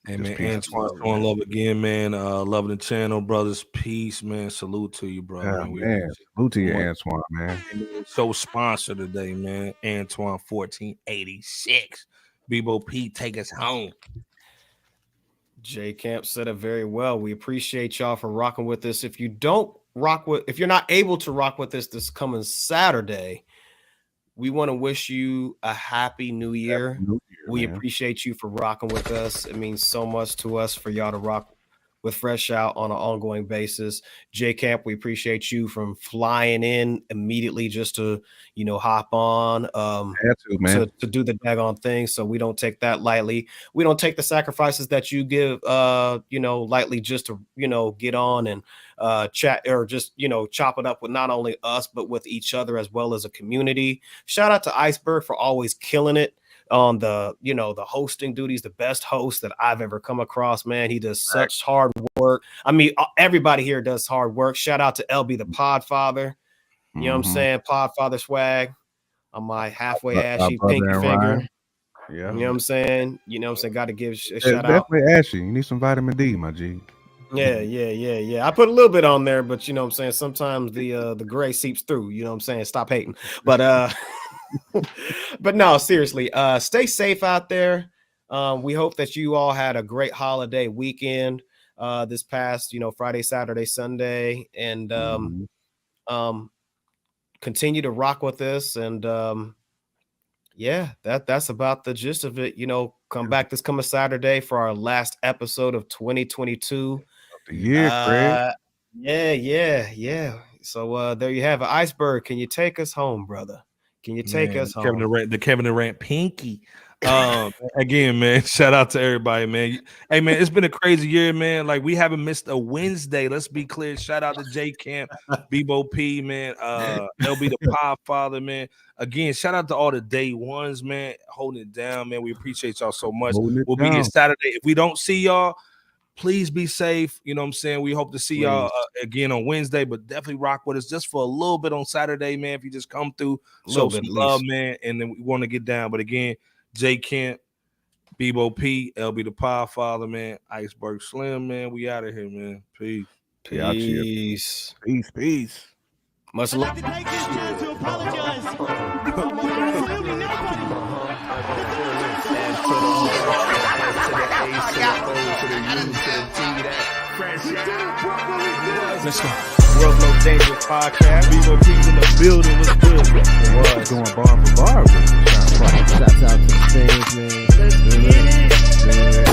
Hey, man, Antoine, showing love again, man. Loving the channel, brothers. Peace, man. Salute to you, bro. Yeah, man. Salute to you, Antoine, man. So sponsored today, man. Antoine 1486. Bebo P, take us home. J Camp said it very well. We appreciate y'all for rocking with us. If you're not able to rock with us this coming Saturday, we want to wish you a happy new year. We appreciate you for rocking with us. It means so much to us for y'all to rock with Fresh Out on an ongoing basis. J Camp, we appreciate you from flying in immediately just to, hop on to do the daggone thing. So we don't take that lightly. We don't take the sacrifices that you give, lightly just to, get on and chat or just, chop it up with not only us, but with each other as well as a community. Shout out to Iceberg for always killing it on the hosting duties, the best host that I've ever come across, man. He does such hard work. I mean, everybody here does hard work. Shout out to LB the Podfather. You know what I'm saying? Podfather swag on my halfway ashy pinky finger. Yeah. You know what I'm saying? Got to give a shout out. Definitely ashy. You need some vitamin D, my G. Yeah. I put a little bit on there, but you know what I'm saying? Sometimes the gray seeps through. You know what I'm saying? Stop hating. But but no, seriously, stay safe out there. We hope that you all had a great holiday weekend this past, Friday, Saturday, Sunday, and continue to rock with us. And that's about the gist of it. Come back this coming Saturday for our last episode of 2022. Yeah, yeah. So there you have it. Iceberg, can you take us home, brother? Can you take us home? Kevin Durant pinky. Again, man, shout out to everybody, man. Hey, man, it's been a crazy year, man. Like, we haven't missed a Wednesday. Let's be clear. Shout out to J Camp, Bebo P, man. LB the Podfather, man. Again, shout out to all the day ones, man, holding it down, man. We appreciate y'all so much. We'll be here Saturday. If we don't see y'all, please be safe. You know what I'm saying? We hope to see y'all again on Wednesday, but definitely rock with us just for a little bit on Saturday, man. If you just come through, show some love, man. And then we want to get down. But again, J Camp, Bebo P, LB the Podfather, man. Iceberg Slim, man. We out of here, man. Peace. Peace. Much I'd love. like to take this chance to apologize for absolutely nobody. Let's go. World's Most Dangerous Podcast. Bebo P's in the building. What's good? It was going bar for bar. Shouts out to the fans, man. Let's get it.